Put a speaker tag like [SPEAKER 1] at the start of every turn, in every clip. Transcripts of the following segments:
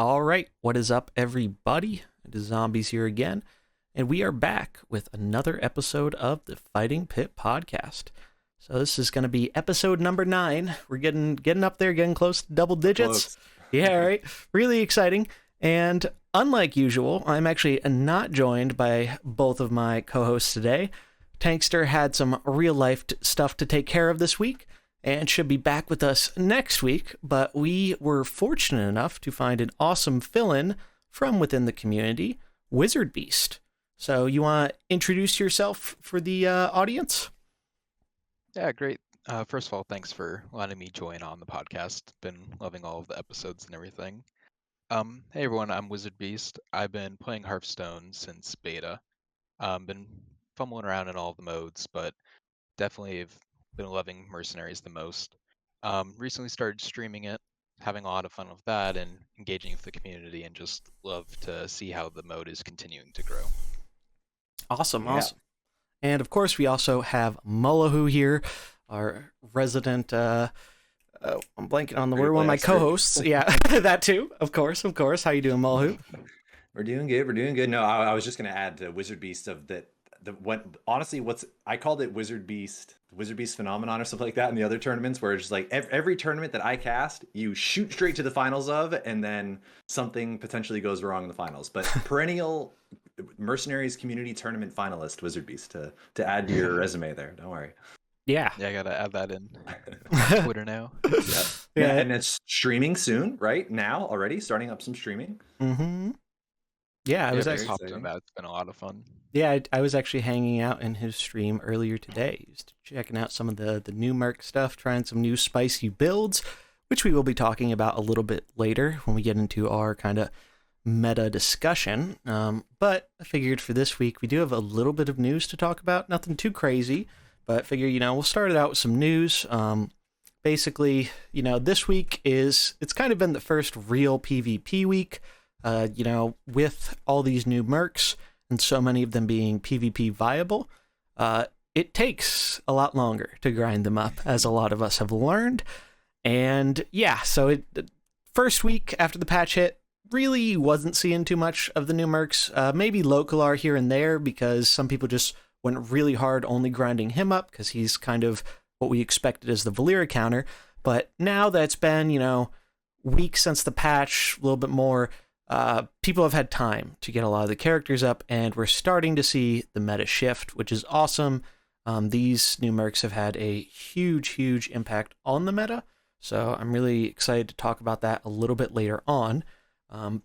[SPEAKER 1] All right, what is up, everybody? It is Zombies here again, and we are back with another episode of the Fighting Pit podcast. So this is going to be episode number 9. We're getting up there, getting close to double digits.
[SPEAKER 2] Close.
[SPEAKER 1] Yeah, right. Really exciting. And unlike usual, I'm actually not joined by both of my co-hosts today. Tangster had some real-life stuff to take care of this week, and should be back with us next week, but we were fortunate enough to find an awesome fill-in from within the community, WizardBeast. So you want to introduce yourself for the audience?
[SPEAKER 3] Yeah, great. First of all, thanks for letting me join on the podcast. Been loving all of the episodes and everything. Hey everyone, I'm WizardBeast. I've been playing Hearthstone since beta. Been fumbling around in all of the modes, but definitely have been loving Mercenaries the most. Recently started streaming it, having a lot of fun with that and engaging with the community, and just love to see how the mode is continuing to grow.
[SPEAKER 1] Awesome.
[SPEAKER 2] Yeah.
[SPEAKER 1] And of course, we also have Mullahoo here, our resident, I'm blanking on the word, one of my co-hosts. Yeah, that too, of course. How you doing, Mullahoo?
[SPEAKER 2] We're doing good. No, I was just going to add to WizardBeast of that. I called it WizardBeast phenomenon or something like that in the other tournaments, where it's just like every tournament that I cast, you shoot straight to the finals of, and then something potentially goes wrong in the finals. But perennial Mercenaries community tournament finalist, WizardBeast, to add to your resume there. Don't worry.
[SPEAKER 1] Yeah,
[SPEAKER 3] I gotta add that in Twitter now.
[SPEAKER 2] Yeah, and it's streaming soon, right? Now already starting up some streaming.
[SPEAKER 1] Mm-hmm. Yeah, I was
[SPEAKER 3] very
[SPEAKER 1] actually
[SPEAKER 3] hopped on that. It's been a lot of fun.
[SPEAKER 1] Yeah, I was actually hanging out in his stream earlier today, just checking out some of the new Merc stuff, trying some new spicy builds, which we will be talking about a little bit later when we get into our kind of meta discussion. But I figured for this week, we do have a little bit of news to talk about. Nothing too crazy, but figure, we'll start it out with some news. Basically, this week it's kind of been the first real PvP week, with all these new Mercs, and so many of them being PvP viable, it takes a lot longer to grind them up, as a lot of us have learned. And yeah, so first week after the patch hit, really wasn't seeing too much of the new Mercs. Maybe Localar here and there, because some people just went really hard only grinding him up, because he's kind of what we expected as the Valyria counter. But now that's been, weeks since the patch, a little bit more, people have had time to get a lot of the characters up, and we're starting to see the meta shift, which is awesome. These new Mercs have had a huge impact on the meta, so I'm really excited to talk about that a little bit later on.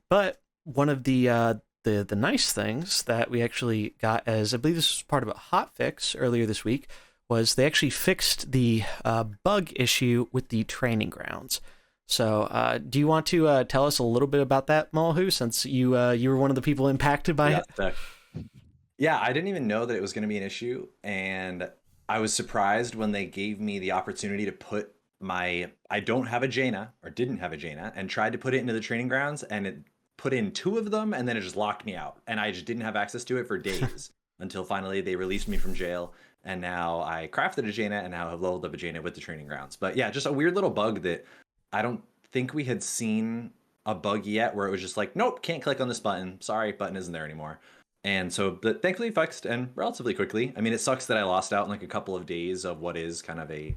[SPEAKER 1] But one of the nice things that we actually got, as I believe this was part of a hotfix earlier this week, was they actually fixed the bug issue with the training grounds. So, do you want to tell us a little bit about that, Mullahoo, since you were one of the people impacted by it?
[SPEAKER 2] Yeah, I didn't even know that it was going to be an issue, and I was surprised when they gave me the opportunity to put I don't have a Jaina, or didn't have a Jaina, and tried to put it into the training grounds, and it put in 2 of them, and then it just locked me out, and I just didn't have access to it for days until finally they released me from jail. And now I crafted a Jaina, and now have leveled up a Jaina with the training grounds. But yeah, just a weird little bug that I don't think we had seen a bug yet, where it was just like, nope, can't click on this button. Sorry, button isn't there anymore. And so, but thankfully fixed, and relatively quickly. I mean, it sucks that I lost out in like a couple of days of what is kind of a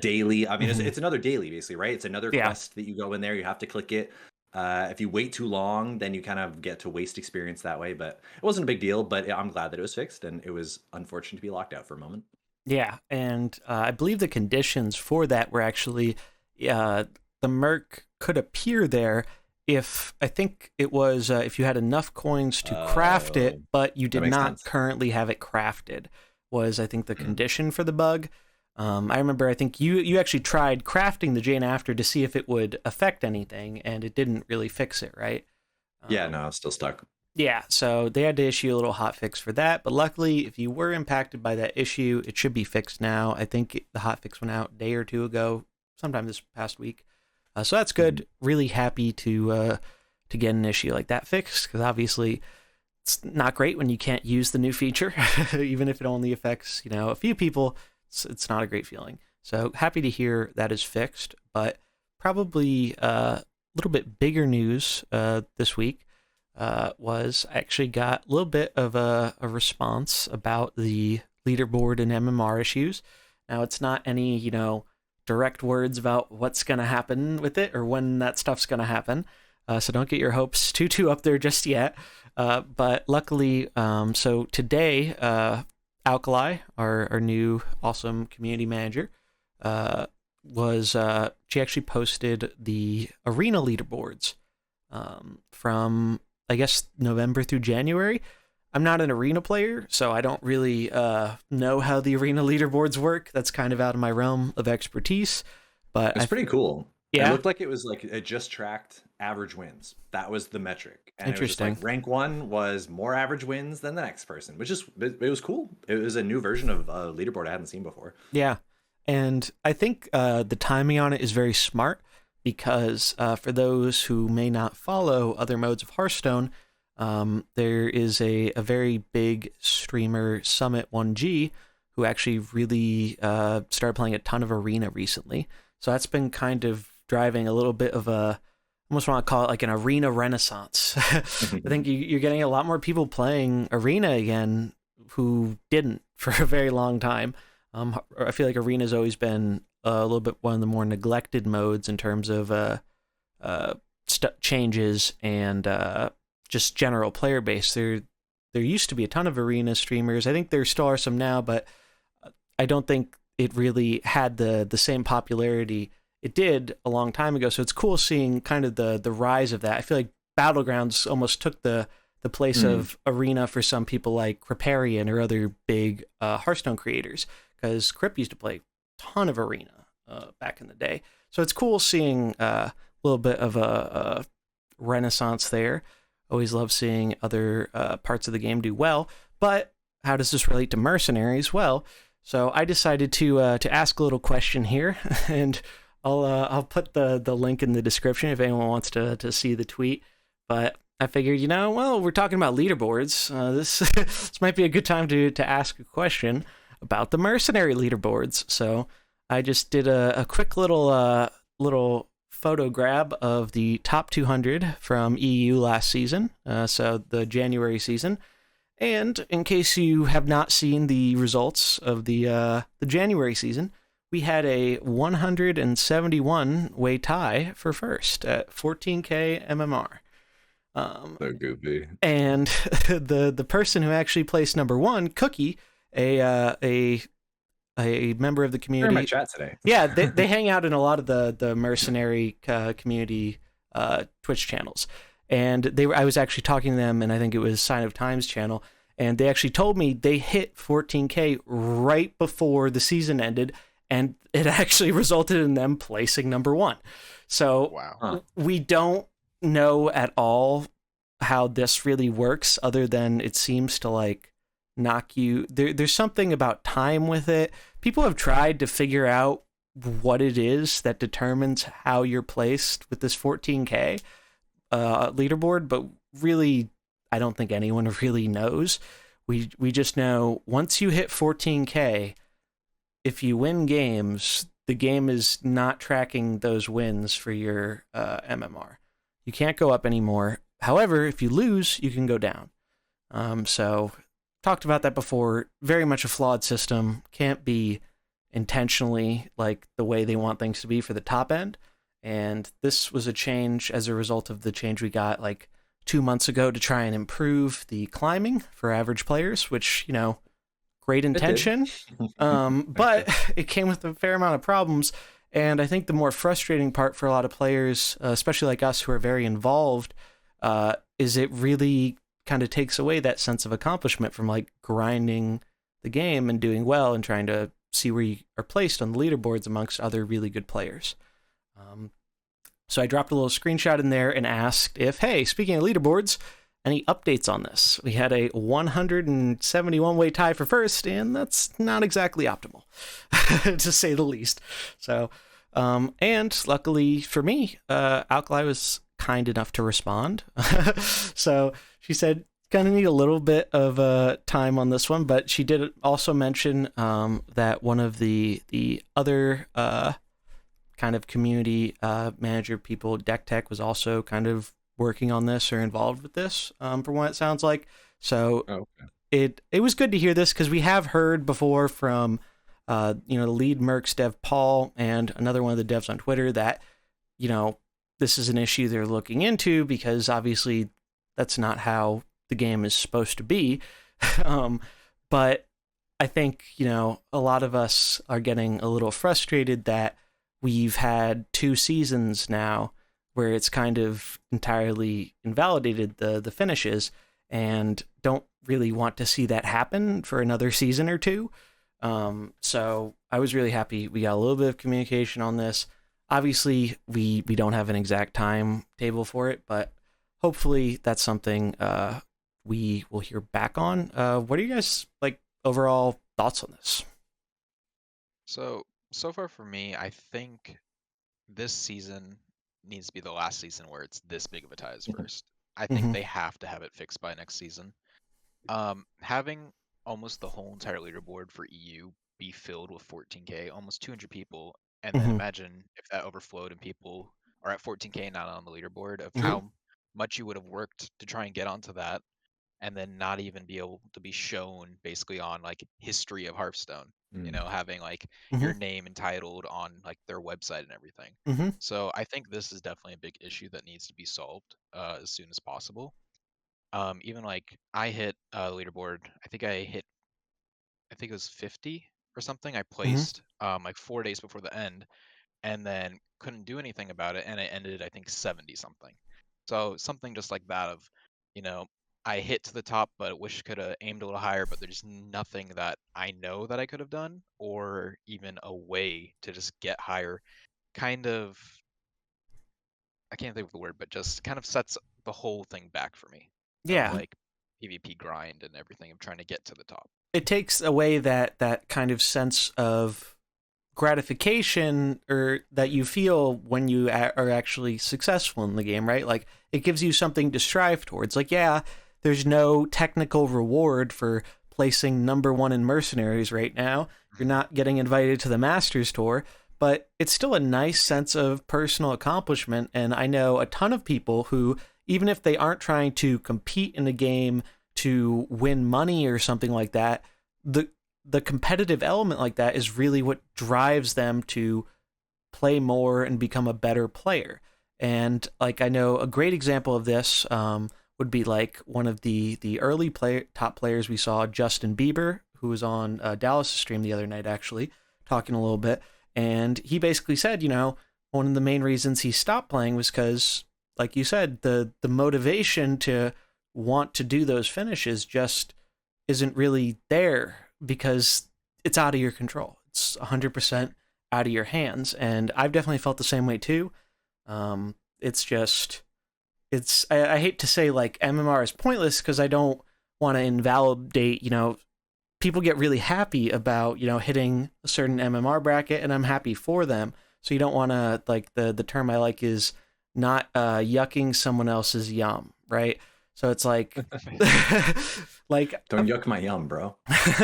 [SPEAKER 2] daily. I mean, it's another daily, basically, right? It's another quest that you go in there. You have to click it. If you wait too long, then you kind of get to waste experience that way. But it wasn't a big deal. But I'm glad that it was fixed, and it was unfortunate to be locked out for a moment.
[SPEAKER 1] Yeah, and I believe the conditions for that were actually the Merc could appear there if, I think it was, if you had enough coins to craft it, but you did not currently have it crafted, was, I think, the condition for the bug. I remember, I think you actually tried crafting the Jaina after to see if it would affect anything, and it didn't really fix it, right?
[SPEAKER 2] Yeah, no, it's still stuck.
[SPEAKER 1] Yeah, so they had to issue a little hotfix for that, but luckily, if you were impacted by that issue, it should be fixed now. I think the hotfix went out a day or two ago, sometime this past week. So that's good. Really happy to get an issue like that fixed, because obviously it's not great when you can't use the new feature, even if it only affects, a few people. It's not a great feeling. So happy to hear that is fixed, but probably little bit bigger news this week was I actually got a little bit of a response about the leaderboard and MMR issues. Now, it's not any, direct words about what's going to happen with it or when that stuff's going to happen. So don't get your hopes too up there just yet. But luckily, so today, Alkali, our new awesome community manager, she actually posted the arena leaderboards from, I guess, November through January. I'm not an arena player, so I don't really know how the arena leaderboards work. That's kind of out of my realm of expertise. But
[SPEAKER 2] it's pretty cool.
[SPEAKER 1] Yeah.
[SPEAKER 2] It looked like it just tracked average wins. That was the metric. And
[SPEAKER 1] Interesting.
[SPEAKER 2] It was like rank 1 was more average wins than the next person, which is, it was cool. It was a new version of leaderboard I hadn't seen before.
[SPEAKER 1] Yeah. And I think the timing on it is very smart because for those who may not follow other modes of Hearthstone, there is a very big streamer, Summit 1G, who actually really started playing a ton of arena recently. So that's been kind of driving a little bit of a, almost want to call it like an arena renaissance. I think you're getting a lot more people playing arena again who didn't for a very long time. I feel like arena's always been a little bit one of the more neglected modes in terms of changes and just general player base. There used to be a ton of arena streamers. I think there still are some now, but I don't think it really had the same popularity it did a long time ago. So it's cool seeing kind of the rise of that. I feel like Battlegrounds almost took the place of arena for some people like Kripparrian or other big Hearthstone creators, because Krip used to play a ton of arena back in the day. So it's cool seeing a little bit of a renaissance there. Always love seeing other parts of the game do well. But how does this relate to Mercenaries? Well, so I decided to ask a little question here, and I'll put the link in the description if anyone wants to see the tweet. But I figured, we're talking about leaderboards. This might be a good time to ask a question about the mercenary leaderboards. So I just did a quick little photo grab of the top 200 from EU last season, so the January season. And in case you have not seen the results of the January season, we had a 171 way tie for first at 14k MMR.
[SPEAKER 2] So goofy.
[SPEAKER 1] And the person who actually placed number one, Cookie, a member of the community.
[SPEAKER 2] They're in my chat today.
[SPEAKER 1] Yeah, they hang out in a lot of the mercenary community Twitch channels. And I was actually talking to them, and I think it was Sign of Times channel, and they actually told me they hit 14k right before the season ended, and it actually resulted in them placing number one. So
[SPEAKER 3] wow.
[SPEAKER 1] We don't know at all how this really works, other than it seems to like knock you. There's something about time with it. People have tried to figure out what it is that determines how you're placed with this 14k leaderboard, but really I don't think anyone really knows. We just know once you hit 14k, if you win games, the game is not tracking those wins for your MMR. You can't go up anymore. However, if you lose, you can go down. So talked about that before. Very much a flawed system. Can't be intentionally like the way they want things to be for the top end. And this was a change as a result of the change we got like 2 months ago to try and improve the climbing for average players, which, great intention. But it came with a fair amount of problems. And I think the more frustrating part for a lot of players, especially like us who are very involved, is it really kind of takes away that sense of accomplishment from like grinding the game and doing well and trying to see where you are placed on the leaderboards amongst other really good players. So I dropped a little screenshot in there and asked if, hey, speaking of leaderboards, any updates on this? We had a 171 way tie for first, and that's not exactly optimal, to say the least. So, and luckily for me, Alkali was kind enough to respond. So she said, gonna need a little bit of time on this one, but she did also mention that one of the other kind of community manager people. Deck Tech was also kind of working on this or involved with this, from what it sounds like. So it was good to hear this, because we have heard before from the lead Mercs dev Paul and another one of the devs on Twitter that this is an issue they're looking into, because obviously that's not how the game is supposed to be. But I think, a lot of us are getting a little frustrated that we've had 2 seasons now where it's kind of entirely invalidated the finishes, and don't really want to see that happen for another season or 2. So I was really happy we got a little bit of communication on this. Obviously, we don't have an exact timetable for it, but hopefully that's something we will hear back on. What are you guys overall thoughts on this?
[SPEAKER 3] So far for me, I think this season needs to be the last season where it's this big of a tie as first. I think they have to have it fixed by next season. Having almost the whole entire leaderboard for EU be filled with 14K, almost 200 people, and then imagine if that overflowed and people are at 14K not on the leaderboard, of how much you would have worked to try and get onto that, and then not even be able to be shown basically on history of Hearthstone, having your name entitled on their website and everything. So I think this is definitely a big issue that needs to be solved as soon as possible. Even I hit leaderboard, I think it was 50 or something. I placed 4 days before the end, and then couldn't do anything about it, and it ended I think 70 something. So something just like that of, I hit to the top, but wish could have aimed a little higher, but there's nothing that I know that I could have done, or even a way to just get higher. Kind of, I can't think of the word, but just kind of sets the whole thing back for me.
[SPEAKER 1] Yeah.
[SPEAKER 3] Of PvP grind and everything of trying to get to the top.
[SPEAKER 1] It takes away that kind of sense of gratification or that you feel when you are actually successful in the game, right? It gives you something to strive towards. There's no technical reward for placing number 1 in Mercenaries right now. You're not getting invited to the Masters Tour, but it's still a nice sense of personal accomplishment. And I know a ton of people who, even if they aren't trying to compete in the game to win money or something like that, the competitive element like that is really what drives them to play more and become a better player. And I know a great example of this would be one of the early top players we saw, Justin Bieber, who was on Dallas' stream the other night, actually, talking a little bit. And he basically said, one of the main reasons he stopped playing was because, like you said, the motivation to want to do those finishes just isn't really there, because it's out of your control. It's 100% out of your hands. And I've definitely felt the same way too. It's just, I hate to say MMR is pointless, because I don't want to invalidate, people get really happy about, hitting a certain MMR bracket, and I'm happy for them. So you don't want to, the term I like is not yucking someone else's yum, right? So it's don't
[SPEAKER 2] yuck my yum, bro.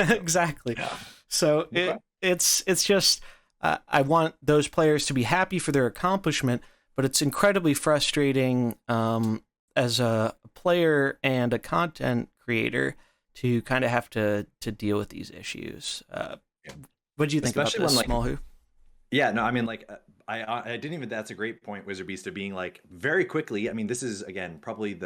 [SPEAKER 1] Exactly.
[SPEAKER 2] Yeah.
[SPEAKER 1] So it's just I want those players to be happy for their accomplishment, but it's incredibly frustrating as a player and a content creator to kind of have to deal with these issues. What do you think
[SPEAKER 2] Especially
[SPEAKER 1] about this, Mullahoo?
[SPEAKER 2] Yeah, no, I mean, I didn't even. That's a great point, WizardBeast, of being very quickly. I mean, this is again probably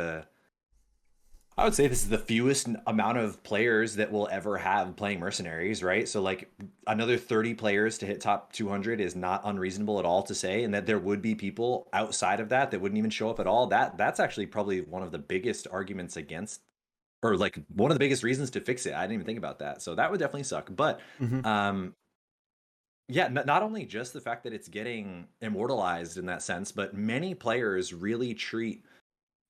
[SPEAKER 2] I would say this is the fewest amount of players that we'll ever have playing Mercenaries, right? So another 30 players to hit top 200 is not unreasonable at all to say, and that there would be people outside of that wouldn't even show up at all. That's actually probably one of the biggest arguments against, or one of the biggest reasons to fix it. I didn't even think about that. So that would definitely suck. But yeah, not only just the fact that it's getting immortalized in that sense, but many players really treat,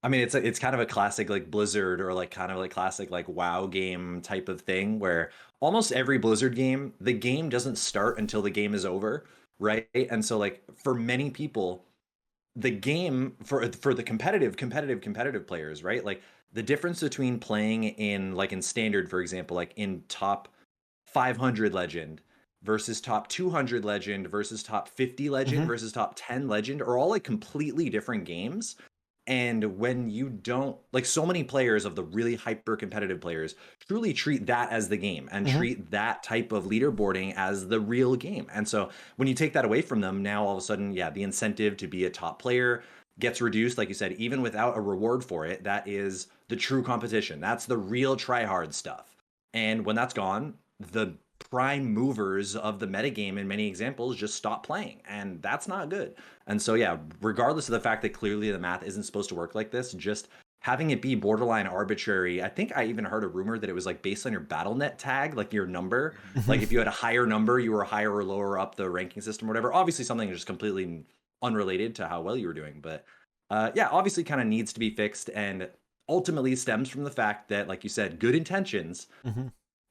[SPEAKER 2] I mean, it's kind of a classic Blizzard, or kind of classic WoW game type of thing, where almost every Blizzard game, the game doesn't start until the game is over, right? And so for many people, the game for the competitive players, right? The difference between playing in in standard, for example, in top 500 legend, versus top 200 legend versus top 50 legend versus top 10 legend are all like completely different games. And when you don't, like, so many players of the really hyper competitive players truly treat that as the game and treat that type of leaderboarding as the real game. And so when you take that away from them, now all of a sudden, yeah, the incentive to be a top player gets reduced. Like you said, even without a reward for it, that is the true competition. That's the real try hard stuff. And when that's gone, the prime movers of the metagame in many examples just stop playing. And that's not good. And so, yeah, regardless of the fact that clearly the math isn't supposed to work like this, just having it be borderline arbitrary. I think I even heard a rumor that it was like based on your BattleNet tag, like your number. Like if you had a higher number, you were higher or lower up the ranking system or whatever. Obviously, something just completely unrelated to how well you were doing. But yeah, obviously kind of needs to be fixed and ultimately stems from the fact that, like you said, good intentions.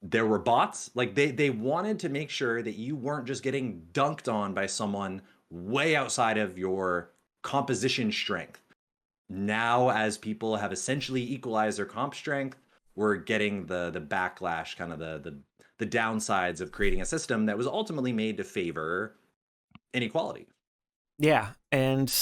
[SPEAKER 2] There were bots. Like they wanted to make sure that you weren't just getting dunked on by someone way outside of your composition strength. Now, as people have essentially equalized their comp strength, we're getting the backlash, kind of the downsides of creating a system that was ultimately made to favor inequality.
[SPEAKER 1] Yeah, and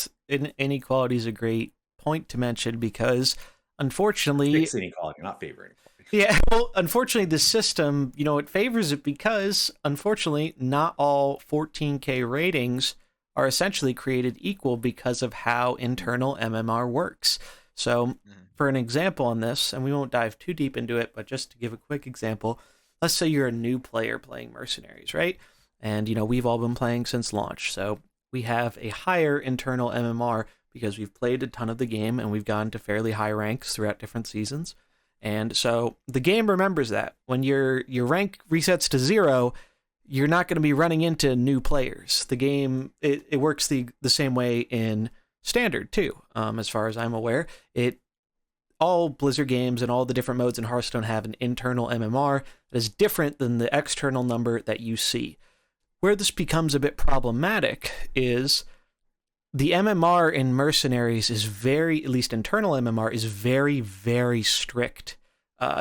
[SPEAKER 1] inequality is a great point to mention because, unfortunately,
[SPEAKER 2] Fix inequality, not favor inequality.
[SPEAKER 1] Yeah, well, unfortunately, the system, it favors it because, unfortunately, not all 14K ratings are essentially created equal because of how internal MMR works. So, for an example on this, and we won't dive too deep into it, but just to give a quick example, let's say you're a new player playing Mercenaries, right? And, we've all been playing since launch, so we have a higher internal MMR because we've played a ton of the game and we've gone to fairly high ranks throughout different seasons. And so the game remembers that. When your rank resets to 0, you're not going to be running into new players. The game, it works the same way in Standard, too, as far as I'm aware. All Blizzard games and all the different modes in Hearthstone have an internal MMR that is different than the external number that you see. Where this becomes a bit problematic is the MMR in Mercenaries is at least internal MMR is very, very strict,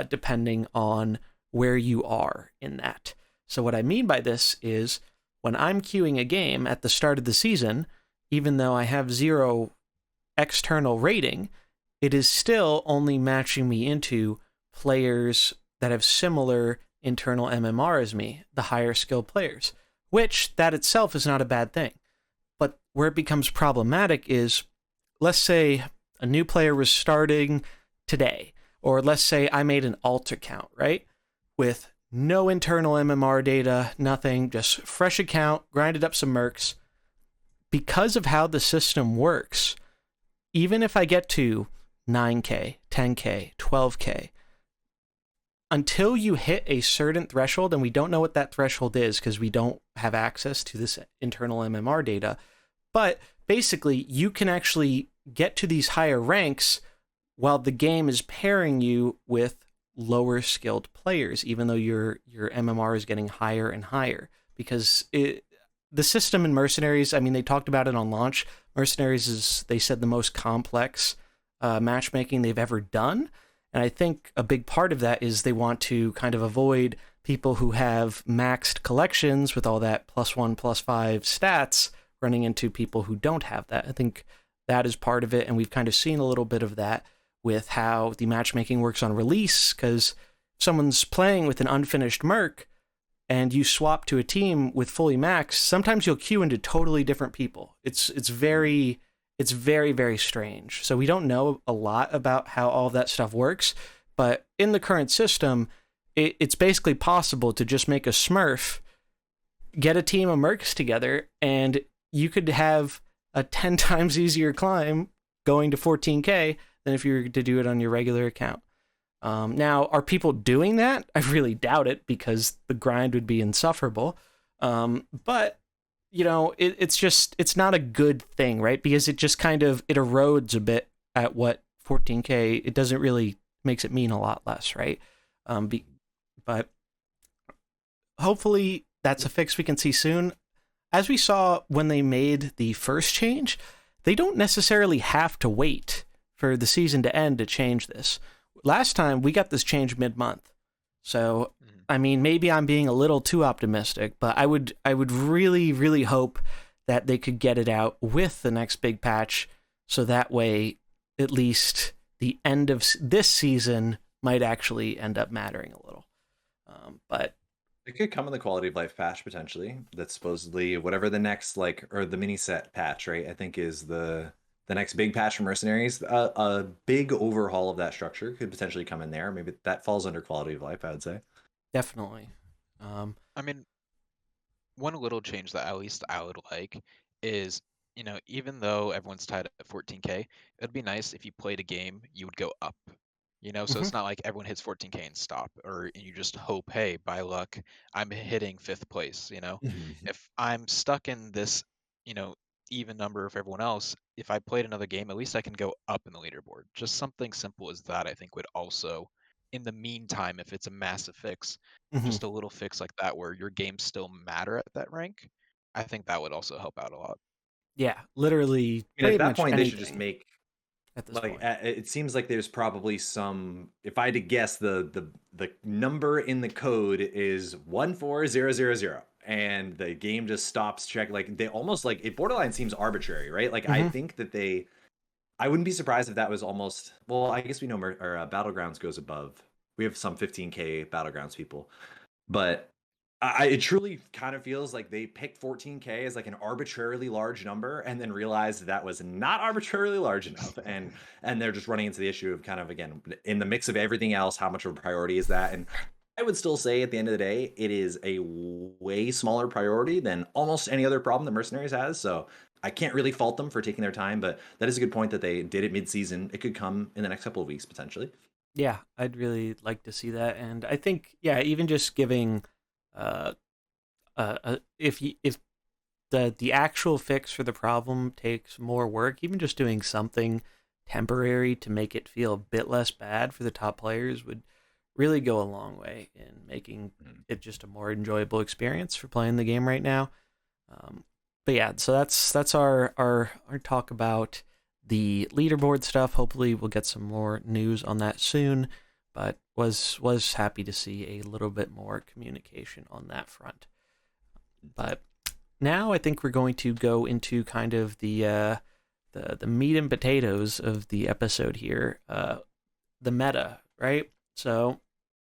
[SPEAKER 1] depending on where you are in that. So what I mean by this is when I'm queuing a game at the start of the season, even though I have 0 external rating, it is still only matching me into players that have similar internal MMR as me, the higher skilled players, which that itself is not a bad thing. But where it becomes problematic is, let's say a new player was starting today, or let's say I made an alt account, right? With no internal MMR data, nothing, just fresh account, grinded up some mercs. Because of how the system works, even if I get to 9K, 10K, 12K, until you hit a certain threshold, and we don't know what that threshold is because we don't have access to this internal MMR data, but basically you can actually get to these higher ranks while the game is pairing you with lower skilled players, even though your MMR is getting higher and higher. Because the system in Mercenaries, I mean, they talked about it on launch. Mercenaries is, they said, the most complex matchmaking they've ever done. And I think a big part of that is they want to kind of avoid people who have maxed collections with all that +1, +5 stats running into people who don't have that. I think that is part of it. And we've kind of seen a little bit of that with how the matchmaking works on release, because someone's playing with an unfinished Merc and you swap to a team with fully maxed, sometimes you'll queue into totally different people. It's very, very strange. So we don't know a lot about how all of that stuff works, but in the current system, it's basically possible to just make a Smurf, get a team of Mercs together, and you could have a 10 times easier climb going to 14K than if you were to do it on your regular account. Now, are people doing that? I really doubt it because the grind would be insufferable. But it's not a good thing, right? Because it just kind of, it erodes a bit at what 14K, it doesn't really, makes it mean a lot less, right? But hopefully that's a fix we can see soon. As we saw when they made the first change, they don't necessarily have to wait for the season to end to change this. Last time we got this change mid-month. So, I mean, maybe I'm being a little too optimistic, but I would really, really hope that they could get it out with the next big patch, so that way, at least the end of this season might actually end up mattering a little. But
[SPEAKER 2] It could come in the quality of life patch potentially. That's supposedly whatever the next or the mini set patch, right? I think is the next big patch for Mercenaries. A big overhaul of that structure could potentially come in there. Maybe that falls under quality of life, I would say.
[SPEAKER 1] definitely.
[SPEAKER 3] I mean, one little change that at least I would like is, even though everyone's tied at 14K, it'd be nice if you played a game, you would go up. So
[SPEAKER 1] Mhm.
[SPEAKER 3] it's not like everyone hits 14K and stop, or you just hope, hey, by luck, I'm hitting 5th place. If I'm stuck in this, you know, even number for everyone else, if I played another game, at least I can go up in the leaderboard. Just something simple as that, I think, would also, in the meantime, if it's a massive fix,
[SPEAKER 1] Mhm.
[SPEAKER 3] just a little fix like that where your games still matter at that rank, I think that would also help out a lot.
[SPEAKER 1] Yeah, literally
[SPEAKER 2] I mean, at
[SPEAKER 1] pretty
[SPEAKER 2] that
[SPEAKER 1] much
[SPEAKER 2] point, they should just
[SPEAKER 1] anything
[SPEAKER 2] make
[SPEAKER 1] at this point.
[SPEAKER 2] it seems like there's probably some. If I had to guess, the number in the code is 14000, and the game just stops check. Like they almost like it borderline seems arbitrary, right? Like I
[SPEAKER 1] Mhm.
[SPEAKER 2] think that they. I wouldn't be surprised if that was almost. Well, I guess we know Battlegrounds goes above. We have some 15K Battlegrounds people, but it truly kind of feels like they picked 14K as like an arbitrarily large number and then realized that was not arbitrarily large enough, and they're just running into the issue of kind of, again, in the mix of everything else, how much of a priority is that? And I would still say at the end of the day it is a way smaller priority than almost any other problem that Mercenaries has, so I can't really fault them for taking their time, but that is a good point that they did it mid-season. It could come in the next couple of weeks potentially.
[SPEAKER 1] Yeah, I'd really like to see that, and I think even just giving, uh, if the actual fix for the problem takes more work, even just doing something temporary to make it feel a bit less bad for the top players would really go a long way in making it just a more enjoyable experience for playing the game right now. Um, but yeah, so that's our talk about the leaderboard stuff. Hopefully, we'll get some more news on that soon. But was happy to see a little bit more communication on that front. But now I think we're going to go into kind of the meat and potatoes of the episode here, the meta, right? So,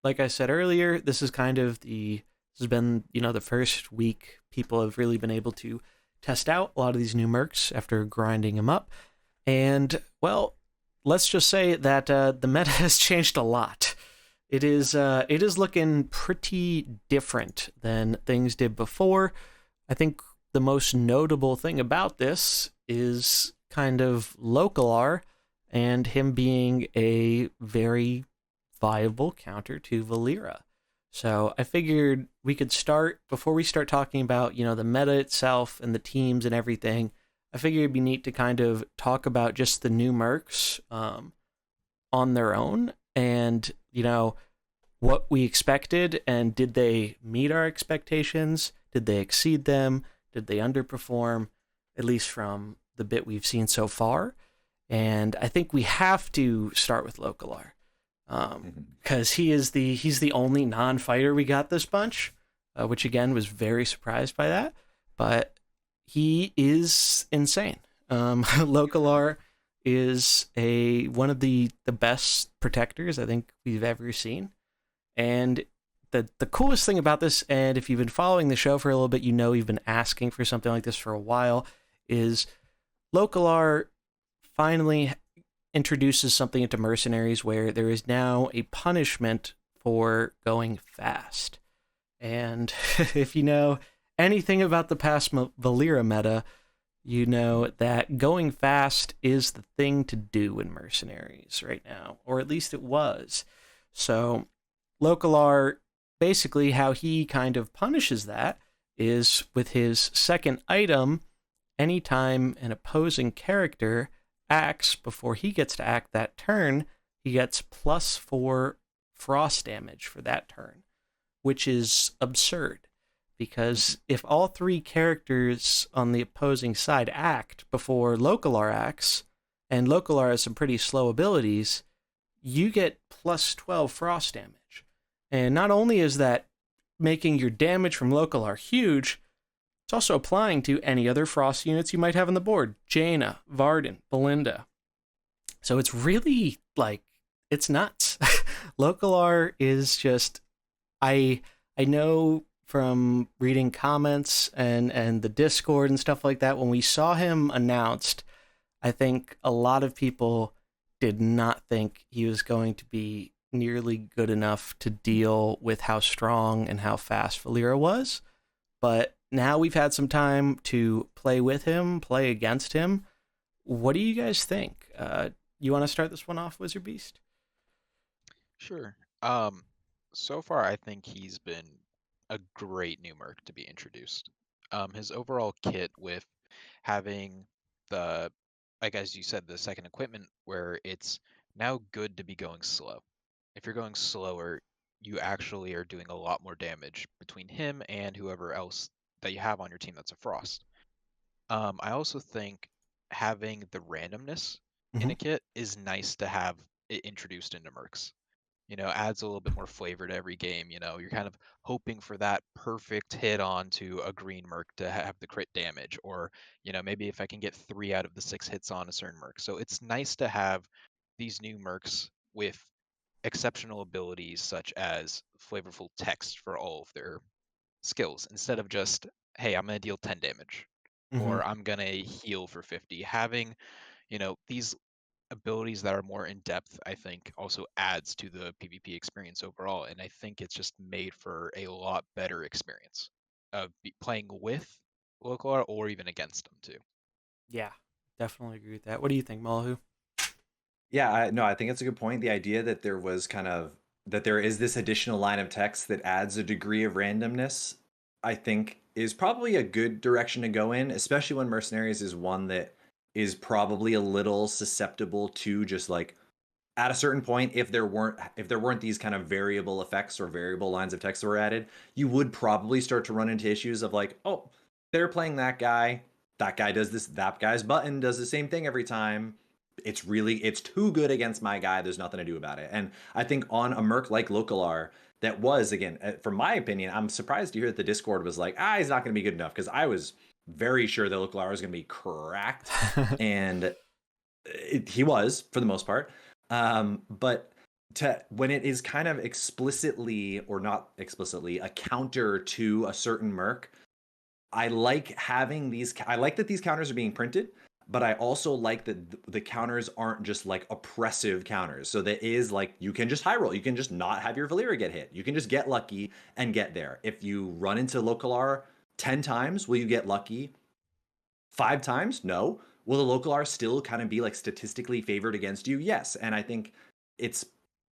[SPEAKER 1] like I said earlier, this is kind of this has been the first week people have really been able to test out a lot of these new mercs after grinding them up, and well, let's just say that the meta has changed a lot. It is looking pretty different than things did before. I think the most notable thing about this is kind of Localar and him being a very viable counter to Valera. So I figured we could start, before we start talking about, the meta itself and the teams and everything, I figured it'd be neat to kind of talk about just the new mercs on their own and, what we expected, and did they meet our expectations? Did they exceed them? Did they underperform, at least from the bit we've seen so far? And I think we have to start with Localar, because he's the only non-fighter we got this bunch, which again was very surprised by that. But he is insane. Localar is one of the best protectors I think we've ever seen. And the coolest thing about this, and if you've been following the show for a little bit, you've been asking for something like this for a while, is Localar finally introduces something into Mercenaries where there is now a punishment for going fast. And if you know anything about the past Valera meta, you know that going fast is the thing to do in Mercenaries right now, or at least it was. So Localar, basically how he kind of punishes that is with his second item. Anytime an opposing character acts before he gets to act that turn, he gets +4 frost damage for that turn, which is absurd. Because if all 3 characters on the opposing side act before Localar acts, and Localar has some pretty slow abilities, you get +12 frost damage. And not only is that making your damage from local are huge, it's also applying to any other Frost units you might have on the board. Jaina, Varden, Belinda. So it's really like, it's nuts. Localar is just, I know from reading comments and the Discord and stuff like that, when we saw him announced, I think a lot of people did not think he was going to be nearly good enough to deal with how strong and how fast Valeera was. But now we've had some time to play with him, play against him. What do you guys think? You want to start this one off, WizardBeast?
[SPEAKER 3] Sure. So far, I think he's been a great new Merc to be introduced. His overall kit with having the, like as you said, the second equipment where it's now good to be going slow. If you're going slower, you actually are doing a lot more damage between him and whoever else that you have on your team that's a Frost. I also think having the randomness in
[SPEAKER 1] Mm-hmm.
[SPEAKER 3] a kit is nice to have it introduced into Mercs. Adds a little bit more flavor to every game. You're kind of hoping for that perfect hit onto a green Merc to have the crit damage, or, maybe if I can get 3 out of the 6 hits on a certain Merc. So it's nice to have these new Mercs with exceptional abilities such as flavorful text for all of their skills instead of just, hey, I'm going to deal 10 damage
[SPEAKER 1] Mm-hmm.
[SPEAKER 3] or I'm going to heal for 50. Having, these abilities that are more in depth, I think, also adds to the PvP experience overall. And I think it's just made for a lot better experience of playing with local art or even against them too.
[SPEAKER 1] Yeah, definitely agree with that. What do you think, Mullahoo?
[SPEAKER 2] Yeah, no, I think it's a good point. The idea that there was kind of that there is this additional line of text that adds a degree of randomness, I think is probably a good direction to go in, especially when Mercenaries is one that is probably a little susceptible to just like at a certain point, if there weren't these kind of variable effects or variable lines of text that were added, you would probably start to run into issues of like, oh, they're playing that guy, that guy does this, that guy's button does the same thing every time. It's too good against my guy. There's nothing to do about it. And I think on a Merc like Localar, that was again, from my opinion, I'm surprised to hear that the Discord was like, he's not going to be good enough, because I was very sure that Localar was going to be cracked, and he was for the most part. But when it is kind of explicitly or not explicitly a counter to a certain Merc, I like having these. I like that these counters are being printed, but I also like that the counters aren't just like oppressive counters. So that is like, you can just high roll. You can just not have your Valeera get hit. You can just get lucky and get there. If you run into Localar 10 times, will you get lucky 5 times? No. Will the local R still kind of be like statistically favored against you? Yes. And I think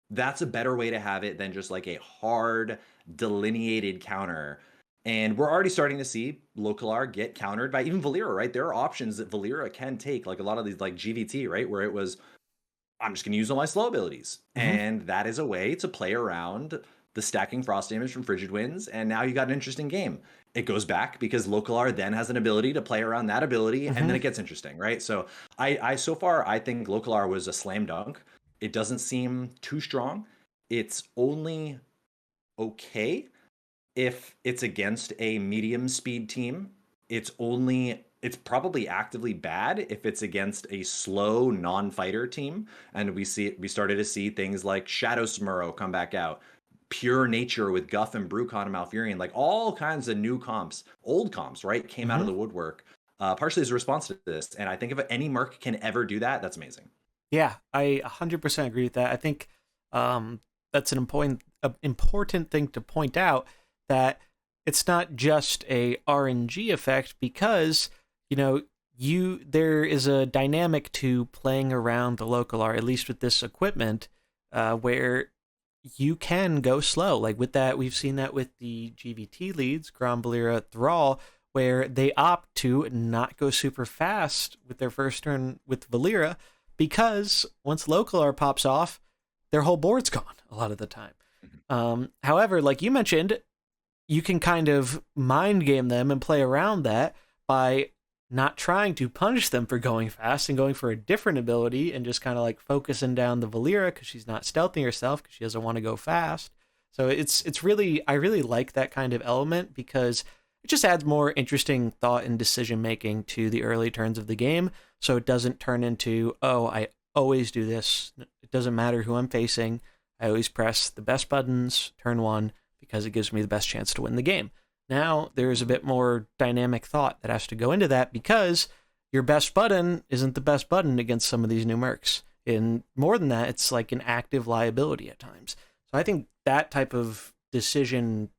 [SPEAKER 2] that's a better way to have it than just like a hard delineated counter. And we're already starting to see local R get countered by even Valeera, right? There are options that Valeera can take, like a lot of these like GVT, right? Where it was, I'm just going to use all my slow abilities.
[SPEAKER 1] Mm-hmm.
[SPEAKER 2] And that is a way to play around the stacking frost damage from Frigid Winds. And now you got an interesting game. It goes back because Localar then has an ability to play around that ability, and then it gets interesting, right? So so far, I think Localar was a slam dunk. It doesn't seem too strong. It's only okay if it's against a medium speed team. It's probably actively bad if it's against a slow non-fighter team. And we started to see things like Shadow Smurrow come back out, Pure Nature with Guff and Brucon and Malfurion, like all kinds of new comps, old comps, right, came out of the woodwork, partially as a response to this. And I think if any Merc can ever do that, that's amazing.
[SPEAKER 1] Yeah, I 100% agree with that. I think that's an important thing to point out, that it's not just a RNG effect, because there is a dynamic to playing around the local R, at least with this equipment, where you can go slow. Like with that, we've seen that with the GVT leads, Grom, Valeera, Thrall, where they opt to not go super fast with their first turn with Valeera, because once local R pops off, their whole board's gone a lot of the time. However, like you mentioned, you can kind of mind game them and play around that by not trying to punish them for going fast and going for a different ability and just kind of like focusing down the Valeera because she's not stealthing herself because she doesn't want to go fast. So it's really, I really like that kind of element because it just adds more interesting thought and decision making to the early turns of the game. So it doesn't turn into, oh, I always do this. It doesn't matter who I'm facing. I always press the best buttons turn one because it gives me the best chance to win the game. Now there's a bit more dynamic thought that has to go into that because your best button isn't the best button against some of these new mercs. And more than that, it's like an active liability at times. So I think that type of decision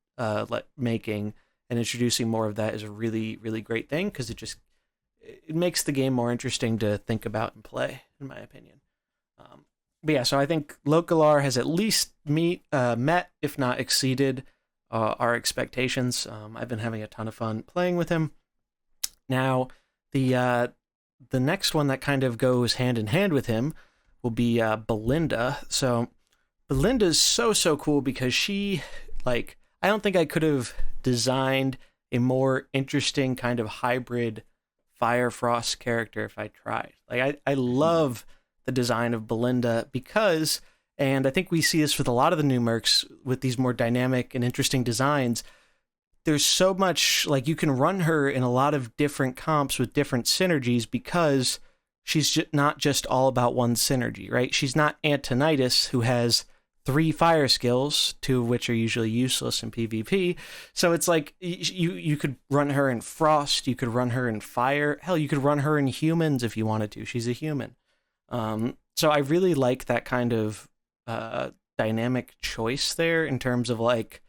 [SPEAKER 1] making and introducing more of that is a really, really great thing because it makes the game more interesting to think about and play, in my opinion. But yeah, so I think Localar has at least met, if not exceeded, our expectations. I've been having a ton of fun playing with him. Now, the next one that kind of goes hand in hand with him will be Belinda. So Belinda's so cool because she, like, I don't think I could have designed a more interesting kind of hybrid Fire Frost character if I tried. Like, I love the design of Belinda because, and I think we see this with a lot of the new mercs with these more dynamic and interesting designs, there's so much, like, you can run her in a lot of different comps with different synergies because she's not just all about one synergy, right? She's not Antonitis, who has 3 fire skills, 2 of which are usually useless in PvP. So it's like you could run her in Frost, you could run her in Fire. Hell, you could run her in Humans if you wanted to. She's a human. So I really like that kind of dynamic choice there in terms of like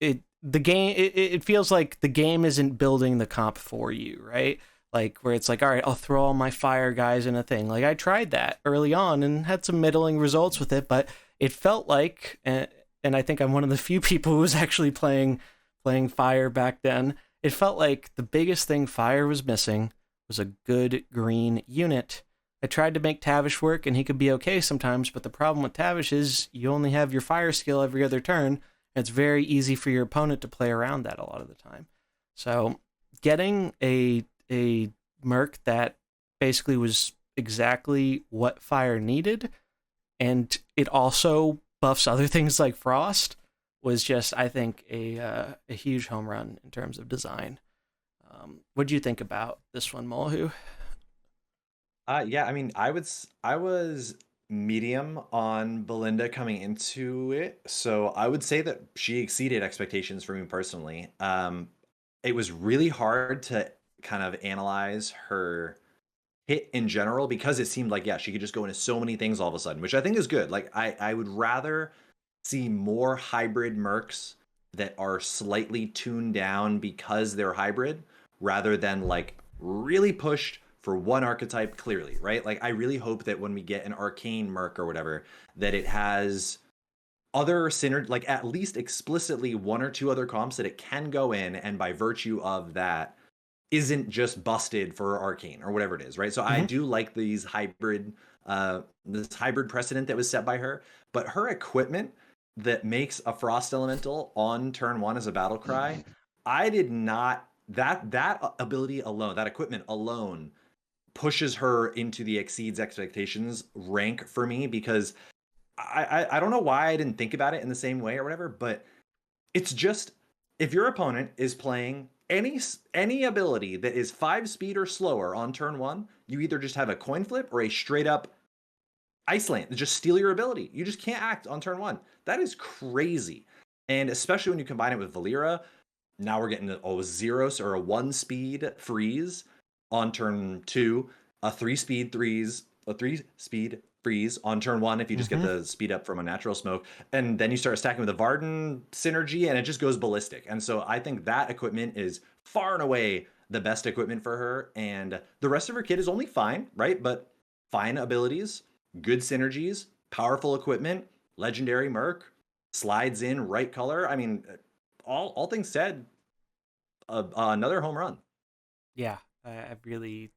[SPEAKER 1] it feels like the game isn't building the comp for you, right? Like where it's like, all right, I'll throw all my fire guys in a thing. Like I tried that early on and had some middling results with it, but it felt like, and I think I'm one of the few people who was actually playing fire back then. It felt like the biggest thing fire was missing was a good green unit. I tried to make Tavish work, and he could be okay sometimes, but the problem with Tavish is you only have your fire skill every other turn, and it's very easy for your opponent to play around that a lot of the time. So getting a Merc that basically was exactly what fire needed, and it also buffs other things like Frost, was just, I think, a huge home run in terms of design. What do you think about this one, Mullahoo?
[SPEAKER 2] Yeah, I mean, I was medium on Belinda coming into it, so I would say that she exceeded expectations for me personally. It was really hard to kind of analyze her hit in general because it seemed like, yeah, she could just go into so many things all of a sudden, which I think is good. Like I would rather see more hybrid mercs that are slightly tuned down because they're hybrid rather than like really pushed for one archetype clearly, right? Like I really hope that when we get an arcane merc or whatever, that it has other synergy, like at least explicitly 1 or 2 other comps that it can go in, and by virtue of that isn't just busted for arcane or whatever it is, right? So I do like these hybrid this hybrid precedent that was set by her, but her equipment that makes a frost elemental on turn 1 as a battle cry, I did not, that ability alone, that equipment alone pushes her into the exceeds expectations rank for me, because I don't know why I didn't think about it in the same way or whatever, but it's just, if your opponent is playing any ability that is 5 speed or slower on turn 1, you either just have a coin flip or a straight up Iceland, just steal your ability. You just can't act on turn 1. That is crazy. And especially when you combine it with Valera, now we're getting a 0 or a 1 speed freeze on turn 2, a 3 speed freeze on turn 1 if you just get the speed up from a natural smoke, and then you start stacking with the Varden synergy and it just goes ballistic. And so I think that equipment is far and away the best equipment for her, and the rest of her kit is only fine, right? But fine abilities, good synergies, powerful equipment, legendary merc, slides in right color. I mean, all things said, another home run.
[SPEAKER 1] Yeah, I really,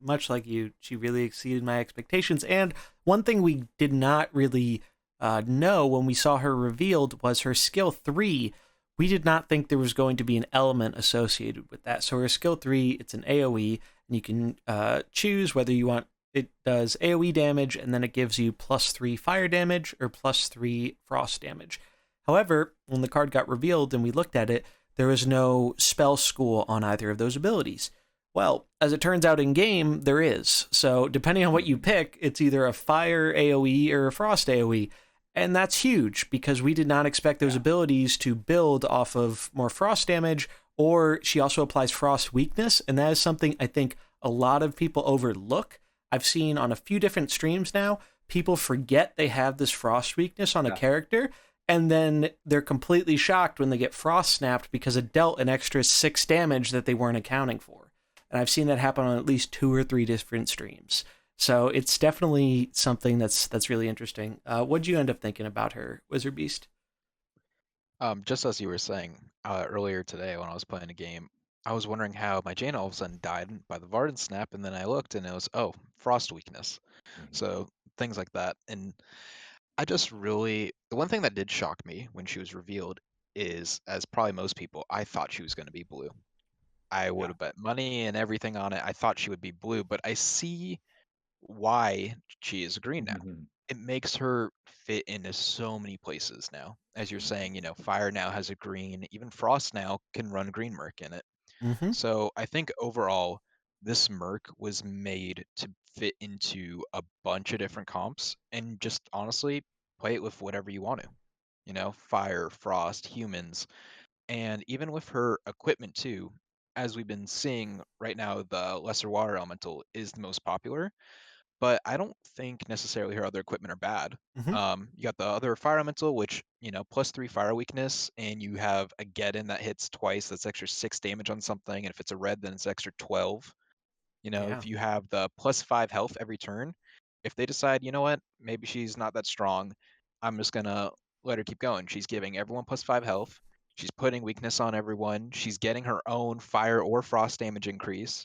[SPEAKER 1] much like you, she really exceeded my expectations. And one thing we did not really know when we saw her revealed was her skill 3. We did not think there was going to be an element associated with that. So her skill 3, it's an AoE, and you can choose whether you want, it does AoE damage, and then it gives you +3 fire damage or +3 frost damage. However, when the card got revealed and we looked at it, there was no spell school on either of those abilities. Well, as it turns out in game, there is. So depending on what you pick, it's either a fire AoE or a frost AoE. And that's huge because we did not expect those abilities to build off of more frost damage, or she also applies frost weakness. And that is something I think a lot of people overlook. I've seen on a few different streams now, people forget they have this frost weakness on a character, and then they're completely shocked when they get frost snapped because it dealt an extra 6 damage that they weren't accounting for. And I've seen that happen on at least 2 or 3 different streams. So it's definitely something that's really interesting. What'd you end up thinking about her, WizardBeast?
[SPEAKER 3] Just as you were saying earlier today when I was playing a game, I was wondering how my Jaina all of a sudden died by the Varden snap, and then I looked and it was, frost weakness. So things like that. And the one thing that did shock me when she was revealed is, as probably most people, I thought she was going to be blue. I would have bet money and everything on it. I thought she would be blue, but I see why she is green now. It makes her fit into so many places now. As you're saying, fire now has a green, even frost now can run green merc in it.
[SPEAKER 1] Mm-hmm.
[SPEAKER 3] So I think overall, this merc was made to fit into a bunch of different comps and just honestly play it with whatever you want to. Fire, frost, humans, and even with her equipment too. As we've been seeing right now, the lesser water elemental is the most popular, but I don't think necessarily her other equipment are bad.
[SPEAKER 1] Mm-hmm.
[SPEAKER 3] You got the other fire elemental, which +3 fire weakness, and you have a Geddon that hits twice. That's extra 6 damage on something, and if it's a red, then it's extra 12.
[SPEAKER 1] Yeah.
[SPEAKER 3] If you have the +5 health every turn, if they decide, you know what, maybe she's not that strong, I'm just gonna let her keep going. She's giving everyone +5 health. She's putting weakness on everyone. She's getting her own fire or frost damage increase.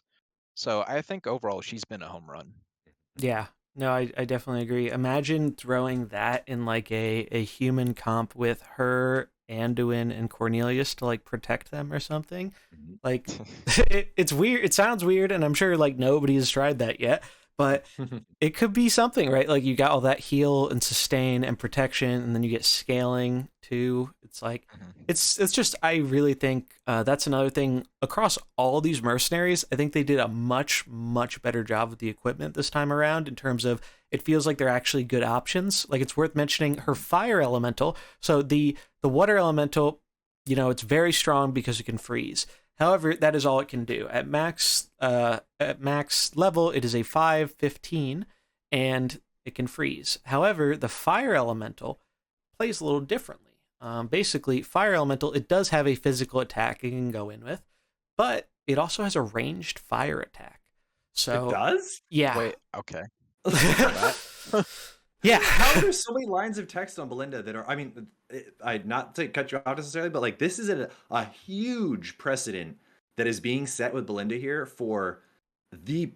[SPEAKER 3] So I think overall she's been a home run.
[SPEAKER 1] Yeah. No, I definitely agree. Imagine throwing that in like a human comp with her, Anduin, and Cornelius to like protect them or something. Like it's weird. It sounds weird, and I'm sure like nobody has tried that yet, but it could be something, right? Like you got all that heal and sustain and protection, and then you get scaling too. It's like it's just, I really think that's another thing across all these mercenaries. I think they did a much better job with the equipment this time around in terms of it feels like they're actually good options. Like it's worth mentioning her fire elemental. So the water elemental, it's very strong because it can freeze. However, that is all it can do. At max level, it is a 5/15, and it can freeze. However, the fire elemental plays a little differently. Basically, fire elemental, it does have a physical attack it can go in with, but it also has a ranged fire attack. So
[SPEAKER 2] it does?
[SPEAKER 1] Yeah.
[SPEAKER 3] Wait, okay.
[SPEAKER 1] Yeah.
[SPEAKER 2] How are there so many lines of text on Belinda that are, I mean, not to cut you off necessarily, but like this is a huge precedent that is being set with Belinda here for the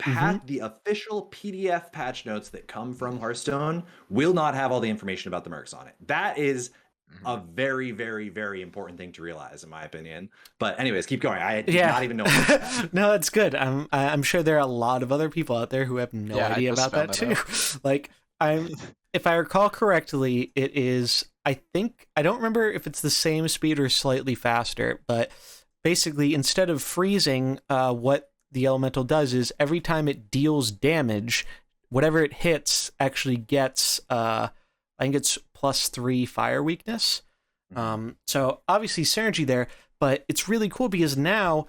[SPEAKER 2] official PDF patch notes that come from Hearthstone will not have all the information about the Mercs on it. That is a very, very, very important thing to realize, in my opinion. But anyways, keep going. I did not even know.
[SPEAKER 1] No, that's good. I'm sure there are a lot of other people out there who have no idea about that too. Like if I recall correctly, it is, I don't remember if it's the same speed or slightly faster, but basically instead of freezing, what the elemental does is every time it deals damage, whatever it hits actually gets, I think it's +3 fire weakness. So obviously synergy there, but it's really cool because now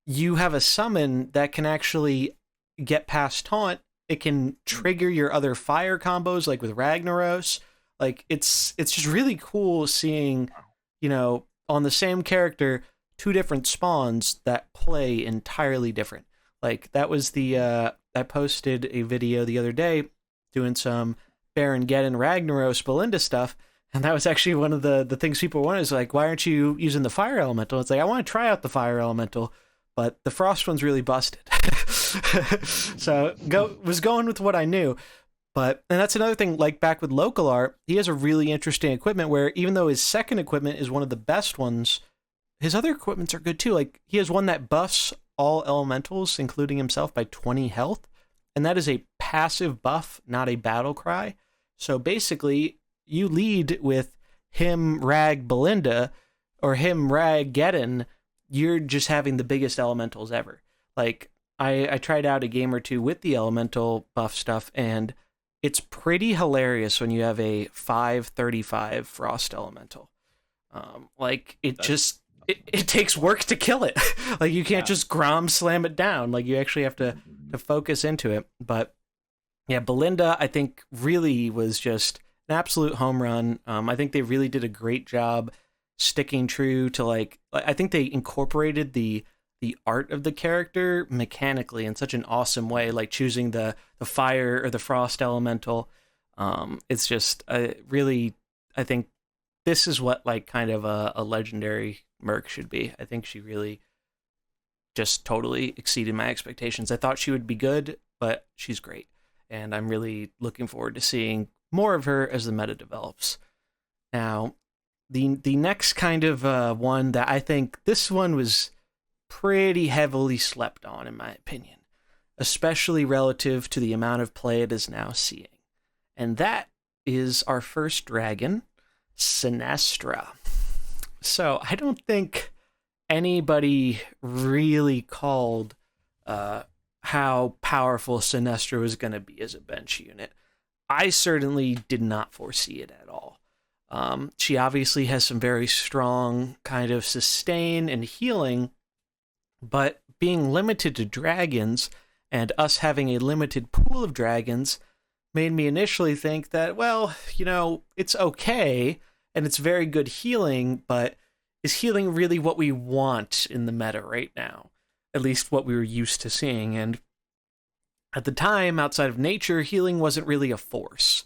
[SPEAKER 1] you have a summon that can actually get past taunt. It can trigger your other fire combos, like with Ragnaros. Like it's just really cool seeing, on the same character, 2 different spawns that play entirely different. Like that was I posted a video the other day doing some Baron Geddon Ragnaros Belinda stuff, and that was actually one of the things people wanted, is like, why aren't you using the fire elemental? It's like, I want to try out the fire elemental, but the frost one's really busted. So was going with what I knew. And that's another thing, like back with Local Art, he has a really interesting equipment where even though his second equipment is one of the best ones, his other equipments are good too. Like he has one that buffs all elementals, including himself, by 20 health. And that is a passive buff, not a battle cry. So basically, you lead with him rag Belinda or him rag Geddon, you're just having the biggest elementals ever. Like I tried out a game or two with the elemental buff stuff, and it's pretty hilarious when you have a 535 frost elemental. Like it
[SPEAKER 2] That's
[SPEAKER 1] just it takes work to kill it. Like you can't
[SPEAKER 2] yeah.
[SPEAKER 1] just Grom slam it down. Like you actually have to focus into it. But yeah, Belinda I think really was just an absolute home run. I think they really did a great job sticking true to like I think they incorporated the art of the character mechanically in such an awesome way, like choosing the fire or the frost elemental. It's just really, I think this is what like kind of a legendary Merc should be. I think she really just totally exceeded my expectations. I thought she would be good, but she's great, and I'm really looking forward to seeing more of her as the meta develops. Now, the next kind of one that I think this one was pretty heavily slept on, in my opinion, especially relative to the amount of play it is now seeing. And that is our first dragon, Sinestra. So I don't think anybody really called how powerful Sinestra was going to be as a bench unit. I certainly did not foresee it at all. She obviously has some very strong kind of sustain and healing, but being limited to dragons and us having a limited pool of dragons made me initially think that, well, it's okay and it's very good healing, but is healing really what we want in the meta right now? At least what we were used to seeing. And at the time, outside of nature, healing wasn't really a force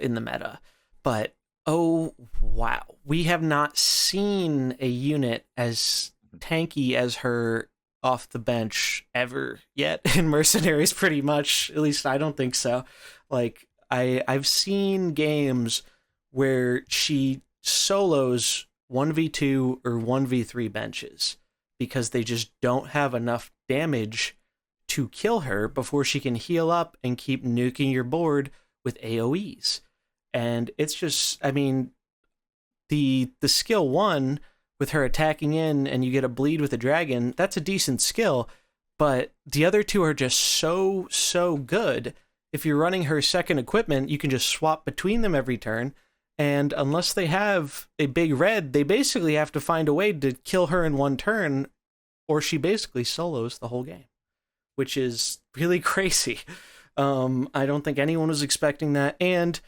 [SPEAKER 1] in the meta. But oh, wow. We have not seen a unit as tanky as her off the bench ever yet in Mercenaries, pretty much. At least I don't think so. Like, I've seen games where she solos 1v2 or 1v3 benches because they just don't have enough damage to kill her before she can heal up and keep nuking your board with AoEs. And it's just, I mean, the skill 1 with her attacking in and you get a bleed with a dragon, that's a decent skill, but the other two are just so good. If you're running her second equipment, you can just swap between them every turn, and unless they have a big red, they basically have to find a way to kill her in one turn, or she basically solos the whole game, which is really crazy. I don't think anyone was expecting that, and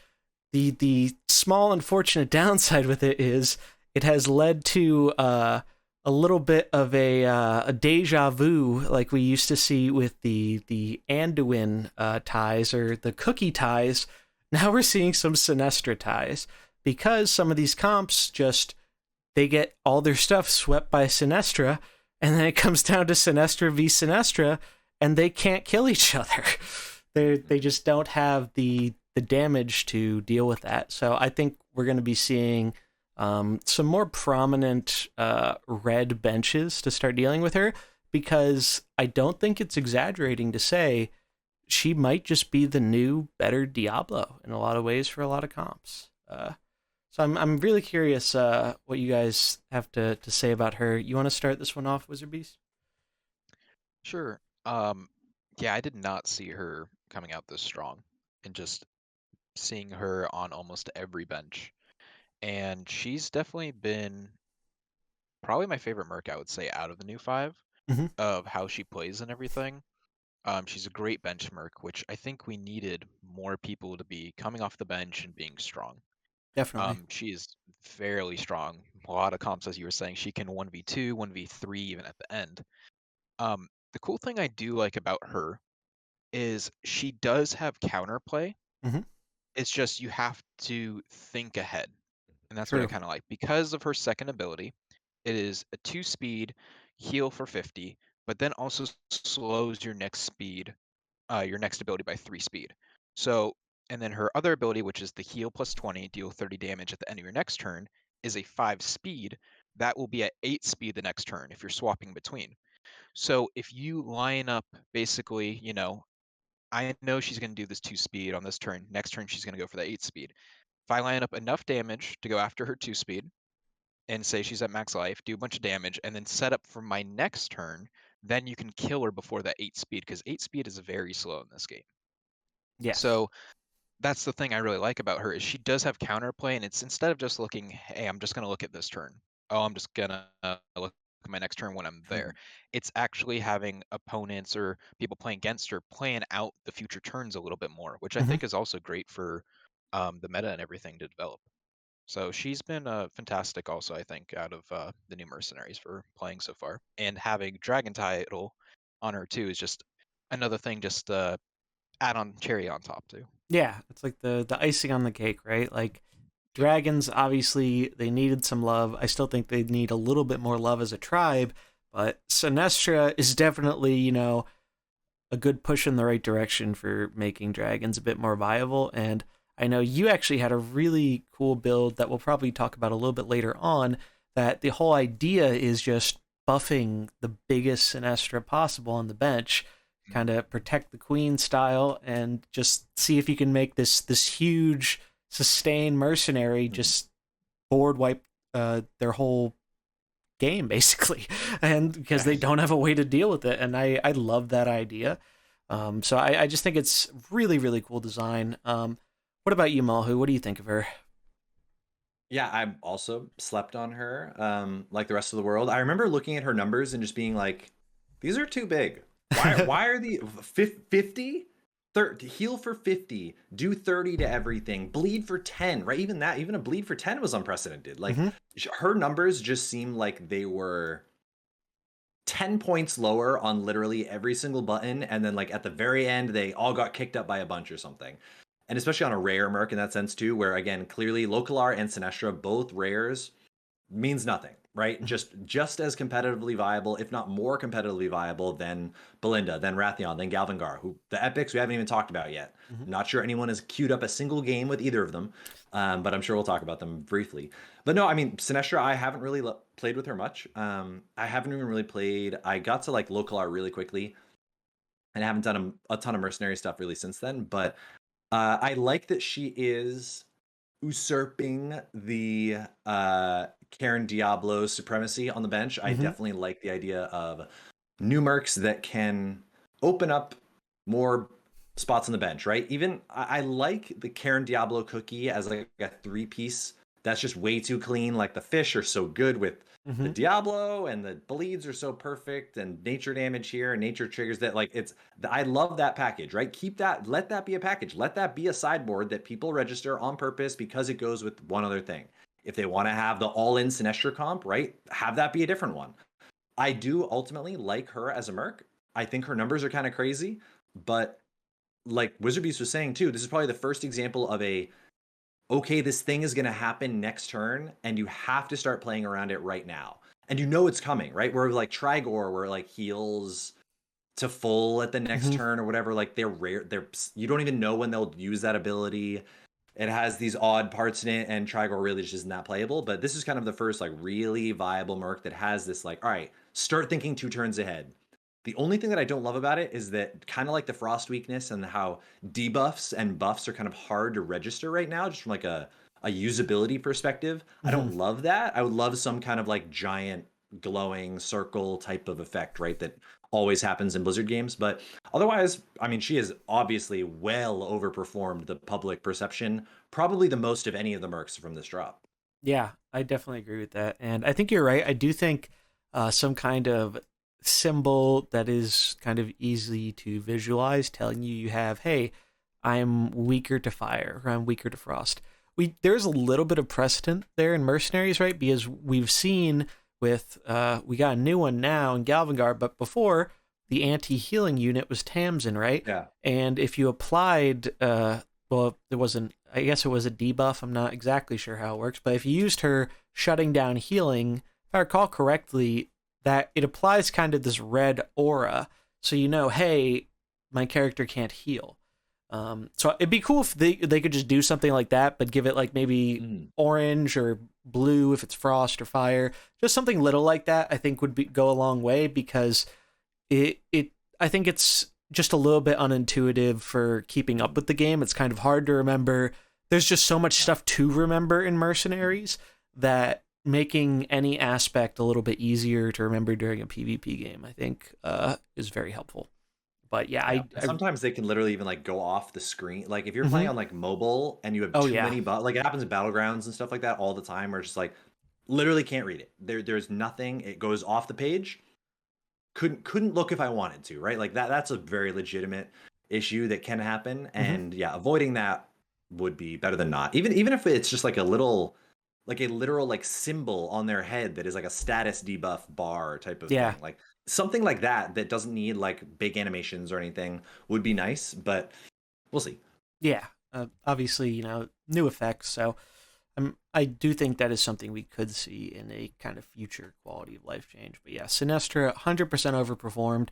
[SPEAKER 1] the small unfortunate downside with it is it has led to a little bit of a deja vu, like we used to see with the Anduin ties or the cookie ties. Now we're seeing some Sinestra ties because some of these comps just they get all their stuff swept by Sinestra, and then it comes down to Sinestra v Sinestra, and they can't kill each other. They just don't have the damage to deal with that. So I think we're going to be seeing some more prominent red benches to start dealing with her, because I don't think it's exaggerating to say she might just be the new, better Diablo in a lot of ways for a lot of comps. So I'm really curious what you guys have to say about her. You want to start this one off, WizardBeast?
[SPEAKER 3] Sure. Yeah, I did not see her coming out this strong, and just seeing her on almost every bench. And she's definitely been probably my favorite Merc, I would say, out of the new five,
[SPEAKER 1] Mm-hmm.
[SPEAKER 3] of how she plays and everything. She's a great bench Merc, which I think we needed more people to be coming off the bench and being strong.
[SPEAKER 1] Definitely.
[SPEAKER 3] She is fairly strong. A lot of comps, as you were saying, she can 1v2, 1v3 even at the end. The cool thing I do like about her is she does have counterplay.
[SPEAKER 1] Mm-hmm.
[SPEAKER 3] It's just you have to think ahead. And that's what I
[SPEAKER 1] True.
[SPEAKER 3] kind of like. Because of her second ability, it is a 2 speed heal for 50, but then also slows your next speed, your next ability by 3 speed. So, and then her other ability, which is the heal plus 20, deal 30 damage at the end of your next turn, is a 5 speed. That will be at 8 speed the next turn if you're swapping between. So if you line up basically, I know she's going to do this 2 speed on this turn. Next turn, she's going to go for the 8 speed. if I line up enough damage to go after her 2-speed and say she's at max life, do a bunch of damage, and then set up for my next turn, then you can kill her before that 8-speed, because 8-speed is very slow in this game.
[SPEAKER 1] Yeah.
[SPEAKER 3] So that's the thing I really like about her, is she does have counterplay, and it's instead of just looking, hey, I'm just going to look at this turn. Oh, I'm just going to look at my next turn when I'm there. It's actually having opponents or people playing against her playing out the future turns a little bit more, which I think is also great for the meta and everything to develop. So she's been fantastic also, I think, out of the new Mercenaries for playing so far. And having Dragon title on her too is just another thing, just add on cherry on top too.
[SPEAKER 1] Yeah, it's like the icing on the cake, right? Like dragons, obviously, they needed some love. I still think they need a little bit more love as a tribe, but Sinestro is definitely, you know, a good push in the right direction for making dragons a bit more viable. And I know you actually had a really cool build that we'll probably talk about a little bit later on, that the whole idea is just buffing the biggest Sinestro possible on the bench, kind of protect the queen style, and just see if you can make this huge sustained mercenary just board wipe their whole game basically, and because they don't have a way to deal with it. And I love that idea. So I just think it's really, really cool design. What about you, Mullahoo? What do you think of her?
[SPEAKER 2] Yeah, I also slept on her, like the rest of the world. I remember looking at her numbers and just being like, these are too big. Why are the 50? Heal for 50, do 30 to everything, bleed for 10, right? Even a bleed for 10 was unprecedented. Like her numbers just seemed like they were 10 points lower on literally every single button, and then like at the very end they all got kicked up by a bunch or something. And especially on a rare Merc in that sense too, where again clearly Localar and Sinestro, both rares, means nothing, right? Just as competitively viable, if not more competitively viable than Belinda, than Rathion, than Galvangar, who the epics we haven't even talked about yet. Not sure anyone has queued up a single game with either of them, but I'm sure we'll talk about them briefly. But no, I mean, Sinestro, I haven't really played with her much. I haven't even really played. I got to like Localar really quickly, and I haven't done a ton of mercenary stuff really since then. But I like that she is usurping the Karen Diablo's supremacy on the bench. I definitely like the idea of new Mercs that can open up more spots on the bench, right? Even I like the Karen Diablo cookie as like a 3-piece. That's just way too clean. Like the fish are so good with the Diablo, and the bleeds are so perfect, and nature damage here and nature triggers that like I love that package, right? Keep that, let that be a package. Let that be a sideboard that people register on purpose because it goes with one other thing. If they want to have the all-in Sinestro comp, right? Have that be a different one. I do ultimately like her as a Merc. I think her numbers are kind of crazy, but like WizardBeast was saying too, this is probably the first example of okay, this thing is going to happen next turn, and you have to start playing around it right now. And you know it's coming, right? Where like Trigor, where like heals to full at the next turn or whatever, like they're rare. You don't even know when they'll use that ability. It has these odd parts in it, and Trigor really just isn't that playable. But this is kind of the first like really viable Merc that has this like, all right, start thinking 2 turns ahead. The only thing that I don't love about it is that kind of like the frost weakness and how debuffs and buffs are kind of hard to register right now, just from like a usability perspective. I don't love that. I would love some kind of like giant glowing circle type of effect, right? That always happens in Blizzard games. But otherwise, I mean, she has obviously well overperformed the public perception, probably the most of any of the Mercs from this drop.
[SPEAKER 1] Yeah, I definitely agree with that. And I think you're right. I do think some kind of symbol that is kind of easy to visualize, telling you have, hey, I'm weaker to fire or I'm weaker to frost. There's a little bit of precedent there in Mercenaries, right? Because we've seen with we got a new one now in Galvangar, but before the anti-healing unit was Tamsin, right?
[SPEAKER 2] Yeah.
[SPEAKER 1] And if you applied well, it wasn't, I guess it was a debuff. I'm not exactly sure how it works, but if you used her shutting down healing, if I recall correctly, that it applies kind of this red aura. So you know, hey, my character can't heal. So it'd be cool if they could just do something like that, but give it like maybe orange or blue if it's frost or fire. Just something little like that, I think would go a long way, because I think it's just a little bit unintuitive for keeping up with the game. It's kind of hard to remember there's just so much stuff to remember in Mercenaries that making any aspect a little bit easier to remember during a PvP game, I think, is very helpful. But yeah,
[SPEAKER 2] Yeah. Sometimes they can literally even like go off the screen. Like if you're playing on like mobile and you have
[SPEAKER 1] Oh,
[SPEAKER 2] too
[SPEAKER 1] yeah.
[SPEAKER 2] many like it happens in battlegrounds and stuff like that all the time, where it's just like literally can't read it. There's nothing. It goes off the page. Couldn't look if I wanted to, right? Like that's a very legitimate issue that can happen. And yeah, avoiding that would be better than not. Even if it's just like a little, like a literal like symbol on their head that is like a status debuff bar type of
[SPEAKER 1] Yeah.
[SPEAKER 2] thing. Like something like that that doesn't need like big animations or anything would be nice, but we'll see.
[SPEAKER 1] Yeah, obviously, you know, new effects. So I do think that is something we could see in a kind of future quality of life change. But yeah, Sinestra 100% overperformed.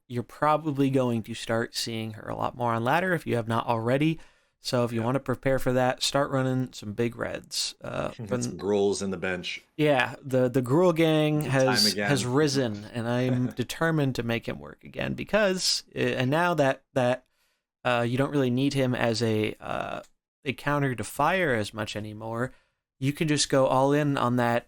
[SPEAKER 1] You're probably going to start seeing her a lot more on ladder if you have not already. So if you want to prepare for that, start running some big reds.
[SPEAKER 2] Some Gruels in the bench.
[SPEAKER 1] Yeah, the Gruel gang has risen, and I'm determined to make him work again because, and now that you don't really need him as a counter to fire as much anymore, you can just go all in on that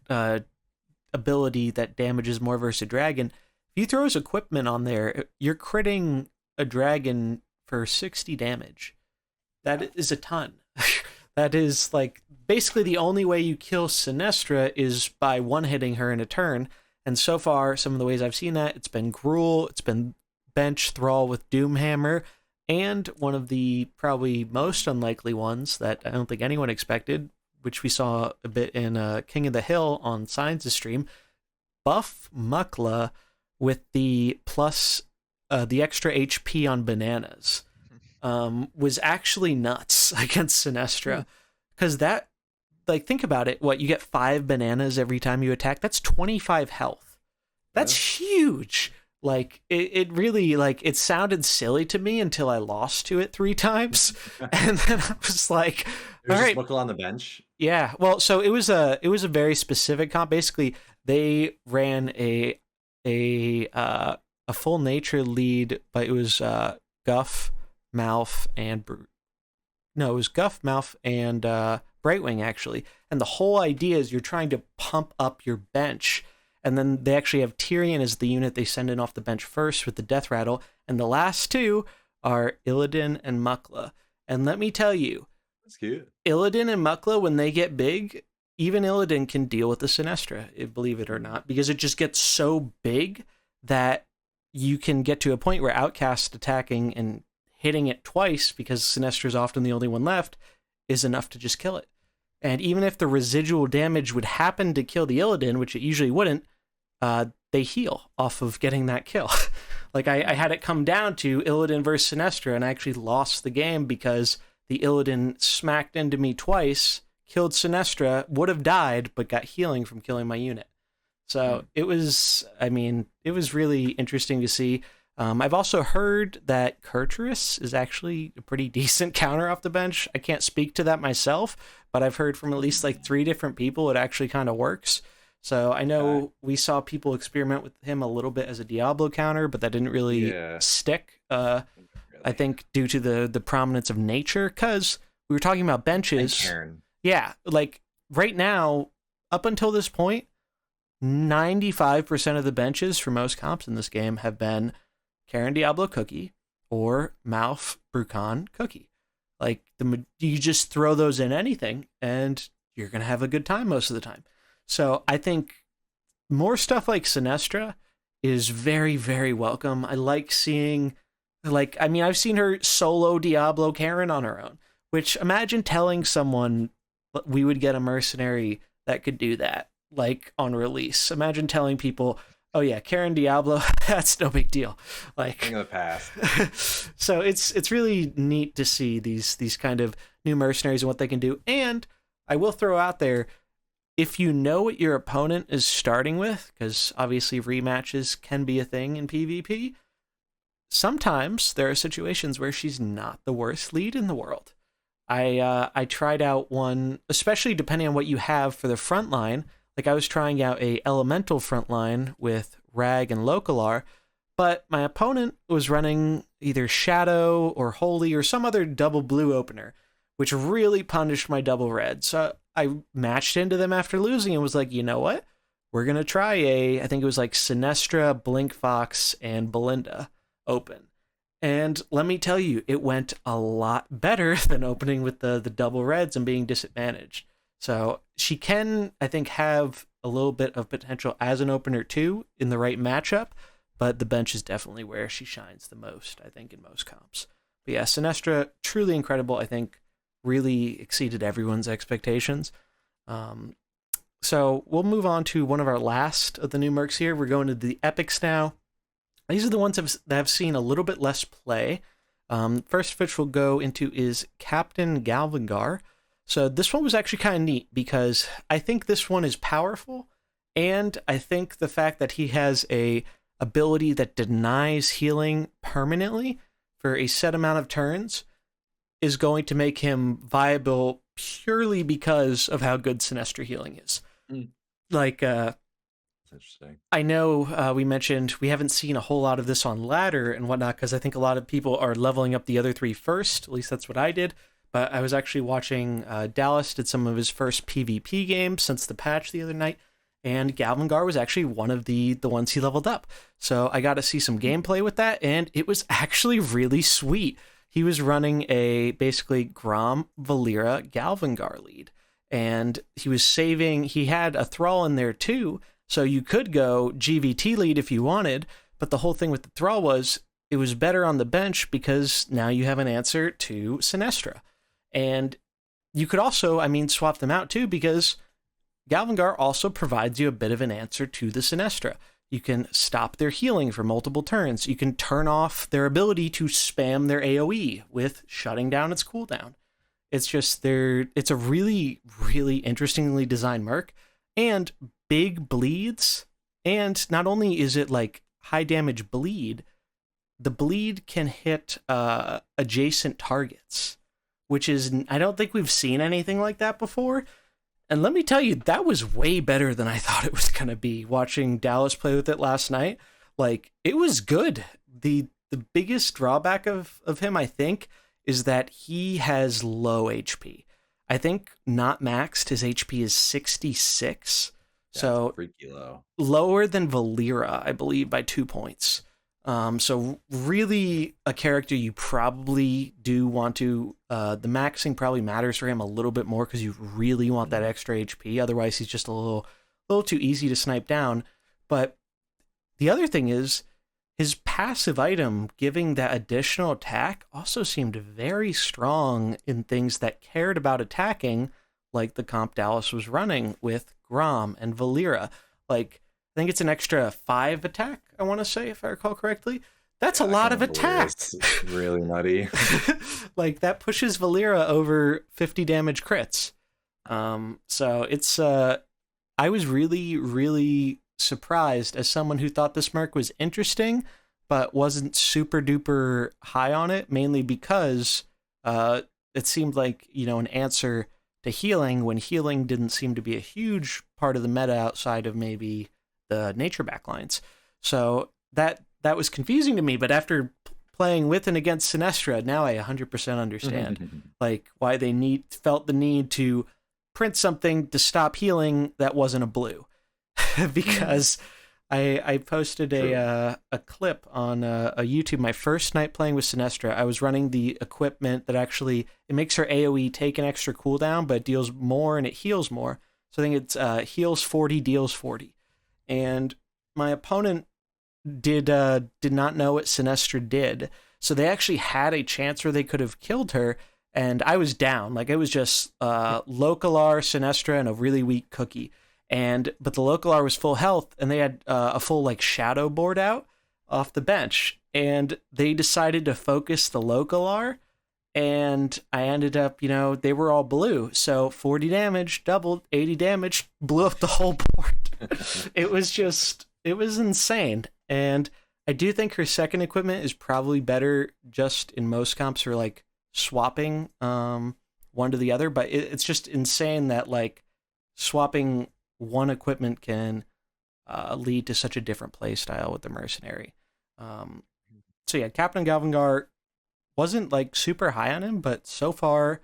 [SPEAKER 1] ability that damages more versus a dragon. If you throw his equipment on there, you're critting a dragon for 60 damage. That is a ton. That is like basically the only way you kill Sinestra is by one-hitting her in a turn. And so far, some of the ways I've seen that, it's been Gruel, it's been bench Thrall with Doomhammer, and one of the probably most unlikely ones that I don't think anyone expected, which we saw a bit in King of the Hill on Science's stream, buff Muckla with the plus the extra HP on bananas. Was actually nuts against Sinestra. Because that, like, think about it. What, you get 5 bananas every time you attack? That's 25 health. That's huge. Like, it really, like, it sounded silly to me until I lost to it 3 times. And then I was like, all right.
[SPEAKER 2] Muckle on the bench.
[SPEAKER 1] Yeah. Well, so it was a very specific comp. Basically, they ran a full nature lead, but it was Guff, Mouth, and it was Guff, Mouth, and Brightwing, actually. And the whole idea is you're trying to pump up your bench. And then they actually have Tyrion as the unit they send in off the bench first with the Death Rattle. And the last 2 are Illidan and Muckla. And let me tell you,
[SPEAKER 2] that's cute.
[SPEAKER 1] Illidan and Muckla, when they get big, even Illidan can deal with the Sinestra, believe it or not, because it just gets so big that you can get to a point where Outcast attacking and hitting it twice, because Sinestra is often the only one left, is enough to just kill it. And even if the residual damage would happen to kill the Illidan, which it usually wouldn't, they heal off of getting that kill. Like, I had it come down to Illidan versus Sinestra, and I actually lost the game because the Illidan smacked into me twice, killed Sinestra, would have died, but got healing from killing my unit. So it was really interesting to see. I've also heard that Kurtrus is actually a pretty decent counter off the bench. I can't speak to that myself, but I've heard from at least like 3 different people it actually kind of works. So I know we saw people experiment with him a little bit as a Diablo counter, but that didn't really stick. I think due to the prominence of nature, because we were talking about benches. Yeah, like right now, up until this point, 95% of the benches for most comps in this game have been Karen Diablo Cookie or Mouth Brucon Cookie. Like, you just throw those in anything and you're going to have a good time most of the time. So I think more stuff like Sinestra is very, very welcome. I like seeing, like, I mean, I've seen her solo Diablo Karen on her own, which imagine telling someone we would get a mercenary that could do that, like, on release. Imagine telling people, oh yeah, Karen Diablo, that's no big deal. Like,
[SPEAKER 2] thing of the past.
[SPEAKER 1] So it's really neat to see these kind of new mercenaries and what they can do. And I will throw out there, if you know what your opponent is starting with, because obviously rematches can be a thing in PvP, sometimes there are situations where she's not the worst lead in the world. I tried out one, especially depending on what you have for the front line. Like, I was trying out a elemental front line with Rag and Localar, but my opponent was running either Shadow or Holy or some other double blue opener, which really punished my double red. So I matched into them after losing and was like, you know what? We're going to try I think it was like Sinestra, Blinkfox, and Belinda open. And let me tell you, it went a lot better than opening with the double reds and being disadvantaged. So she can, I think, have a little bit of potential as an opener too in the right matchup, but the bench is definitely where she shines the most, I think, in most comps. But yeah, Sinestra, truly incredible, I think, really exceeded everyone's expectations. So we'll move on to one of our last of the new Mercs here. We're going to the Epics now. These are the ones that have seen a little bit less play. First of which we'll go into is Captain Galvangar. So this one was actually kind of neat because I think this one is powerful, and I think the fact that he has a ability that denies healing permanently for a set amount of turns is going to make him viable purely because of how good Sinestra healing is. Like,
[SPEAKER 2] That's interesting.
[SPEAKER 1] I know we mentioned we haven't seen a whole lot of this on ladder and whatnot because I think a lot of people are leveling up the other three first. At least that's what I did. But I was actually watching Dallas did some of his first PvP games since the patch the other night, and Galvangar was actually one of the ones he leveled up. So I got to see some gameplay with that, and it was actually really sweet. He was running a basically Grom, Valera, Galvangar lead, and he was saving. He had a Thrall in there too, so you could go GVT lead if you wanted. But the whole thing with the Thrall was it was better on the bench because now you have an answer to Sinestra. And you could also, swap them out too, because Galvangar also provides you a bit of an answer to the Sinestra. You can stop their healing for multiple turns. You can turn off their ability to spam their AoE with shutting down its cooldown. It's just it's a really, really interestingly designed Merc, and big bleeds. And not only is it like high damage bleed, the bleed can hit adjacent targets, which is, I don't think we've seen anything like that before. And let me tell you, that was way better than I thought it was going to be. Watching Dallas play with it last night, like, it was good. The biggest drawback of him, I think, is that he has low HP. I think not maxed, his HP is 66.
[SPEAKER 2] That's
[SPEAKER 1] so
[SPEAKER 2] freaky low.
[SPEAKER 1] Lower than Valera, I believe, by 2 points. So really a character you probably do want to, the maxing probably matters for him a little bit more because you really want that extra HP. Otherwise, he's just a little too easy to snipe down. But the other thing is his passive item giving that additional attack also seemed very strong in things that cared about attacking, like the comp Dallas was running with Grom and Valera. Like, I think it's an extra 5 attack, I want to say, if I recall correctly. That's a lot of attack.
[SPEAKER 2] It's really nutty.
[SPEAKER 1] Like, that pushes Valera over 50 damage crits. So it's, I was really, really surprised as someone who thought this Merc was interesting, but wasn't super duper high on it, mainly because it seemed like, an answer to healing when healing didn't seem to be a huge part of the meta outside of maybe the nature backlines. So that was confusing to me, but after playing with and against Sinestra, now I 100% understand like why they felt the need to print something to stop healing that wasn't a blue. Because I posted a clip on a YouTube my first night playing with Sinestra. I was running the equipment that actually it makes her AoE take an extra cooldown, but it deals more and it heals more. So I think it's heals 40, deals 40. And my opponent did not know what Sinestra did, so they actually had a chance where they could have killed her, and I was down. Like, it was just Localar, Sinestra, and a really weak Cookie. But the Localar was full health, and they had a full like shadow board out off the bench, and they decided to focus the Localar, and I ended up, they were all blue, so 40 damage, doubled, 80 damage, blew up the whole board. It was insane. And I do think her second equipment is probably better just in most comps for like swapping one to the other, but it's just insane that like swapping one equipment can lead to such a different play style with the Mercenary. So yeah, Captain Galvangar wasn't like super high on him, but so far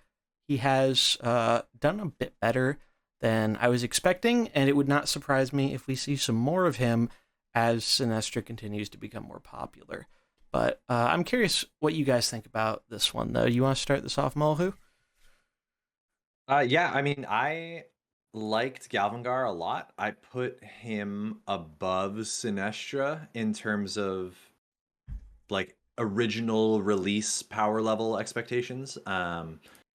[SPEAKER 1] he has done a bit better than I was expecting, and it would not surprise me if we see some more of him as Sinestro continues to become more popular. But I'm curious what you guys think about this one, though. You want to start this off, Mullahoo?
[SPEAKER 2] Yeah, I mean, I liked Galvangar a lot. I put him above Sinestra in terms of like original release power level expectations.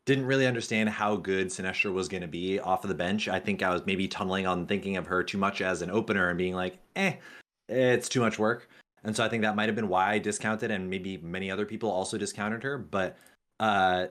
[SPEAKER 2] Didn't really understand how good Sinestra was going to be off of the bench. I think I was maybe tunneling on thinking of her too much as an opener and being like, it's too much work. And so I think that might have been why I discounted, and maybe many other people also discounted her. But uh,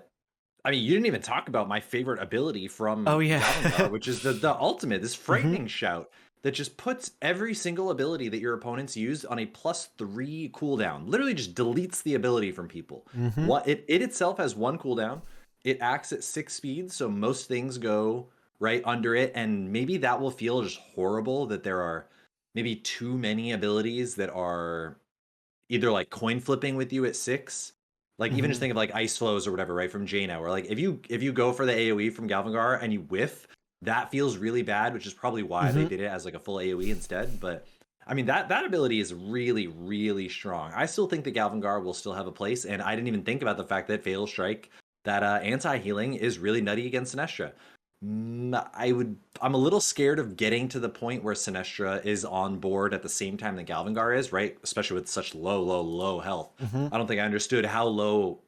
[SPEAKER 2] I mean, you didn't even talk about my favorite ability
[SPEAKER 1] Oh,
[SPEAKER 2] from
[SPEAKER 1] yeah.
[SPEAKER 2] Galvangar, which is the ultimate, this
[SPEAKER 1] Hmm.
[SPEAKER 2] frightening shout that just puts every single ability that your opponents use on a +3 cooldown. Literally just deletes the ability from people.
[SPEAKER 1] Hmm.
[SPEAKER 2] What it itself has 1 cooldown. It acts at 6 speed, so most things go right under it, and maybe that will feel just horrible that there are maybe too many abilities that are either like coin flipping with you at 6, like even just
[SPEAKER 1] Hmm.
[SPEAKER 2] think of like ice flows or whatever, right, from Jaina, where like if you go for the AoE from Galvangar and you whiff, that feels really bad, which is probably why they
[SPEAKER 1] Hmm.
[SPEAKER 2] did it as like a full AoE instead. But I mean, that ability is really really strong. I still think that Galvangar will still have a place, and I didn't even think about the fact that Fatal Strike, that anti healing, is really nutty against Sinestra. I'm a little scared of getting to the point where Sinestra is on board at the same time that Galvangar is, right? Especially with such low health.
[SPEAKER 1] Hmm.
[SPEAKER 2] I don't think I understood how low,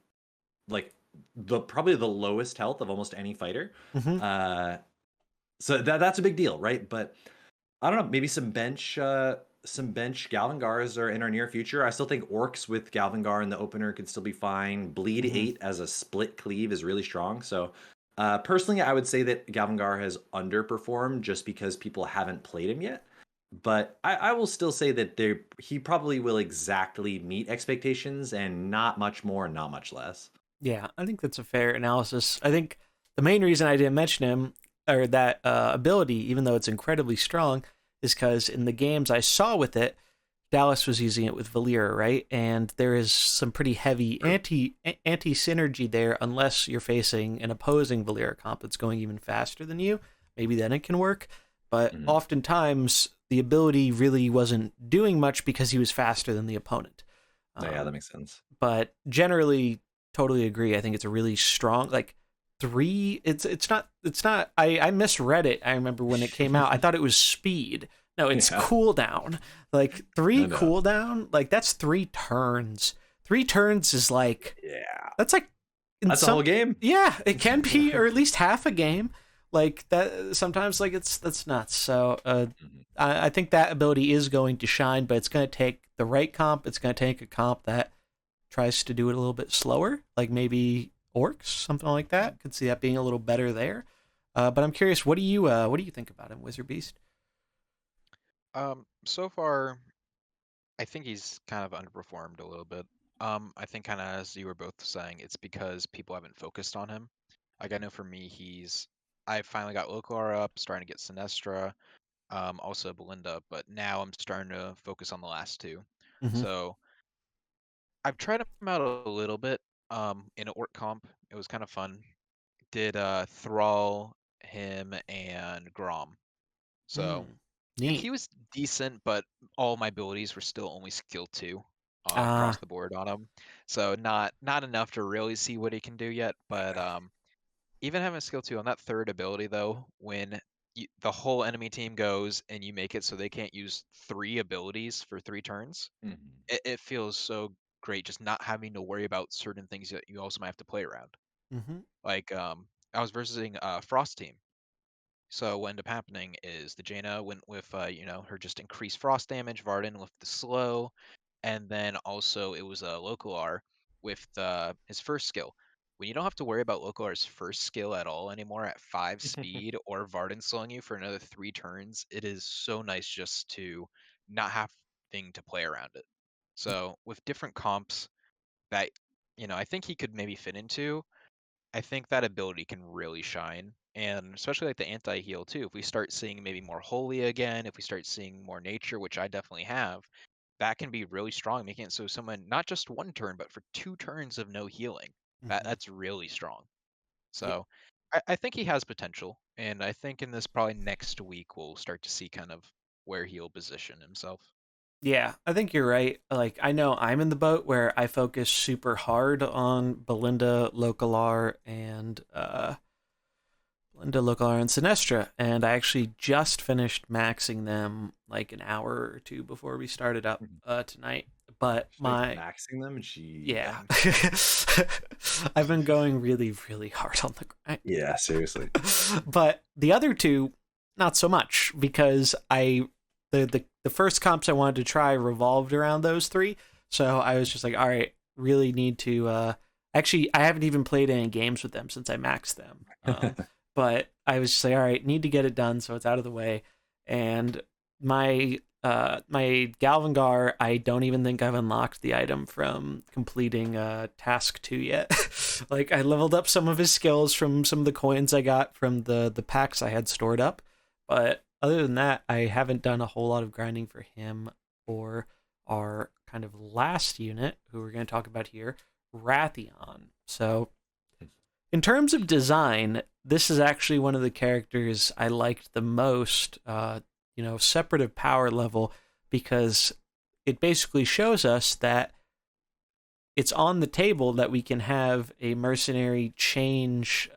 [SPEAKER 2] like the probably the lowest health of almost any fighter.
[SPEAKER 1] Hmm.
[SPEAKER 2] Uh, so that's a big deal, right? But I don't know, maybe some bench Galvangars are in our near future. I still think Orcs with Galvangar in the opener could still be fine. Bleed
[SPEAKER 1] Hmm.
[SPEAKER 2] 8 as a split cleave is really strong. So personally, I would say that Galvangar has underperformed just because people haven't played him yet. But I will still say that he probably will exactly meet expectations, and not much more, not much less.
[SPEAKER 1] Yeah, I think that's a fair analysis. I think the main reason I didn't mention him, or that ability, even though it's incredibly strong, is because in the games I saw with it, Dallas was using it with Valyra, right? And there is some pretty heavy
[SPEAKER 2] True.
[SPEAKER 1] anti synergy there, unless you're facing an opposing Valyra comp that's going even faster than you. Maybe then it can work. But
[SPEAKER 2] Mhm.
[SPEAKER 1] oftentimes the ability really wasn't doing much because he was faster than the opponent.
[SPEAKER 2] Yeah, that
[SPEAKER 1] Um,
[SPEAKER 2] makes sense.
[SPEAKER 1] but generally, totally agree. I think it's a really strong, like, three. It's not. I misread it. I remember when it came out, I thought it was speed. No, it's
[SPEAKER 2] Yeah,
[SPEAKER 1] cooldown. Like, three
[SPEAKER 2] no doubt.
[SPEAKER 1] cooldown. Like, that's 3 turns. 3 turns is like,
[SPEAKER 2] Yeah,
[SPEAKER 1] that's like in
[SPEAKER 2] that's a whole
[SPEAKER 1] some.
[SPEAKER 2] game.
[SPEAKER 1] Yeah, it can be, or at least half a game. Like that. Sometimes, like, that's nuts. So,
[SPEAKER 2] Mhm.
[SPEAKER 1] I think that ability is going to shine, but it's going to take the right comp. It's going to take a comp that tries to do it a little bit slower, like maybe Orcs, something like that. Could see that being a little better there. But I'm curious, what do you think about him, Wizard Beast?
[SPEAKER 3] So far, I think he's kind of underperformed a little bit. I think kind of as you were both saying, it's because people haven't focused on him. Like I know for me, I finally got Locar up, starting to get Sinestra, also Belinda, but now I'm starting to focus on the last two.
[SPEAKER 1] Mm-hmm.
[SPEAKER 3] So I've tried him out a little bit, in an Orc comp. It was kind of fun. Did Thrall, him, and Grom. So
[SPEAKER 1] Mm.
[SPEAKER 3] and
[SPEAKER 1] Neat.
[SPEAKER 3] he was decent, but all my abilities were still only skill 2 across
[SPEAKER 1] Ah.
[SPEAKER 3] the board on him. So not enough to really see what he can do yet. But even having a skill 2 on that third ability though, when the whole enemy team goes and you make it so they can't use 3 abilities for 3 turns,
[SPEAKER 2] Mhm.
[SPEAKER 3] it feels so great just not having to worry about certain things that you also might have to play around.
[SPEAKER 1] Mm-hmm.
[SPEAKER 3] Like I was versing Frost team. So what ended up happening is the Jaina went with her just increased frost damage, Varden with the slow, and then also it was a Localar with his first skill. When you don't have to worry about Localar's first skill at all anymore at 5 speed or Varden slowing you for another 3 turns, it is so nice just to not having to play around it. So with different comps that I think he could maybe fit into, I think that ability can really shine. And especially like the anti heal too. If we start seeing maybe more holy again, if we start seeing more nature, which I definitely have, that can be really strong, making it so someone not just 1 turn, but for 2 turns of no healing.
[SPEAKER 1] Mm-hmm.
[SPEAKER 3] That's really strong. So I think he has potential, and I think in this probably next week we'll start to see kind of where he'll position himself.
[SPEAKER 1] Yeah, I think you're right. Like, I know I'm in the boat where I focus super hard on Belinda, Localar, and Sinestra, and I actually just finished maxing them like an hour or two before we started up tonight. But
[SPEAKER 2] Finished
[SPEAKER 1] my
[SPEAKER 2] maxing them. Gee,
[SPEAKER 1] yeah,
[SPEAKER 2] dang.
[SPEAKER 1] I've been going really, really hard on the grind.
[SPEAKER 2] Yeah, seriously.
[SPEAKER 1] But the other two, not so much because the first comps I wanted to try revolved around those three. So I was just like, all right, really need to. Actually, I haven't even played any games with them since I maxed them. But I was just like, all right, need to get it done so it's out of the way. And my Galvangar, I don't even think I've unlocked the item from completing task 2 yet. Like, I leveled up some of his skills from some of the coins I got from the packs I had stored up, but other than that, I haven't done a whole lot of grinding for him or our kind of last unit, who we're going to talk about here, Rathion. So, in terms of design, this is actually one of the characters I liked the most, separate of power level, because it basically shows us that it's on the table that we can have a mercenary change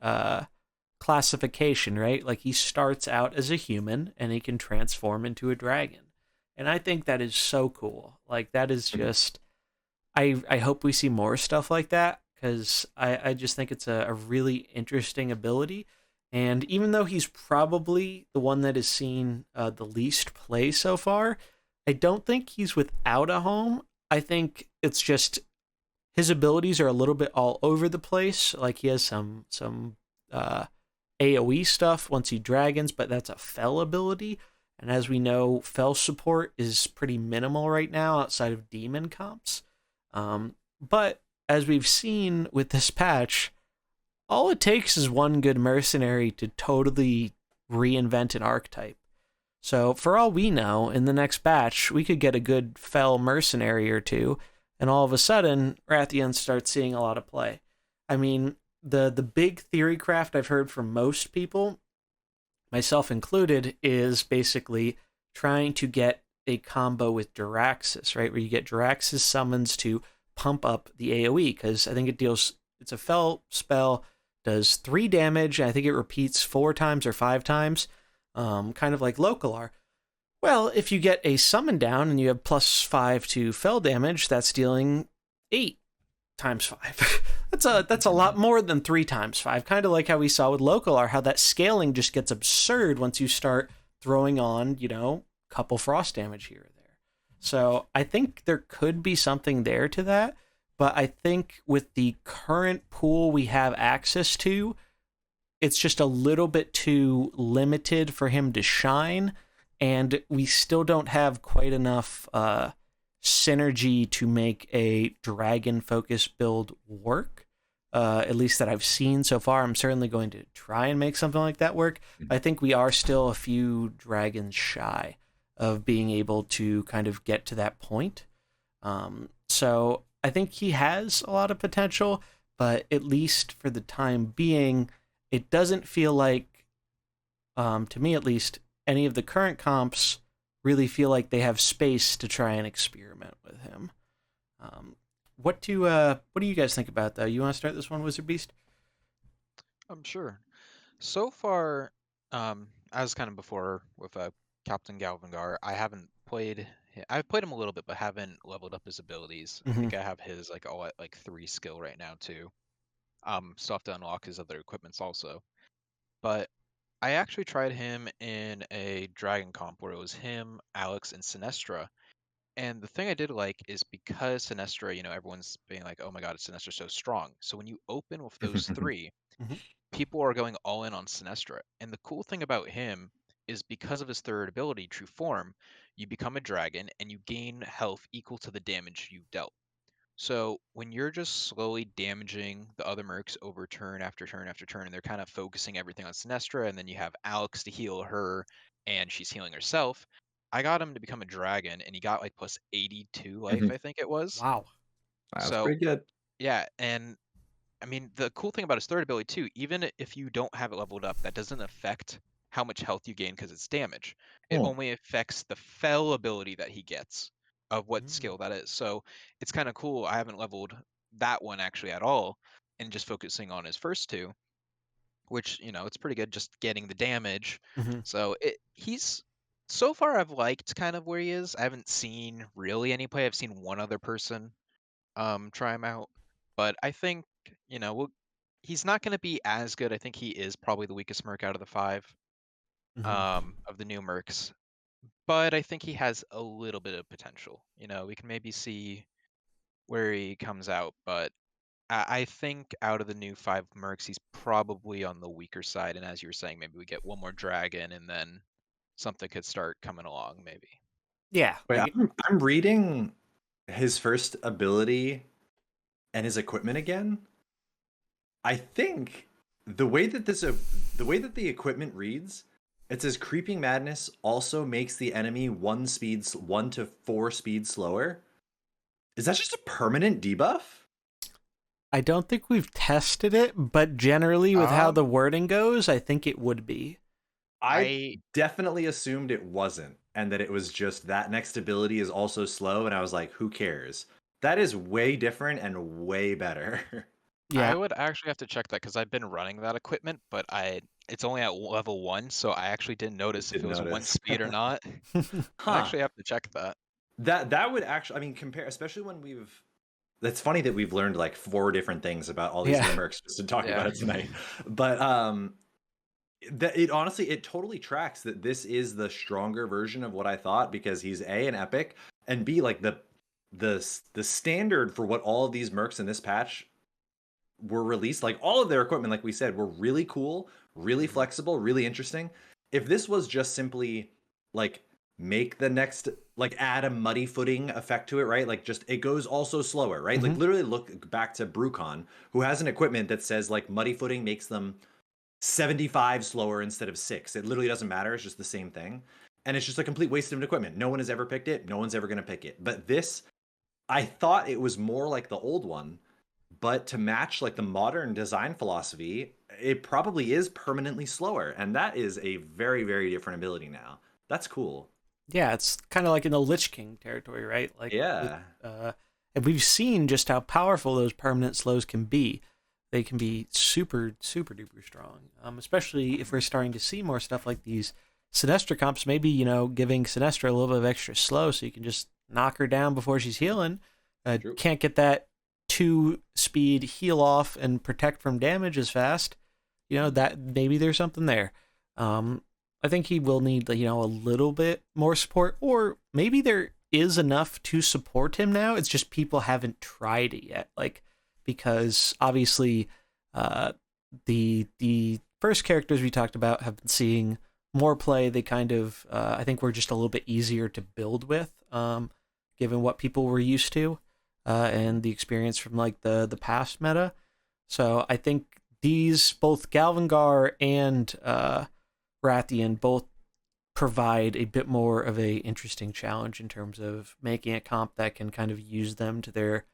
[SPEAKER 1] classification, right? Like, he starts out as a human and he can transform into a dragon. And I think that is so cool. Like, that is just, I hope we see more stuff like that, because I just think it's a really interesting ability. And even though he's probably the one that has seen the least play so far, I don't think he's without a home. I think it's just his abilities are a little bit all over the place. Like, he has some AoE stuff once he dragons, but that's a fell ability. And as we know, fell support is pretty minimal right now outside of demon comps. But as we've seen with this patch, all it takes is one good mercenary to totally reinvent an archetype. So for all we know, in the next batch, we could get a good fell mercenary or two, and all of a sudden, Rathian starts seeing a lot of play. I mean, the big theory craft I've heard from most people, myself included, is basically trying to get a combo with Duraxis, right? Where you get Duraxis summons to pump up the AoE, because I think it's a fell spell, does 3 damage, and I think it repeats 4 times or 5 times, kind of like Localar. Well, if you get a summon down and you have +5 to fell damage, that's dealing 8 times 5. that's a lot more than 3 times 5. Kind of like how we saw with Localar, how that scaling just gets absurd once you start throwing on, couple frost damage here or there. So I think there could be something there to that, but I think with the current pool we have access to, it's just a little bit too limited for him to shine, and we still don't have quite enough synergy to make a dragon focused build work. At least that I've seen so far. I'm certainly going to try and make something like that work. I think we are still a few dragons shy of being able to kind of get to that point. So I think he has a lot of potential, but at least for the time being, it doesn't feel like, to me at least, any of the current comps really feel like they have space to try and experiment with him. What do you guys think about that? You want to start this one, WizardBeast?
[SPEAKER 3] I'm sure. So far, as kind of before with Captain Galvangar, I haven't played. I've played him a little bit, but haven't leveled up his abilities. I think I have his like all at like 3 skill right now too. Still have to unlock his other equipments also. But I actually tried him in a dragon comp where it was him, Alex, and Sinestra. And the thing I did like is because Sinestra, everyone's being like, "Oh my God, Sinestra's so strong." So when you open with those 3,
[SPEAKER 1] Mhm.
[SPEAKER 3] people are going all in on Sinestra. And the cool thing about him is because of his third ability, True Form, you become a dragon and you gain health equal to the damage you've dealt. So when you're just slowly damaging the other mercs over turn after turn after turn, and they're kind of focusing everything on Sinestra, and then you have Alex to heal her, and she's healing herself. I got him to become a dragon, and he got like plus 82 life, I think it was.
[SPEAKER 1] Wow.
[SPEAKER 2] That was
[SPEAKER 3] So
[SPEAKER 2] pretty good.
[SPEAKER 3] yeah, and I mean, the cool thing about his third ability too, even if you don't have it leveled up, that doesn't affect how much health you gain because it's damage. It
[SPEAKER 2] Hmm.
[SPEAKER 3] only affects the fell ability that he gets of what
[SPEAKER 1] Mm.
[SPEAKER 3] skill that is. So it's kind of cool. I haven't leveled that one actually at all, and just focusing on his first two, which it's pretty good just getting the damage.
[SPEAKER 1] Mhm.
[SPEAKER 3] So he's so far I've liked kind of where he is. I haven't seen really any play. I've seen one other person try him out, but I think he's not going to be as good. I think he is probably the weakest Merc out of the five
[SPEAKER 1] Mhm.
[SPEAKER 3] of the new Mercs, but I think he has a little bit of potential. We can maybe see where he comes out, but I think out of the new five Mercs, he's probably on the weaker side. And as you were saying, maybe we get one more dragon and then something could start coming along, maybe.
[SPEAKER 1] Yeah,
[SPEAKER 2] Wait,
[SPEAKER 1] like
[SPEAKER 2] I'm reading his first ability and his equipment again. I think the way that the equipment reads, it says Creeping Madness also makes the enemy 1 to 4 speed slower. Is that just a permanent debuff?
[SPEAKER 1] I don't think we've tested it, but generally with how the
[SPEAKER 2] Um,
[SPEAKER 1] wording goes, I think it would be.
[SPEAKER 2] I
[SPEAKER 3] I
[SPEAKER 2] definitely assumed it wasn't, and that it was just that next ability is also slow, and I was like, who cares? That is way different and way better.
[SPEAKER 3] I
[SPEAKER 1] Yeah.
[SPEAKER 3] would actually have to check that because I've been running that equipment, but it's only at level 1, so I actually didn't notice if it
[SPEAKER 2] Didn't
[SPEAKER 3] was one
[SPEAKER 2] notice.
[SPEAKER 3] speed or not. I'd
[SPEAKER 2] Huh.
[SPEAKER 3] actually have to check that.
[SPEAKER 2] That would actually, I mean, compare, especially when we've. That's funny that we've learned like 4 different things about all these
[SPEAKER 1] Yeah.
[SPEAKER 2] new mercs just to talk about
[SPEAKER 3] Yeah.
[SPEAKER 2] it tonight. But that it honestly it totally tracks that this is the stronger version of what I thought, because he's A, an epic, and B, like the standard for what all of these mercs in this patch were released, like all of their equipment, like we said, were really cool, really
[SPEAKER 3] Mhm.
[SPEAKER 2] flexible, really interesting. If this was just simply like make the next, like add a muddy footing effect to it, right? Like just it goes also slower, right? Like
[SPEAKER 1] Mhm.
[SPEAKER 2] literally look back to Brucon, who has an equipment that says like muddy footing makes them 75 slower instead of 6. It literally doesn't matter. It's just the same thing. And it's just a complete waste of an equipment. No one has ever picked it. No one's ever going to pick it. But this, I thought it was more like the old one, but to match like the modern design philosophy, it probably is permanently slower. And that is a very, very different ability now. That's cool.
[SPEAKER 1] Yeah, it's kind of like in the Lich King territory, right? Like with
[SPEAKER 2] Yeah.
[SPEAKER 1] and we've seen just how powerful those permanent slows can be. They can be super, super duper strong. Especially if we're starting to see more stuff like these Sinestra comps. Maybe giving Sinestra a little bit of extra slow so you can just knock her down before she's healing.
[SPEAKER 2] True.
[SPEAKER 1] Can't get that 2 speed heal off and protect from damage as fast. That maybe there's something there. I think he will need a little bit more support, or maybe there is enough to support him now. It's just people haven't tried it yet, like because obviously, the first characters we talked about have been seeing more play. They kind of I think were just a little bit easier to build with, given what people were used to, and the experience from like the past meta. So I think these both Galvangar and Rathian both provide a bit more of a interesting challenge in terms of making a comp that can kind of use them to their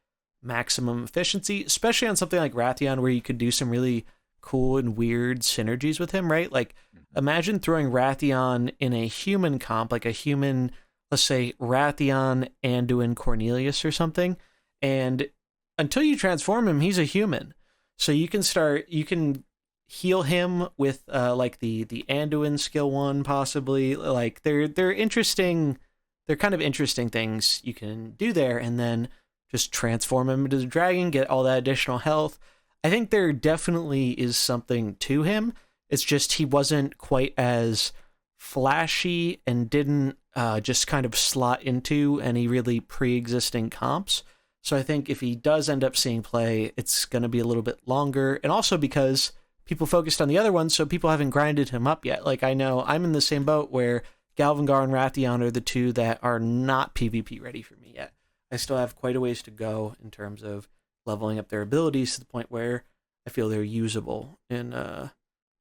[SPEAKER 1] maximum efficiency, especially on something like Rathian where you could do some really cool and weird synergies with him, right? Like imagine throwing Rathian in a human comp, like a human, let's say Rathian, Anduin, Cornelius or something, and until you transform him, he's a human. So you can heal him with like the Anduin skill 1 possibly. Like they're interesting, they're kind of interesting things you can do there, and then just transform him into the dragon, get all that additional health. I think there definitely is something to him. It's just he wasn't quite as flashy and didn't just kind of slot into any really pre-existing comps. So I think if he does end up seeing play, it's going to be a little bit longer. And also because people focused on the other ones, so people haven't grinded him up yet. Like I know I'm in the same boat where Galvangar and Rathian are the two that are not PvP ready for me yet. I still have quite a ways to go in terms of leveling up their abilities to the point where I feel they're usable in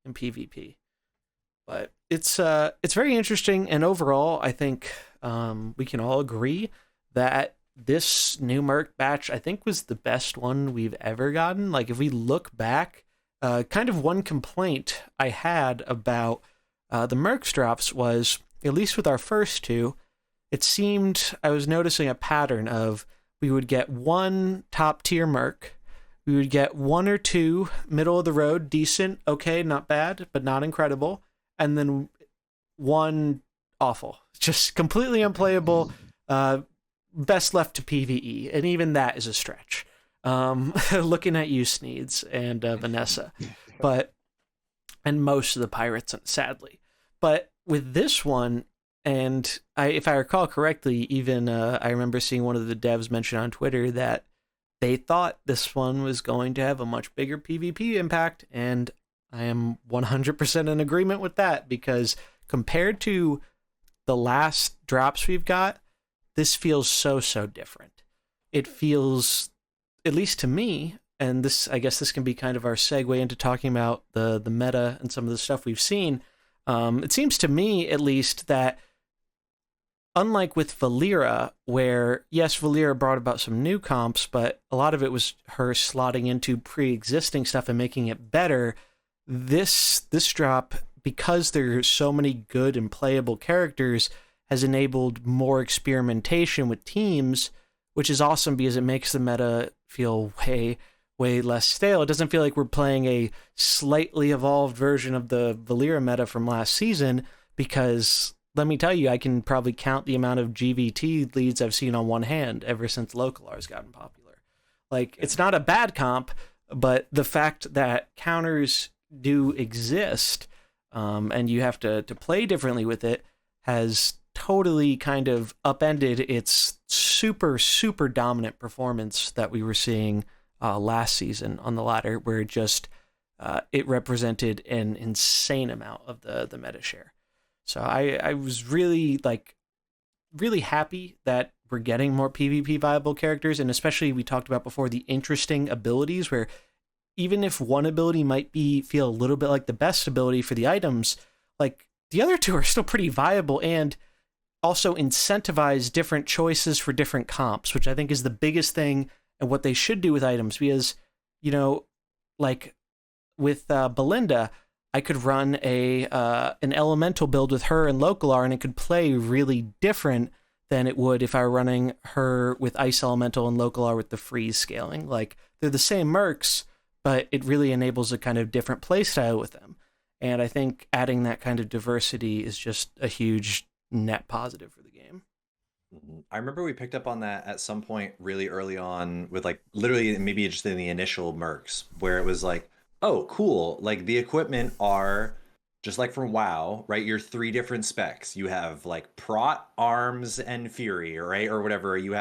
[SPEAKER 1] PvP. But it's very interesting, and overall, I think we can all agree that this new Merc batch, I think, was the best one we've ever gotten. Like, if we look back, kind of one complaint I had about the Mercs drops was, at least with our first two, it seemed I was noticing a pattern of we would get one top tier Merc, we would get one or two middle of the road, decent, okay, not bad, but not incredible, and then one awful, just completely unplayable. Best left to PvE, and even that is a stretch. Looking at you, Sneeds, and Vanessa, and most of the pirates, sadly. But with this one, and if I recall correctly, even I remember seeing one of the devs mention on Twitter that they thought this one was going to have a much bigger PvP impact, and I am 100% in agreement with that, because compared to the last drops we've got, this feels so different. It feels, at least to me, and this, I guess this can be kind of our segue into talking about the meta and some of the stuff we've seen. It seems to me, at least, that unlike with Valera, where, yes, Valera brought about some new comps, but a lot of it was her slotting into pre-existing stuff and making it better, this drop, because there's so many good and playable characters, has enabled more experimentation with teams, which is awesome because it makes the meta feel way less stale. It doesn't feel like we're playing a slightly evolved version of the Valera meta from last season, because let me tell you, I can probably count the amount of GVT leads I've seen on one hand ever since Localar's gotten popular. Like, it's not a bad comp, but the fact that counters do exist, and you have to play differently with it, has totally kind of upended its super dominant performance that we were seeing last season on the ladder, where it represented an insane amount of the meta share. So I was really happy that we're getting more PvP viable characters, and especially, we talked about before, the interesting abilities, where even if one ability might feel a little bit like the best ability for the items, like, the other two are still pretty viable and also incentivize different choices for different comps, which I think is the biggest thing, and what they should do with items. Because, like with Belinda, I could run an elemental build with her and Localar, and it could play really different than it would if I were running her with Ice Elemental and Localar with the freeze scaling. Like, they're the same mercs, but it really enables a kind of different playstyle with them. And I think adding that kind of diversity is just a huge net positive for the game.
[SPEAKER 2] I remember we picked up on that at some point really early on with, like, literally maybe just in the initial Mercs, where it was like, oh, cool. Like, the equipment are just like from WoW, right? You're 3 different specs. You have like Prot, Arms, and Fury, right? Or whatever. You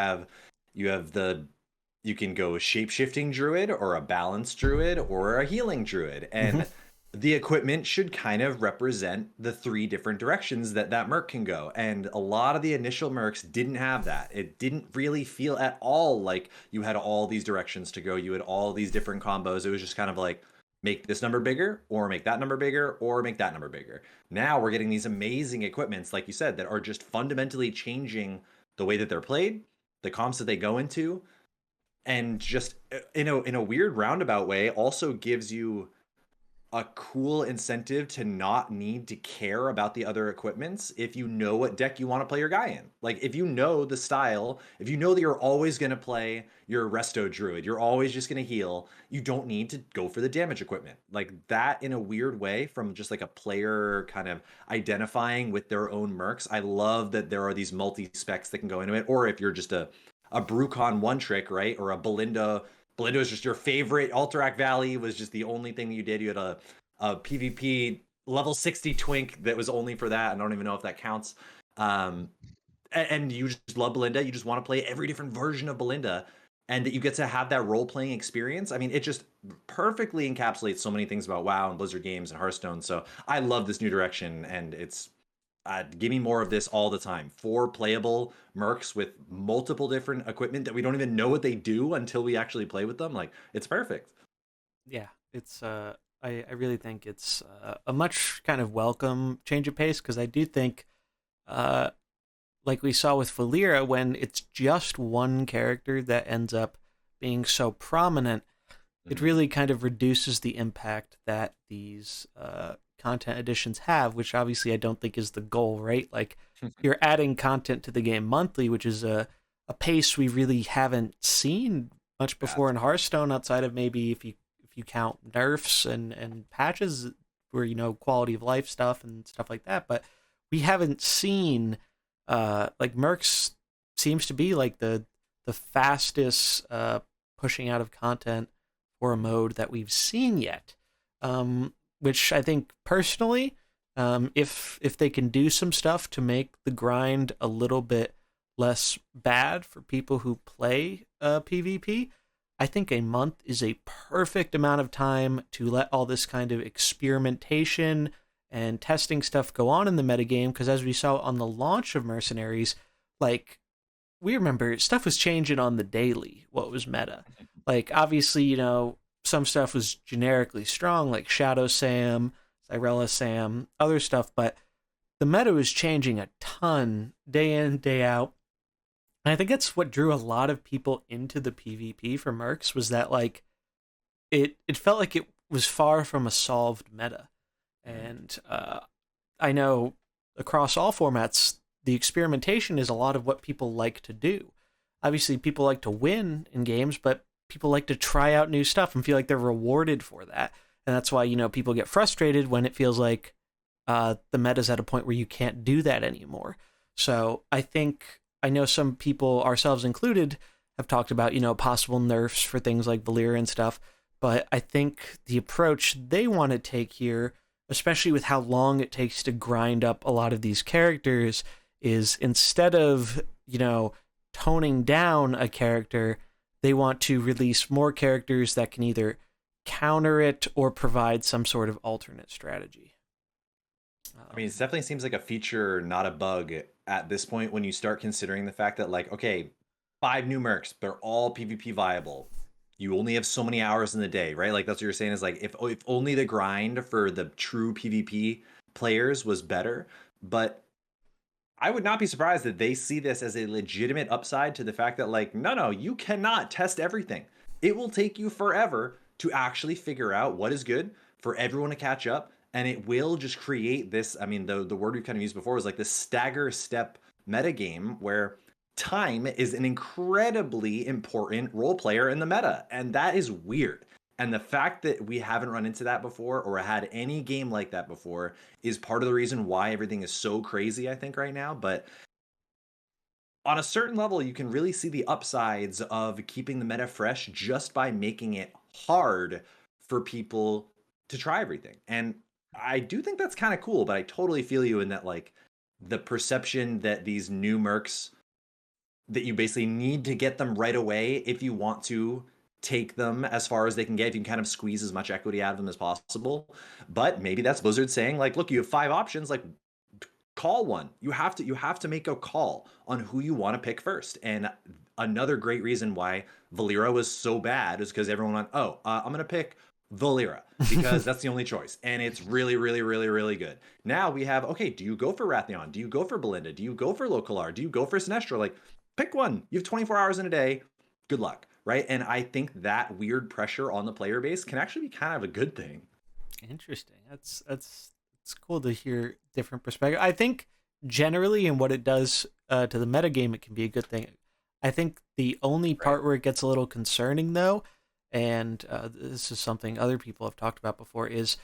[SPEAKER 2] can go shape-shifting druid, or a balanced druid, or a healing druid. And the equipment should kind of represent the 3 different directions that Merc can go. And a lot of the initial Mercs didn't have that. It didn't really feel at all like you had all these directions to go. You had all these different combos. It was just kind of like, make this number bigger, or make that number bigger, or make that number bigger. Now we're getting these amazing equipments, like you said, that are just fundamentally changing the way that they're played, the comps that they go into, and just in a weird roundabout way also gives you a cool incentive to not need to care about the other equipments if you know what deck you want to play your guy in. Like, if you know the style, if you know that you're always going to play your Resto Druid, you're always just going to heal, you don't need to go for the damage equipment. Like, that, in a weird way, from just like a player kind of identifying with their own mercs, I love that there are these multi-specs that can go into it. Or if you're just a Brucon one trick, right? Or a Belinda was just your favorite. Alterac Valley was just the only thing you did. You had a PvP level 60 twink that was only for that. I don't even know if that counts. And you just love Belinda. You just want to play every different version of Belinda, and that you get to have that role-playing experience. I mean, it just perfectly encapsulates so many things about WoW and Blizzard games and Hearthstone. So I love this new direction, and it's give me more of this all the time. 4 playable mercs with multiple different equipment that we don't even know what they do until we actually play with them. Like, it's perfect.
[SPEAKER 1] Yeah, it's I really think it's a much kind of welcome change of pace, because I do think like we saw with Valera, when it's just one character that ends up being so prominent, it really kind of reduces the impact that these content additions have, which obviously I don't think is the goal, right? Like, you're adding content to the game monthly, which is a pace we really haven't seen much before in Hearthstone, outside of maybe if you count nerfs and patches for, quality of life stuff and stuff like that. But we haven't seen like Mercs seems to be like the fastest pushing out of content for a mode that we've seen yet. Which I think personally, if they can do some stuff to make the grind a little bit less bad for people who play PvP, I think a month is a perfect amount of time to let all this kind of experimentation and testing stuff go on in the metagame, because as we saw on the launch of Mercenaries, like, we remember stuff was changing on the daily, what was meta. Like, obviously, some stuff was generically strong, like Shadow Sam, Cyrella Sam, other stuff, but the meta was changing a ton day in, day out. And I think that's what drew a lot of people into the PvP for Mercs, was that, like, it felt like it was far from a solved meta. And I know across all formats, the experimentation is a lot of what people like to do. Obviously, people like to win in games, but people like to try out new stuff and feel like they're rewarded for that. And that's why, people get frustrated when it feels like the meta's at a point where you can't do that anymore. So I know some people, ourselves included, have talked about, possible nerfs for things like Valera and stuff. But I think the approach they want to take here, especially with how long it takes to grind up a lot of these characters, is instead of, toning down a character, they want to release more characters that can either counter it or provide some sort of alternate strategy.
[SPEAKER 2] I mean, it definitely seems like a feature, not a bug at this point, when you start considering the fact that, like, okay, 5 new Mercs, they're all PvP viable. You only have so many hours in the day, right? Like, that's what you're saying, is like, if only the grind for the true PvP players was better. But I would not be surprised that they see this as a legitimate upside to the fact that, like, no, you cannot test everything. It will take you forever to actually figure out what is good for everyone to catch up. And it will just create this, I mean, the word we kind of used before was like this stagger step metagame, where time is an incredibly important role player in the meta. And that is weird. And the fact that we haven't run into that before, or had any game like that before, is part of the reason why everything is so crazy, I think, right now. But on a certain level, you can really see the upsides of keeping the meta fresh just by making it hard for people to try everything. And I do think that's kind of cool, but I totally feel you in that, like, the perception that these new Mercs, that you basically need to get them right away if you want to take them as far as they can get, if you can kind of squeeze as much equity out of them as possible. But maybe that's Blizzard saying, like, look, you have 5 options, like, call one. You have to make a call on who you want to pick first. And another great reason why Valera was so bad is because everyone went, I'm going to pick Valera because that's the only choice. And it's really, really, really, really good. Now we have, okay, do you go for Wrathion? Do you go for Belinda? Do you go for Localar? Do you go for Sinestro? Like, pick one. You have 24 hours in a day. Good luck, right? And I think that weird pressure on the player base can actually be kind of a good thing.
[SPEAKER 1] Interesting. It's cool to hear different perspective. I think generally in what it does to the metagame, it can be a good thing. I think the only part where it gets a little concerning, though, and this is something other people have talked about before, is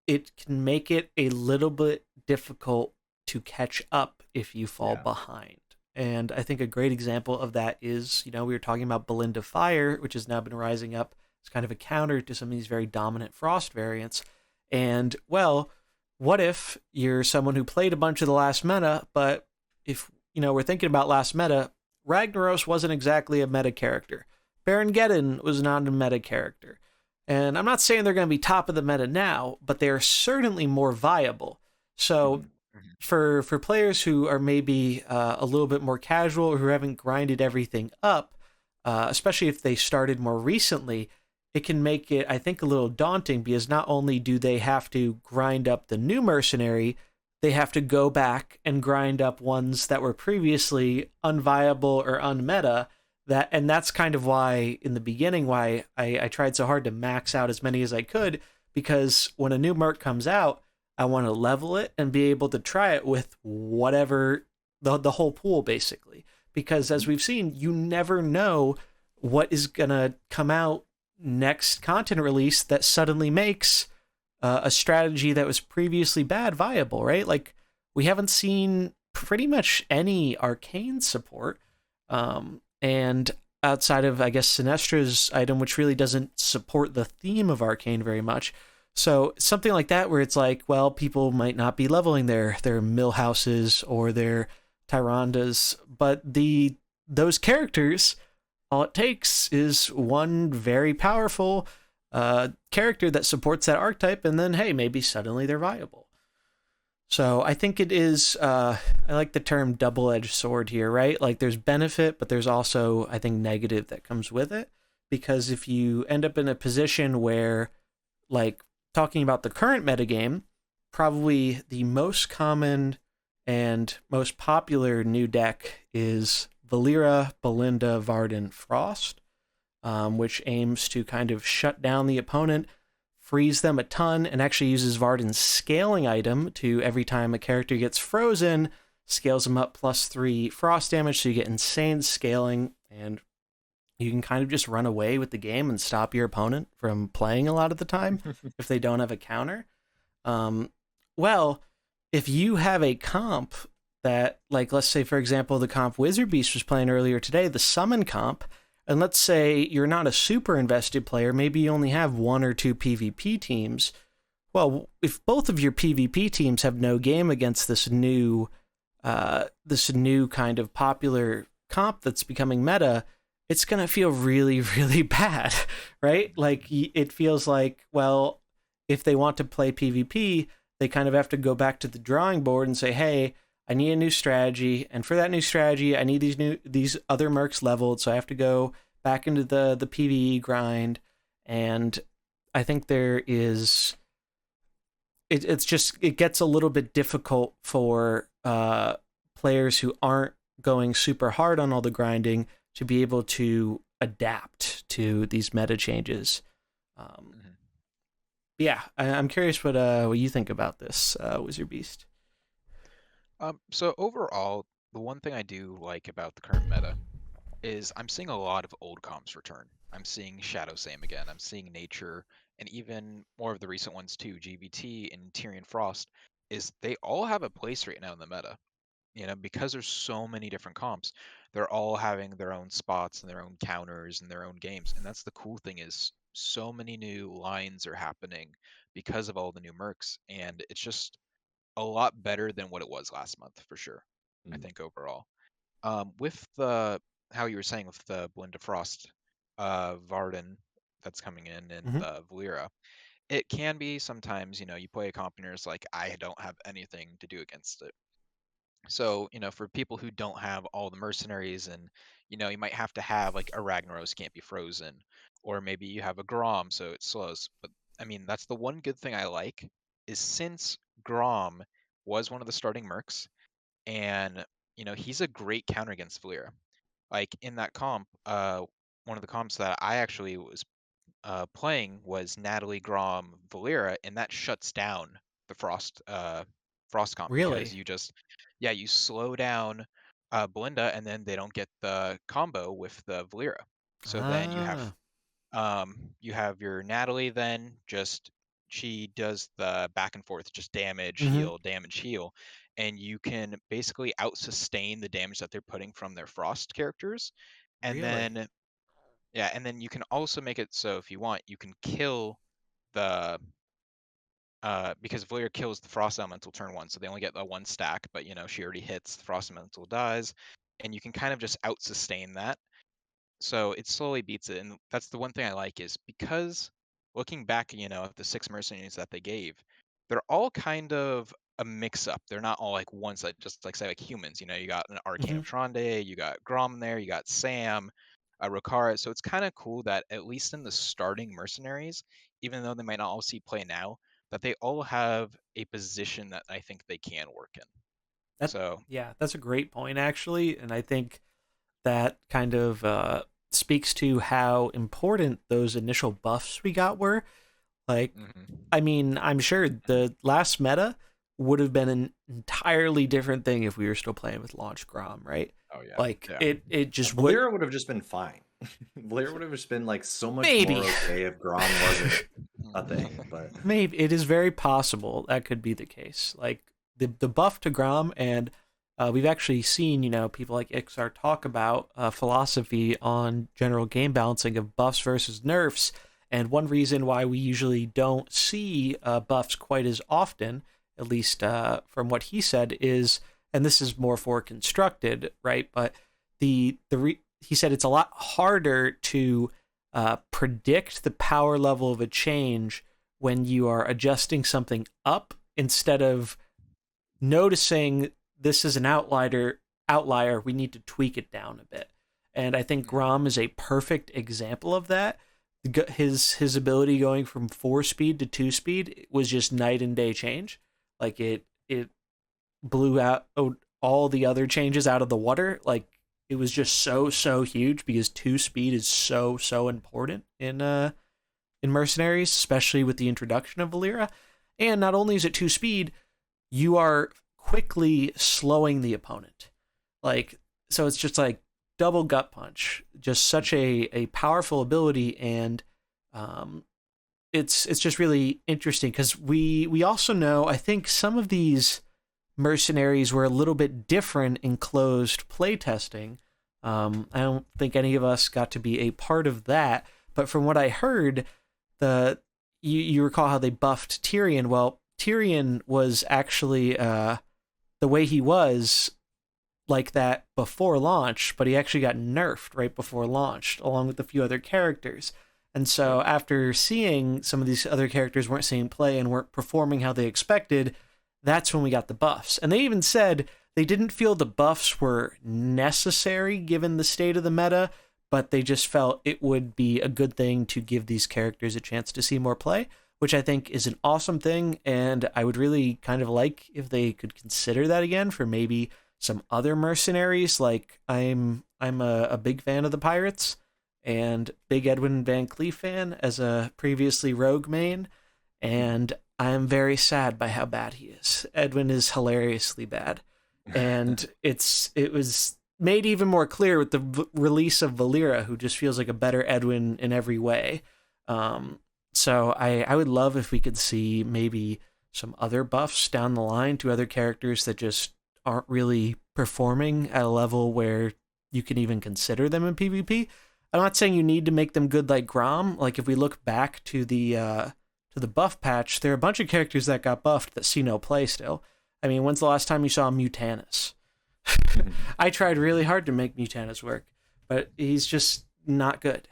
[SPEAKER 1] it can make it a little bit difficult to catch up if you fall behind. And I think a great example of that is, we were talking about Belinda Fire, which has now been rising up as kind of a counter to some of these very dominant Frost variants. And, well, what if you're someone who played a bunch of the last meta, but if, we're thinking about last meta, Ragnaros wasn't exactly a meta character. Baron Geddon was not a meta character. And I'm not saying they're going to be top of the meta now, but they're certainly more viable. So for players who are maybe a little bit more casual, or who haven't grinded everything up, especially if they started more recently, it can make it, I think, a little daunting, because not only do they have to grind up the new mercenary, they have to go back and grind up ones that were previously unviable or unmeta. And that's kind of why in the beginning why I tried so hard to max out as many as I could, because when a new Merc comes out, I want to level it and be able to try it with whatever the whole pool basically. Because as we've seen, you never know what is gonna come out next content release that suddenly makes a strategy that was previously bad viable, right? Like we haven't seen pretty much any arcane support, and outside of I guess Sinestra's item, which really doesn't support the theme of arcane very much. So something like that, where it's like, well, people might not be leveling their mill houses or their Tyrandas, but those characters, all it takes is one very powerful character that supports that archetype, and then hey, maybe suddenly they're viable. So I think it is. I like the term double-edged sword here, right? Like there's benefit, but there's also I think negative that comes with it, because if you end up in a position where, like talking about the current metagame, probably the most common and most popular new deck is Valera, Belinda, Varden, Frost, which aims to kind of shut down the opponent, freeze them a ton, and actually uses Varden's scaling item to every time a character gets frozen, scales them up +3 frost damage, so you get insane scaling, and you can kind of just run away with the game and stop your opponent from playing a lot of the time if they don't have a counter. Well, if you have a comp that, like, let's say, for example, the comp WizardBeast was playing earlier today, the summon comp, and let's say you're not a super invested player, maybe you only have 1 or 2 PvP teams. Well, if both of your PvP teams have no game against this new kind of popular comp that's becoming meta, it's going to feel really, really bad, right? Like, it feels like, well, if they want to play PvP, they kind of have to go back to the drawing board and say, hey, I need a new strategy, and for that new strategy, I need these other mercs leveled, so I have to go back into the PvE grind. And I think there is it's just it gets a little bit difficult for players who aren't going super hard on all the grinding to be able to adapt to these meta changes. Yeah, I'm curious what you think about this, WizardBeast.
[SPEAKER 3] So overall, the one thing I do like about the current meta is I'm seeing a lot of old comps return. I'm seeing Shadow Same again. I'm seeing Nature, and even more of the recent ones too, GBT and Tyrion Frost. Is they all have a place right now in the meta. Because there's so many different comps, they're all having their own spots and their own counters and their own games. And that's the cool thing is so many new lines are happening because of all the new mercs, and it's just a lot better than what it was last month for sure. I think overall. With the how you were saying with the Belinda Frost, Varden that's coming in and
[SPEAKER 1] Mm-hmm.
[SPEAKER 3] the Valera, it can be sometimes, you play a comp and you're just like, I don't have anything to do against it. So, for people who don't have all the mercenaries and, you might have to have like a Ragnaros can't be frozen, or maybe you have a Grom so it slows. But I mean, that's the one good thing I like is since Grom was one of the starting mercs, and he's a great counter against Valera. Like in that comp, one of the comps that I actually was playing was Natalie Grom Valera, and that shuts down the Frost comp because
[SPEAKER 1] Really?
[SPEAKER 3] you slow down Belinda, and then they don't get the combo with the Valera. So then
[SPEAKER 1] Ah.
[SPEAKER 3] you have your Natalie then just she does the back and forth, just
[SPEAKER 1] Mm-hmm.
[SPEAKER 3] damage, heal, and you can basically out sustain the damage that they're putting from their Frost characters. And
[SPEAKER 1] Really?
[SPEAKER 3] then yeah, and then you can also make it so if you want, you can kill the because Valera kills the Frost Elemental turn 1, so they only get the 1 stack, but she already hits, the Frost Elemental dies, and you can kind of just out sustain that. So it slowly beats it, and that's the one thing I like is because looking back, at the 6 mercenaries that they gave, they're all kind of a mix up. They're not all like ones that just like say like humans. You got an Arcane
[SPEAKER 1] Mm-hmm.
[SPEAKER 3] of Tronde, you got Grom there, you got Sam, Rokara. So it's kind of cool that at least in the starting mercenaries, even though they might not all see play now, that they all have a position that I think they can work in.
[SPEAKER 1] That,
[SPEAKER 3] So
[SPEAKER 1] yeah, that's a great point, actually. And I think that kind of speaks to how important those initial buffs we got were. Like, I mean, I'm sure the last meta would have been an entirely different thing if we were still playing with launch Grom, right?
[SPEAKER 3] oh yeah,
[SPEAKER 1] Like,
[SPEAKER 3] yeah.
[SPEAKER 1] it just would.
[SPEAKER 2] Valeera would have just been fine. Valeera would have just been like so much
[SPEAKER 1] Maybe.
[SPEAKER 2] more okay if Grom wasn't a thing. But
[SPEAKER 1] Maybe it is very possible that could be the case. Like the buff to Grom, and we've actually seen, you know, people like Ixar talk about philosophy on general game balancing of buffs versus nerfs. And one reason why we usually don't see buffs quite as often, at least from what he said, is, and this is more for constructed, right? But he said it's a lot harder to predict the power level of a change when you are adjusting something up instead of noticing this is an outlier, we need to tweak it down a bit. And I think Grom is a perfect example of that. His ability going from 4-speed to 2-speed was just night and day change. Like it blew out all the other changes out of the water. Like it was just so huge because 2-speed is so important in Mercenaries, especially with the introduction of Valeera. And not only is it 2-speed, you are quickly slowing the opponent. Like, so it's just like double gut punch, just such a powerful ability. And it's just really interesting because we also know, I think some of these Mercenaries were a little bit different in closed playtesting. I don't think any of us got to be a part of that, but from what I heard, you recall how they buffed Tyrion. Well, Tyrion was actually the way he was like that before launch, but he actually got nerfed right before launch, along with a few other characters. And so after seeing some of these other characters weren't seeing play and weren't performing how they expected, that's when we got the buffs. And they even said they didn't feel the buffs were necessary given the state of the meta, but they just felt it would be a good thing to give these characters a chance to see more play, which I think is an awesome thing. And I would really kind of like if they could consider that again for maybe some other Mercenaries. Like I'm a big fan of the Pirates and big Edwin Van Cleef fan as a previously Rogue main. And I'm very sad by how bad he is. Edwin is hilariously bad. And it was made even more clear with the release of Valeera, who just feels like a better Edwin in every way. So I would love if we could see maybe some other buffs down the line to other characters that just aren't really performing at a level where you can even consider them in PvP. I'm not saying you need to make them good like Grom. Like if we look back to the buff patch, there are a bunch of characters that got buffed that see no play still. I mean, when's the last time you saw Mutanus? I tried really hard to make Mutanus work, but he's just not good.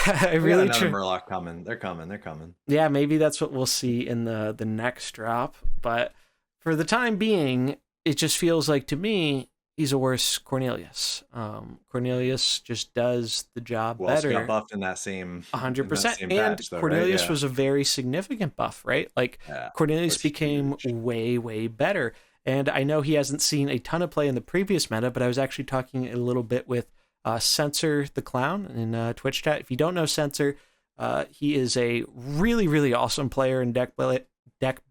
[SPEAKER 1] I really
[SPEAKER 2] another Murloc coming. They're coming.
[SPEAKER 1] Yeah, maybe that's what we'll see in the next drop. But for the time being, it just feels like to me he's a worse Cornelius. Cornelius just does the job better.
[SPEAKER 2] Got buffed in that same
[SPEAKER 1] 100%. And
[SPEAKER 2] patch, though,
[SPEAKER 1] Cornelius
[SPEAKER 2] right? Yeah.
[SPEAKER 1] was a very significant buff, right? Like Cornelius became way better. And I know he hasn't seen a ton of play in the previous meta, but I was actually talking a little bit with Censor the Clown in Twitch chat. If you don't know Censor, he is a really awesome player and deck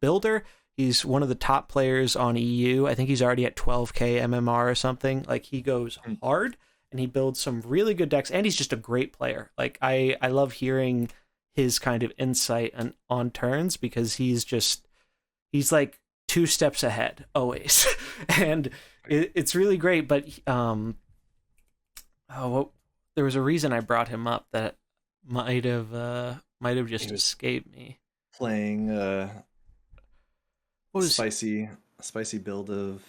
[SPEAKER 1] builder. He's one of the top players on EU. I think he's already at 12k MMR or something. Like he goes hard and he builds some really good decks, and he's just a great player. Like I love hearing his kind of insight on turns because he's like 2 steps ahead always. And it's really great. But there was a reason I brought him up that might have just escaped me.
[SPEAKER 2] Playing spicy build of.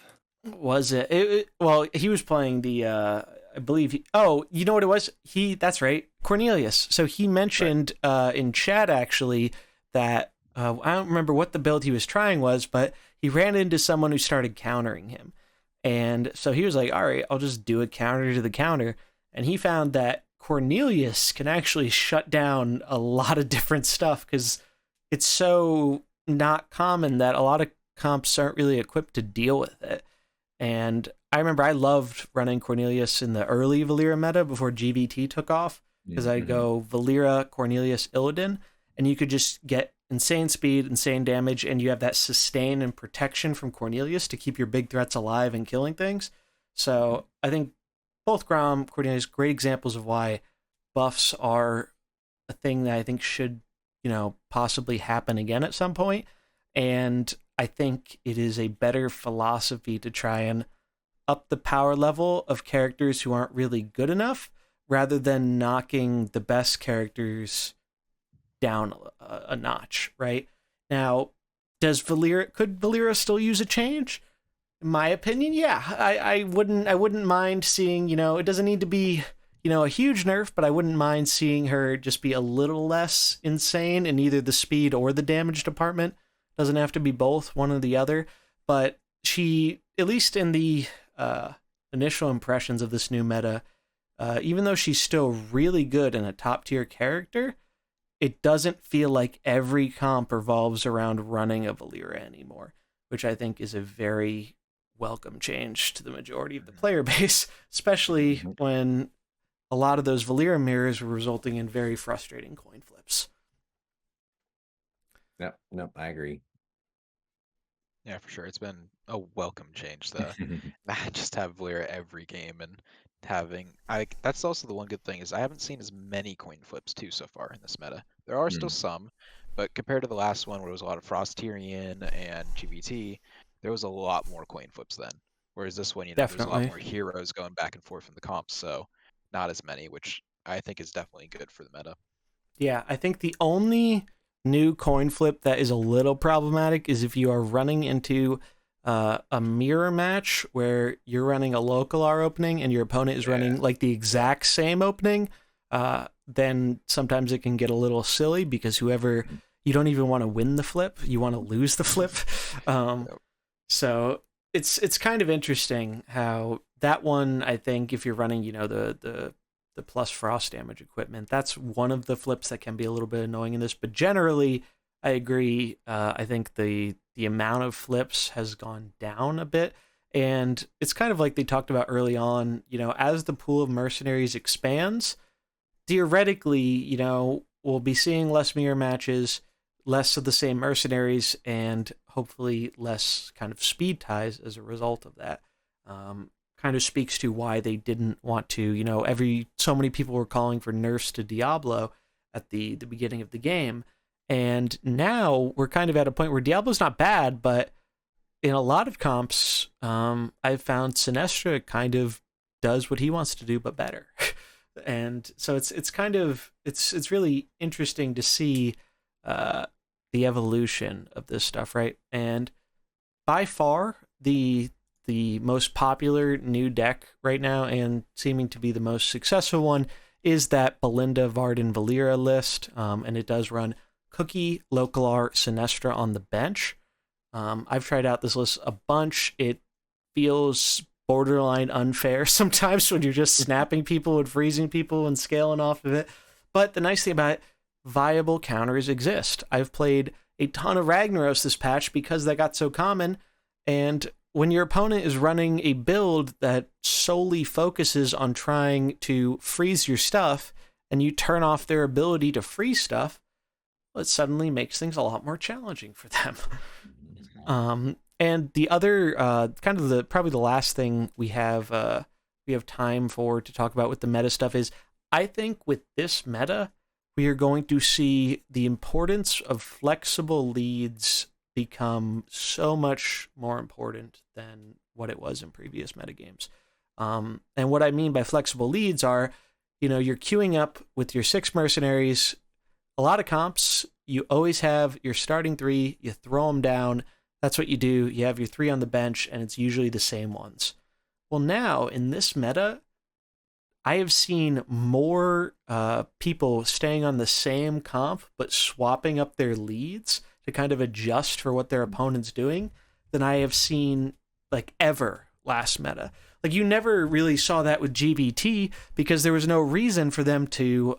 [SPEAKER 1] Was it? Well, he was playing the I believe you know what it was? That's right, Cornelius. So he mentioned in chat actually that I don't remember what the build he was trying was, but he ran into someone who started countering him. And so he was like, all right, I'll just do a counter to the counter. And he found that Cornelius can actually shut down a lot of different stuff because it's so not common that a lot of comps aren't really equipped to deal with it. And I remember I loved running Cornelius in the early Valeera meta before GVT took off, because I'd go Valeera, Cornelius, Illidan, and you could just get insane speed, insane damage, and you have that sustain and protection from Cornelius to keep your big threats alive and killing things. So I think both Grom, Cornelius, great examples of why buffs are a thing that I think should, possibly happen again at some point. And I think it is a better philosophy to try and up the power level of characters who aren't really good enough, rather than knocking the best characters down a notch, right? Now, could Valeera still use a change? In my opinion, yeah. I wouldn't mind seeing, it doesn't need to be, a huge nerf, but I wouldn't mind seeing her just be a little less insane in either the speed or the damage department. Doesn't have to be both, one or the other. But she, at least in the initial impressions of this new meta, even though she's still really good and a top tier character, it doesn't feel like every comp revolves around running a Valeera anymore, which I think is a very welcome change to the majority of the player base, especially when a lot of those Valeera mirrors were resulting in very frustrating coin flips.
[SPEAKER 2] Nope, I agree.
[SPEAKER 3] Yeah, for sure. It's been a welcome change to not just have Valeera every game and that's also the one good thing is I haven't seen as many coin flips too so far in this meta. There are still some, but compared to the last one where it was a lot of Frostirian and GVT, there was a lot more coin flips then. Whereas this one, there's a lot more heroes going back and forth in the comps, so not as many, which I think is definitely good for the meta.
[SPEAKER 1] Yeah, I think the only new coin flip that is a little problematic is if you are running into a mirror match where you're running a local R opening and your opponent is running like the exact same opening, then sometimes it can get a little silly because you don't even want to win the flip, you want to lose the flip. So it's kind of interesting how that one, I think if you're running, the plus frost damage equipment, that's one of the flips that can be a little bit annoying in this, but generally I agree. I think the amount of flips has gone down a bit, and it's kind of like they talked about early on, as the pool of mercenaries expands, theoretically, we'll be seeing less mirror matches, less of the same mercenaries, and hopefully less kind of speed ties as a result of that. Kind of speaks to why they didn't want to, so many people were calling for nerfs to Diablo at the beginning of the game. And now we're kind of at a point where Diablo's not bad, but in a lot of comps, I've found Sinestra kind of does what he wants to do, but better. And so it's really interesting to see the evolution of this stuff, right? And by far, the most popular new deck right now, and seeming to be the most successful one, is that Belinda Varden Valeera list, and it does run Cookie, Localar, Sinestra on the bench. I've tried out this list a bunch. It feels borderline unfair sometimes when you're just snapping people and freezing people and scaling off of it. But the nice thing about it, viable counters exist. I've played a ton of Ragnaros this patch because they got so common, and when your opponent is running a build that solely focuses on trying to freeze your stuff and you turn off their ability to freeze stuff, well, it suddenly makes things a lot more challenging for them. And the other probably the last thing we have time for to talk about with the meta stuff is, I think with this meta, we are going to see the importance of flexible leads become so much more important than what it was in previous metagames. And what I mean by flexible leads are, you're queuing up with your 6 mercenaries. A lot of comps, you always have your starting 3, you throw them down. That's what you do. You have your 3 on the bench, and it's usually the same ones. Well, now in this meta, I have seen more people staying on the same comp but swapping up their leads to kind of adjust for what their opponent's doing than I have seen ever last meta. You never really saw that with GVT because there was no reason for them to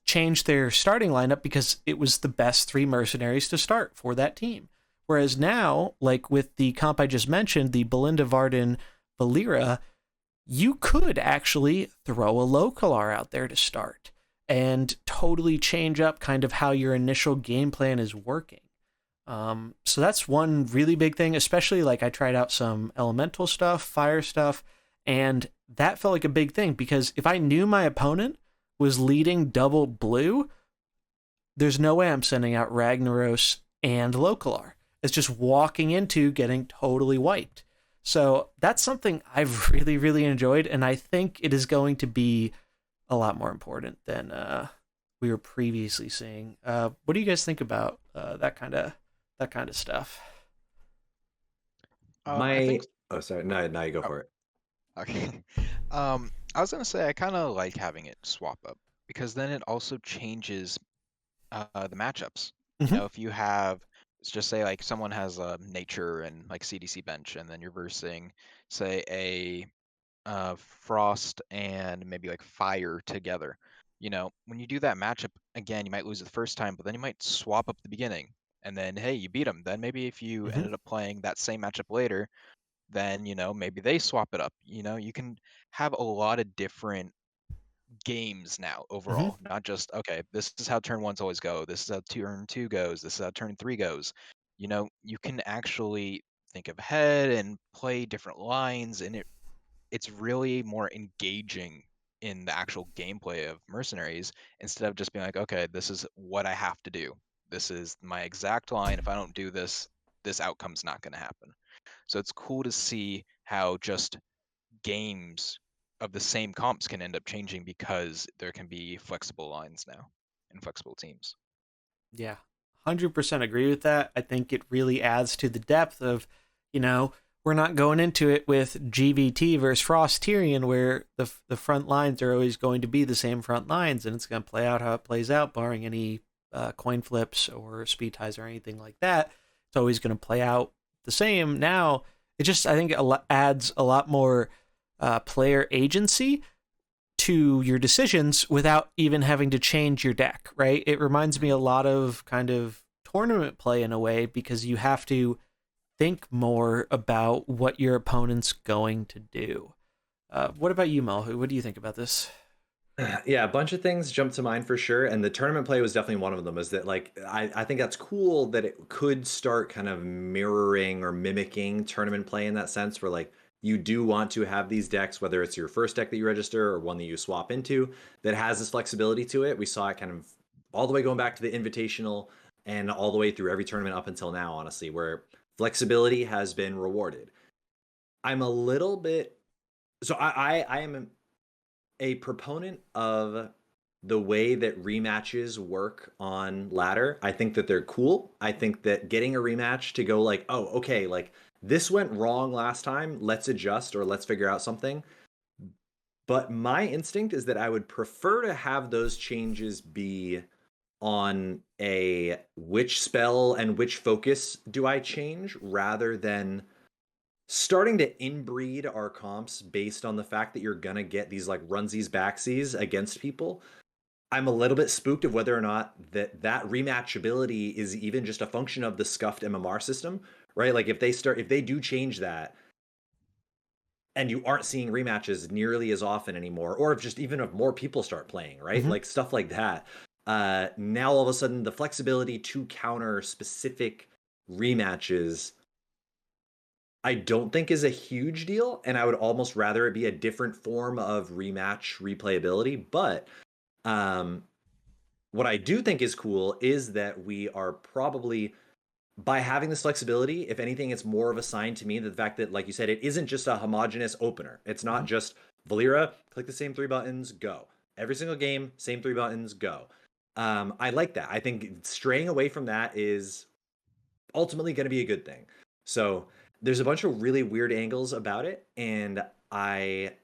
[SPEAKER 1] changed their starting lineup because it was the best 3 mercenaries to start for that team. Whereas now, like with the comp I just mentioned, the Belinda Varden Valera, you could actually throw a Localar out there to start and totally change up kind of how your initial game plan is working. So that's one really big thing, especially like I tried out some elemental stuff, fire stuff, and that felt like a big thing because if I knew my opponent was leading double blue, there's no way I'm sending out Ragnaros and Localar. It's just walking into getting totally wiped. So that's something I've really, really enjoyed, and I think it is going to be a lot more important than we were previously seeing. What do you guys think about that kind of stuff?
[SPEAKER 3] I think.
[SPEAKER 2] Oh, sorry. No, you go
[SPEAKER 3] Oh,
[SPEAKER 2] for it.
[SPEAKER 3] okay. I was gonna say I kind of like having it swap up because then it also changes the matchups. You
[SPEAKER 1] Mm-hmm.
[SPEAKER 3] know, if you have, let's just say like someone has a nature and like CDC bench, and then you're versing, say frost and maybe like fire together. You know, when you do that matchup again, you might lose it the first time, but then you might swap up the beginning, and then hey, you beat them. Then maybe if you
[SPEAKER 1] Mm-hmm.
[SPEAKER 3] ended up playing that same matchup later, then you know maybe they swap it up. You know, you can have a lot of different games now
[SPEAKER 1] Mm-hmm.
[SPEAKER 3] overall, not just okay, this is how turn ones always go, this is how turn two goes, this is how turn three goes. You know, you can actually think ahead and play different lines, and it's really more engaging in the actual gameplay of Mercenaries instead of just being like, okay, this is what I have to do. This is my exact line. If I don't do this, this outcome's not going to happen. So it's cool to see how just games of the same comps can end up changing because there can be flexible lines now and flexible teams.
[SPEAKER 1] Yeah, 100% agree with that. I think it really adds to the depth of, you know, we're not going into it with GVT versus Frost Tyrion where the front lines are always going to be the same front lines and it's going to play out how it plays out, barring any coin flips or speed ties or anything like that. It's always going to play out the same. Now, it just, I think, adds a lot more player agency to your decisions without even having to change your deck, right? It reminds me a lot of kind of tournament play in a way because you have to think more about what your opponent's going to do. What about you, Mullahoo? What do you think about this?
[SPEAKER 2] Yeah, a bunch of things jump to mind for sure, and the tournament play was definitely one of them. Is that like I think that's cool that it could start kind of mirroring or mimicking tournament play in that sense, where like you do want to have these decks, whether it's your first deck that you register or one that you swap into, that has this flexibility to it. We saw it kind of all the way going back to the Invitational and all the way through every tournament up until now, honestly, where flexibility has been rewarded. I'm a little bit so I am a proponent of the way that rematches work on ladder. I think that they're cool. I think that getting a rematch to go like, oh, okay, like this went wrong last time, let's adjust or let's figure out something. But my instinct is that I would prefer to have those changes be on a which spell and which focus do I change rather than starting to inbreed our comps based on the fact that you're gonna get these like runsies backsies against people. I'm a little bit spooked of whether or not that rematchability is even just a function of the scuffed MMR system, right? Like if they do change that and you aren't seeing rematches nearly as often anymore, or if just even if more people start playing, right?
[SPEAKER 1] Mm-hmm.
[SPEAKER 2] Like stuff like that. Now all of a sudden the flexibility to counter specific rematches I don't think is a huge deal, and I would almost rather it be a different form of rematch replayability. But um, what I do think is cool is that we are probably by having this flexibility, if anything, it's more of a sign to me that the fact that, like you said, it isn't just a homogenous opener. It's
[SPEAKER 1] Mm-hmm.
[SPEAKER 2] not just Valera, click the same 3 buttons, go. Every single game, same 3 buttons, go. I like that. I think straying away from that is ultimately going to be a good thing. So there's a bunch of really weird angles about it, and I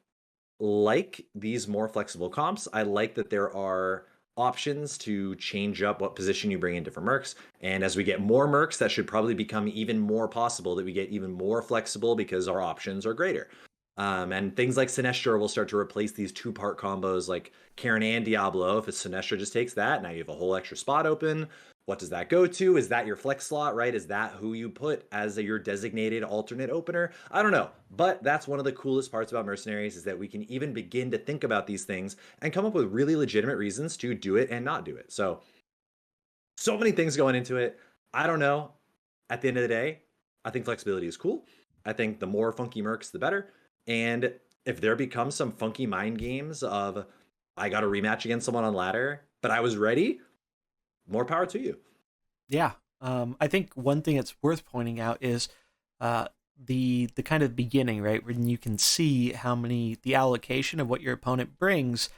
[SPEAKER 2] like these more flexible comps. I like that there are options to change up what position you bring in different mercs. And as we get more mercs, that should probably become even more possible that we get even more flexible because our options are greater. And things like Sinestro will start to replace these two-part combos like Karen and Diablo. If a Sinestro just takes that, now you have a whole extra spot open. What does that go to? Is that your flex slot, right? Is that who you put as your designated alternate opener? I don't know. But that's one of the coolest parts about Mercenaries is that we can even begin to think about these things and come up with really legitimate reasons to do it and not do it. So many things going into it. I don't know. At the end of the day, I think flexibility is cool. I think the more funky mercs, the better. And if there becomes some funky mind games of I got a rematch against someone on ladder, but I was ready, more power to you.
[SPEAKER 1] Yeah. I think one thing that's worth pointing out is the kind of beginning, right, when you can see how many the allocation of what your opponent brings.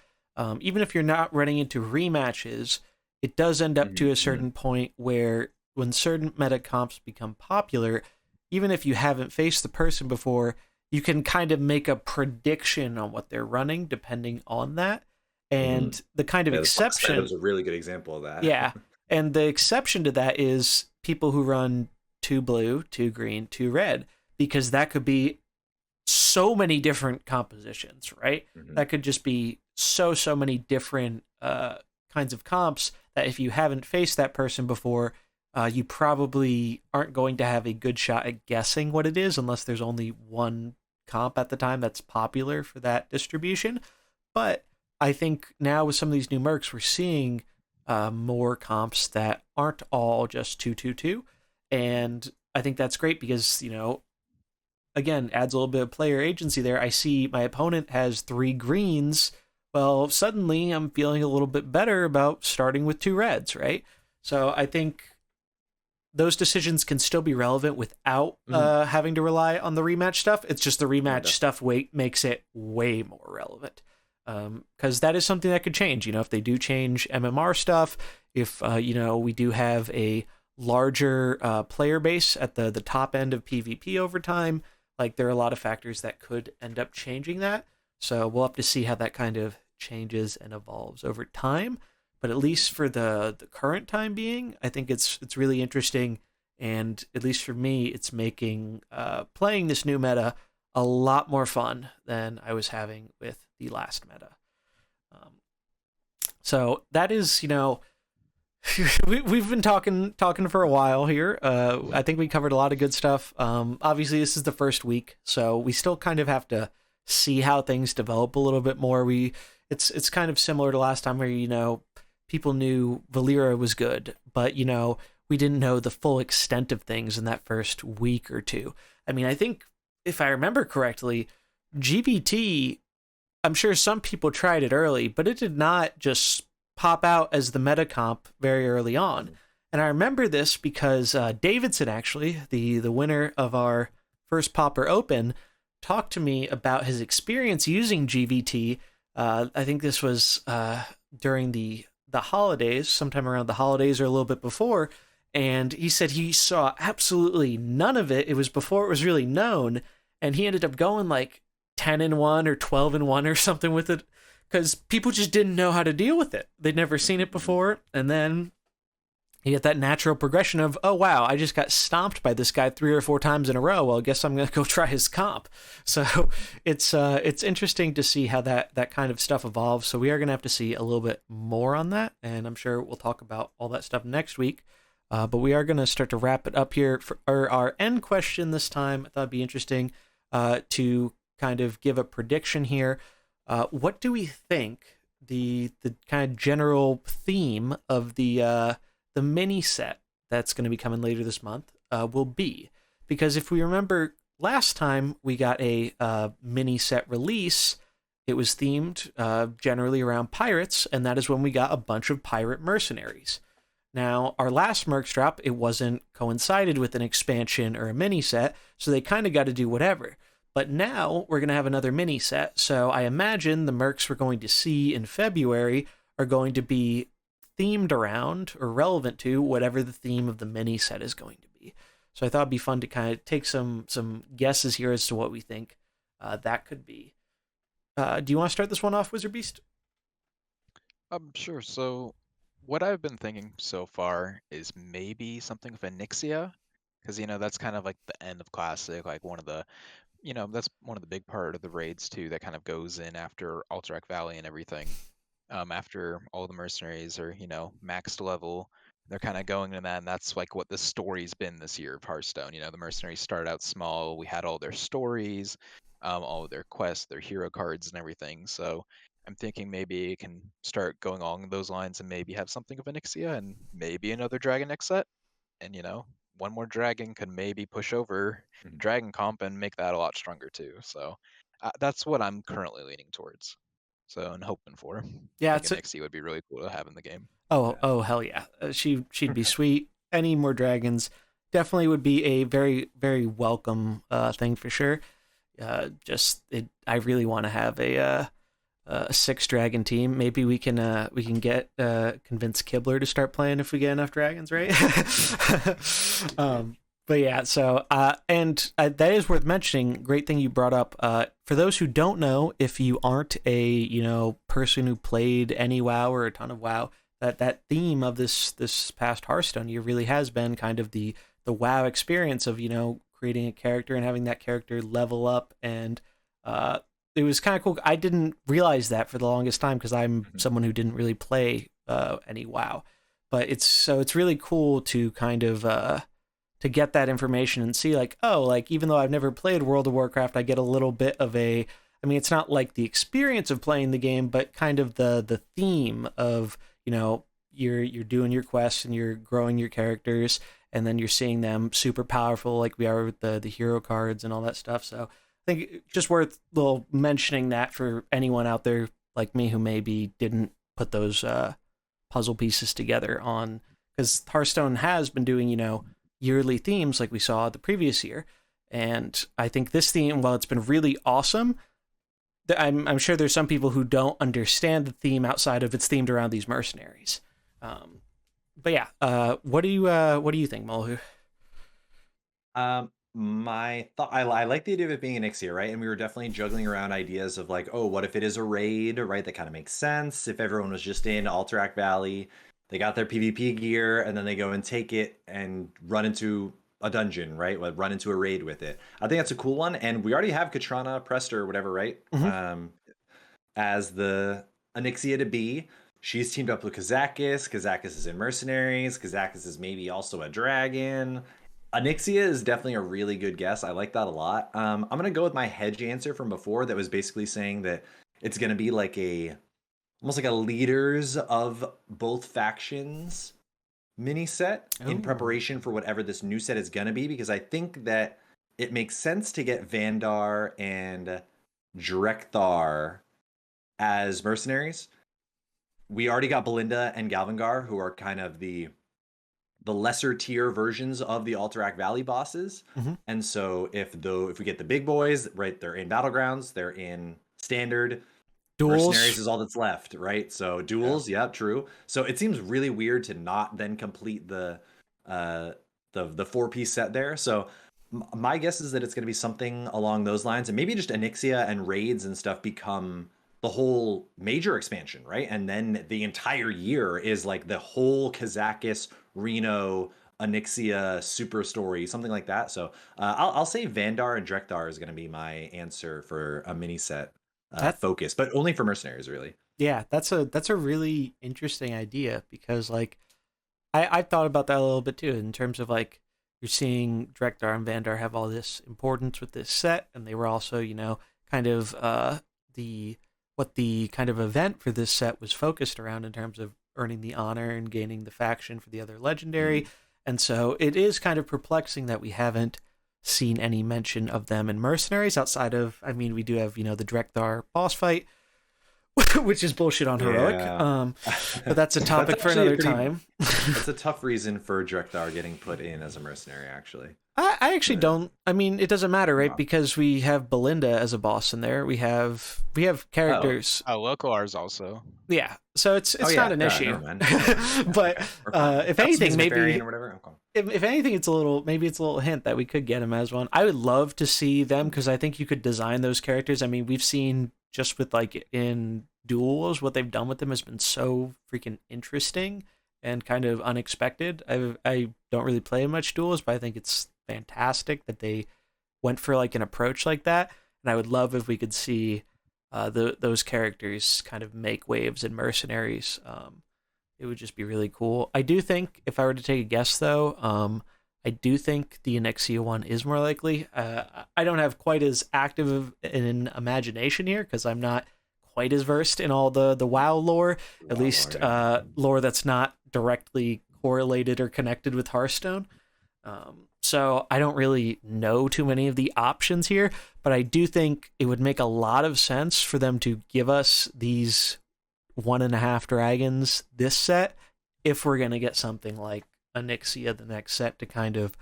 [SPEAKER 1] Even if you're not running into rematches, it does end up to a certain point where when certain meta comps become popular, even if you haven't faced the person before, you can kind of make a prediction on what they're running depending on that. And the kind of
[SPEAKER 2] Yeah, the Fox side
[SPEAKER 1] exception,
[SPEAKER 2] was a really good example of that.
[SPEAKER 1] yeah, and the exception to that is people who run 2 blue, 2 green, 2 red, because that could be so many different compositions, right? That could just be so many different kinds of comps that if you haven't faced that person before, you probably aren't going to have a good shot at guessing what it is unless there's only one comp at the time that's popular for that distribution. But I think now with some of these new mercs, we're seeing more comps that aren't all just 2-2-2, and I think that's great because again adds a little bit of player agency there. I see my opponent has 3 greens. Well, suddenly I'm feeling a little bit better about starting with 2 reds, right? So I think those decisions can still be relevant without having to rely on the rematch stuff. It's just the rematch stuff makes it way more relevant. Because that is something that could change. If they do change MMR stuff, if we do have a larger player base at the top end of PvP over time, like there are a lot of factors that could end up changing that. So we'll have to see how that kind of changes and evolves over time. But at least for the current time being, I think it's really interesting, and at least for me, it's making playing this new meta a lot more fun than I was having with the last meta. So that is, we've been talking for a while here. I think we covered a lot of good stuff. Obviously, this is the first week, so we still kind of have to see how things develop a little bit more. It's kind of similar to last time where people knew Valera was good, but we didn't know the full extent of things in that first week or two. I mean, I think if I remember correctly, GBT, I'm sure some people tried it early, but it did not just pop out as the meta comp very early on. And I remember this because Davidson, actually, the winner of our first Popper Open, talked to me about his experience using GVT. I think this was during the holidays, sometime around the holidays or a little bit before. And he said he saw absolutely none of it. It was before it was really known. And he ended up going like 10-1 or 12-1 or something with it because people just didn't know how to deal with it. They'd never seen it before. And then you get that natural progression of, oh, wow, I just got stomped by this guy 3 or 4 times in a row. Well, I guess I'm going to go try his comp. So it's interesting to see how that kind of stuff evolves. So we are going to have to see a little bit more on that. And I'm sure we'll talk about all that stuff next week. But we are going to start to wrap it up here for our end question this time. I thought it'd be interesting to kind of give a prediction here. What do we think the kind of general theme of the mini set that's going to be coming later this month will be? Because if we remember last time we got a mini set release, it was themed generally around pirates, and that is when we got a bunch of pirate mercenaries. Now, our last Mercs drop, it wasn't coincided with an expansion or a mini set, so they kind of got to do whatever. But now we're going to have another mini set, so I imagine the Mercs we're going to see in February are going to be themed around or relevant to whatever the theme of the mini set is going to be. So I thought it'd be fun to kind of take some guesses here as to what we think that could be. Do you want to start this one off, WizardBeast?
[SPEAKER 3] Sure. So what I've been thinking so far is maybe something of a Nixia, because that's kind of like the end of Classic, like one of the that's one of the big part of the raids too that kind of goes in after Alterac Valley and everything. After all the mercenaries are, maxed level, they're kind of going to that, and that's like what the story's been this year of Hearthstone. The mercenaries started out small. We had all their stories, all of their quests, their hero cards, and everything. So I'm thinking maybe it can start going along those lines and maybe have something of an Ixia and maybe another Dragon X set. And one more dragon could maybe push over
[SPEAKER 2] Mhm.
[SPEAKER 3] Dragon Comp and make that a lot stronger too. So that's what I'm currently leaning towards. So and hoping for.
[SPEAKER 1] Yeah,
[SPEAKER 3] I think
[SPEAKER 1] it's
[SPEAKER 3] an Nixie would be really cool to have in the game.
[SPEAKER 1] oh hell yeah. She'd be sweet. Any more dragons definitely would be a very very welcome thing for sure. I really want to have a 6 dragon team. Maybe we can get convince Kibler to start playing if we get enough dragons, right? But yeah, so that is worth mentioning. Great thing you brought up. For those who don't know, if you aren't a person who played any WoW or a ton of WoW, that theme of this past Hearthstone year really has been kind of the WoW experience of creating a character and having that character level up, and it was kind of cool. I didn't realize that for the longest time because I'm someone who didn't really play any WoW, but it's really cool to kind of to get that information and see like, oh, like even though I've never played World of Warcraft, I get a little bit of I mean, it's not like the experience of playing the game, but kind of the theme of you're doing your quests and you're growing your characters, and then you're seeing them super powerful like we are with the hero cards and all that stuff. So I think just worth mentioning that for anyone out there like me who maybe didn't put those puzzle pieces together on, because Hearthstone has been doing yearly themes like we saw the previous year, and I think this theme, while it's been really awesome, I'm sure there's some people who don't understand the theme outside of it's themed around these mercenaries. But yeah, what do you think, Mullahoo?
[SPEAKER 2] My thought, I like the idea of it being an Ixia, right? And we were definitely juggling around ideas of like, oh, what if it is a raid, right? That kind of makes sense. If everyone was just in Alterac Valley, they got their PvP gear, and then they go and take it and run into a dungeon, right? Run into a raid with it. I think that's a cool one. And we already have Katrana Prester or whatever, right? As the Onyxia to be. She's teamed up with Kazakis. Kazakis is in Mercenaries. Kazakis is maybe also a dragon. Onyxia is definitely a really good guess. I like that a lot. I'm going to go with my hedge answer from before that was basically saying that it's going to be like almost like a leaders of both factions mini set in preparation for whatever this new set is going to be, because I think that it makes sense to get Vandar and Drekthar as mercenaries. We already got Belinda and Galvangar, who are kind of the lesser tier versions of the Alterac Valley bosses. And so if we get the big boys, right, they're in Battlegrounds, they're in Standard.
[SPEAKER 1] Duels.
[SPEAKER 2] Mercenaries is all that's left, right? So duels, yeah, true. So it seems really weird to not then complete the 4-piece set there. So my guess is that it's going to be something along those lines, and maybe just Onyxia and raids and stuff become the whole major expansion, right? And then the entire year is like the whole Kazakis, Reno, Onyxia super story, something like that. So I'll say Vandar and Drekthar is going to be my answer for a mini set focus, but only for mercenaries, really.
[SPEAKER 1] Yeah, that's a really interesting idea, because like I thought about that a little bit too, in terms of like you're seeing Drekthar and Vandar have all this importance with this set, and they were also kind of what the kind of event for this set was focused around in terms of earning the honor and gaining the faction for the other legendary. And so it is kind of perplexing that we haven't seen any mention of them in Mercenaries outside of, I mean, we do have, the Drekthar boss fight, which is bullshit on heroic. But that's a topic for another time.
[SPEAKER 2] That's a tough reason for Drekthar getting put in as a mercenary, actually.
[SPEAKER 1] I actually don't. I mean, it doesn't matter, right? Because we have Belinda as a boss in there. We have characters.
[SPEAKER 3] Oh, Locoars also.
[SPEAKER 1] Yeah, so it's not an issue. But if anything, maybe
[SPEAKER 2] or whatever.
[SPEAKER 1] If anything, it's a little hint that we could get him as one. I would love to see them, because I think you could design those characters. I mean, we've seen just with like in duels, what they've done with them has been so freaking interesting and kind of unexpected. I don't really play much duels, but I think it's fantastic that they went for like an approach like that. And I would love if we could see those characters kind of make waves in Mercenaries. It would just be really cool. I do think, if I were to take a guess though, I do think the Onyxia one is more likely. I don't have quite as active of an imagination here because I'm not quite as versed in all the WoW lore, at least lore that's not directly correlated or connected with Hearthstone. So I don't really know too many of the options here, but I do think it would make a lot of sense for them to give us these 1.5 dragons this set if we're going to get something like Onyxia the next set to kind of,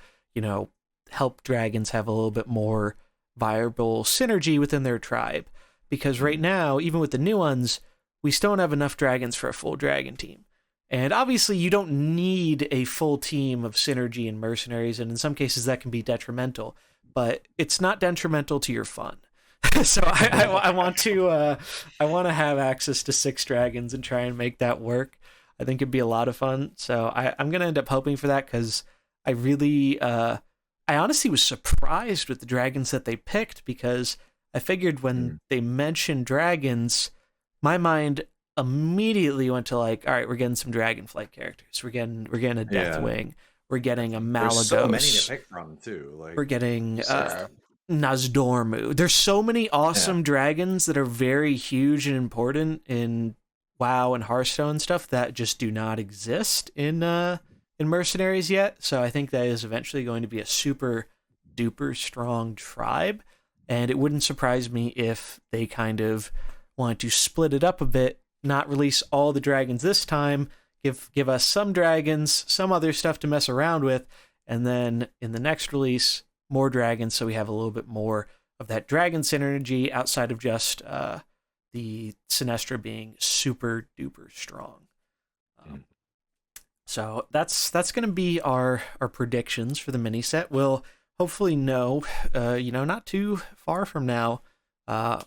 [SPEAKER 1] help dragons have a little bit more viable synergy within their tribe. Because right now, even with the new ones, we still don't have enough dragons for a full dragon team. And obviously, you don't need a full team of synergy in Mercenaries, and in some cases that can be detrimental. But it's not detrimental to your fun. So I want to have access to 6 dragons and try and make that work. I think it'd be a lot of fun. So I'm gonna end up hoping for that because I really I honestly was surprised with the dragons that they picked because I figured when they mentioned dragons, my mind immediately went to like, all right, we're getting some Dragonflight characters. We're getting a Deathwing. We're getting a Malagos.
[SPEAKER 2] There's so many to pick from too. Like
[SPEAKER 1] we're getting Nazdormu. There's so many awesome dragons that are very huge and important in WoW and Hearthstone stuff that just do not exist in Mercenaries yet. So I think that is eventually going to be a super duper strong tribe. And it wouldn't surprise me if they kind of want to split it up a bit, not release all the dragons this time, give us some dragons, some other stuff to mess around with, and then in the next release, more dragons so we have a little bit more of that dragon synergy outside of just the Sinestra being super duper strong. So that's going to be our predictions for the mini set. We'll hopefully know, not too far from now,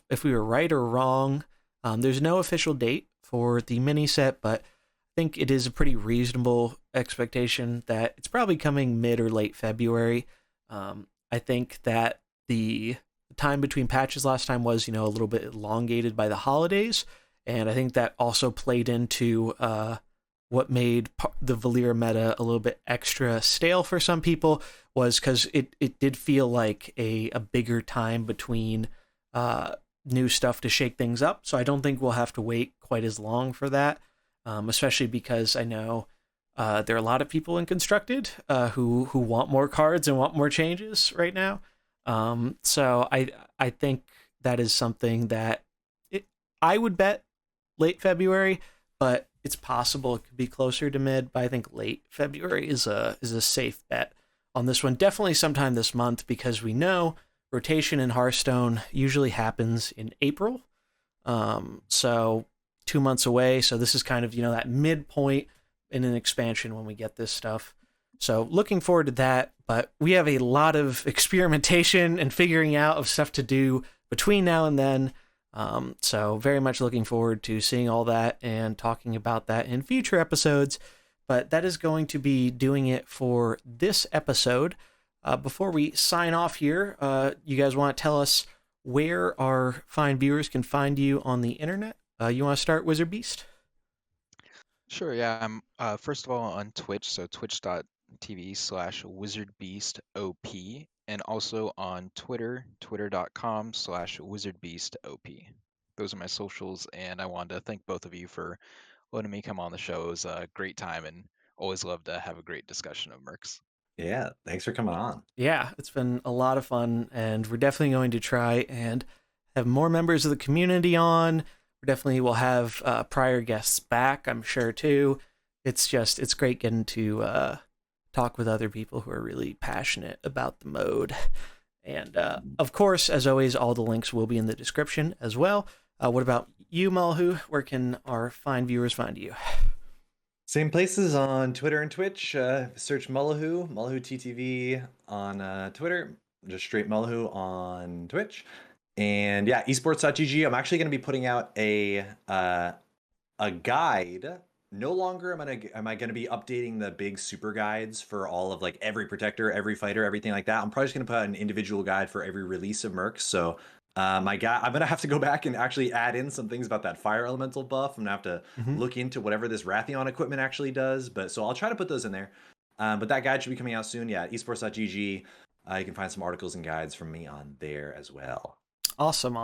[SPEAKER 1] if we were right or wrong. There's no official date for the mini set, but I think it is a pretty reasonable expectation that it's probably coming mid or late February. I think that the time between patches last time was, a little bit elongated by the holidays, and I think that also played into what made the Valyria meta a little bit extra stale for some people, was because it did feel like a bigger time between new stuff to shake things up. So I don't think we'll have to wait quite as long for that, especially because I know there are a lot of people in Constructed who want more cards and want more changes right now. So I think that is something that I would bet late February, but it's possible it could be closer to mid, but I think late February is a safe bet on this one. Definitely sometime this month, because we know rotation in Hearthstone usually happens in April. So 2 months away. So this is kind of, that midpoint in an expansion when we get this stuff. So looking forward to that, but we have a lot of experimentation and figuring out of stuff to do between now and then. So very much looking forward to seeing all that and talking about that in future episodes. But that is going to be doing it for this episode. Before we sign off here, you guys want to tell us where our fine viewers can find you on the internet? You want to start, WizardBeast?
[SPEAKER 3] Sure, yeah. I'm first of all on Twitch, so twitch.tv/WizardBeastOP, and also on Twitter, twitter.com/WizardBeastOP. Those are my socials, and I wanted to thank both of you for letting me come on the show. It was a great time, and always love to have a great discussion of Mercs.
[SPEAKER 2] Yeah, thanks for coming on.
[SPEAKER 1] Yeah, it's been a lot of fun, and we're definitely going to try and have more members of the community on. We definitely will have prior guests back, I'm sure, too. It's great getting to talk with other people who are really passionate about the mode. And of course, as always, all the links will be in the description as well. What about you, Mullahoo? Where can our fine viewers find you?
[SPEAKER 2] Same places on Twitter and Twitch. Search Mullahoo TTV on Twitter, just straight Mullahoo on Twitch. And yeah, esports.gg. I'm actually going to be putting out a guide no longer am I gonna be updating the big super guides for all of like every protector, every fighter, everything like that. I'm probably just gonna put out an individual guide for every release of Mercs. So I'm gonna have to go back and actually add in some things about that fire elemental buff. I'm gonna have to look into whatever this Rathion equipment actually does. But so I'll try to put those in there. But that guide should be coming out soon. Yeah, esports.gg. You can find some articles and guides from me on there as well.
[SPEAKER 1] Awesome.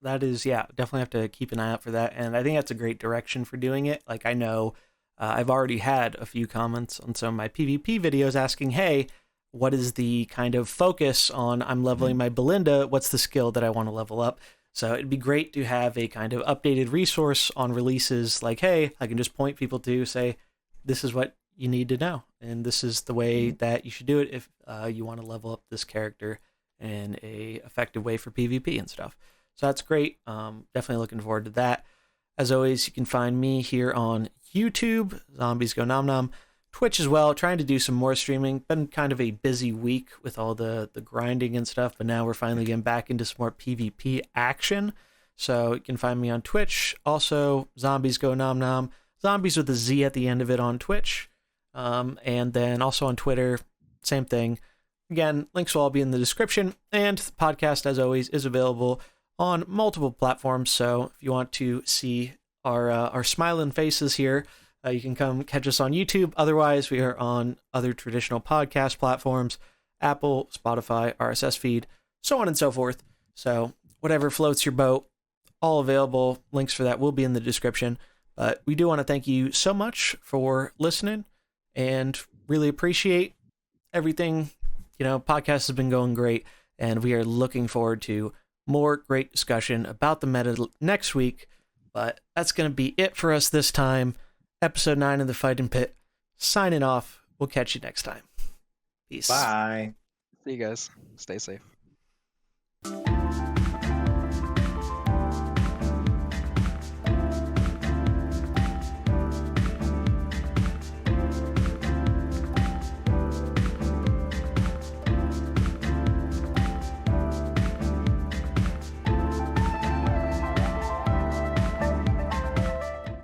[SPEAKER 1] That is, yeah, definitely have to keep an eye out for that. And I think that's a great direction for doing it. Like, I know I've already had a few comments on some of my PvP videos asking, hey, what is the kind of focus on I'm leveling my Belinda? What's the skill that I want to level up? So it'd be great to have a kind of updated resource on releases like, hey, I can just point people to say, this is what you need to know. And this is the way that you should do it if you want to level up this character in a effective way for PvP and stuff. So that's great. Definitely looking forward to that. As always, you can find me here on YouTube, Zombies Go Nom Nom, Twitch as well, trying to do some more streaming. Been kind of a busy week with all the grinding and stuff, but now we're finally getting back into some more PvP action. So you can find me on Twitch. Also, Zombies Go Nom Nom, Zombies with a Z at the end of it on Twitch. And then also on Twitter, same thing. Again, links will all be in the description, and the podcast, as always, is available on multiple platforms. So if you want to see our smiling faces here, you can come catch us on YouTube. Otherwise, we are on other traditional podcast platforms, Apple, Spotify, RSS feed, so on and so forth. So whatever floats your boat, all available. Links for that will be in the description. But we do want to thank you so much for listening and really appreciate everything. You know, podcast has been going great, and we are looking forward to more great discussion about the meta next week. But that's going to be it for us this time. Episode 9 of the Fighting Pit, signing off. We'll catch you next time. Peace.
[SPEAKER 2] Bye.
[SPEAKER 3] See you guys. Stay safe.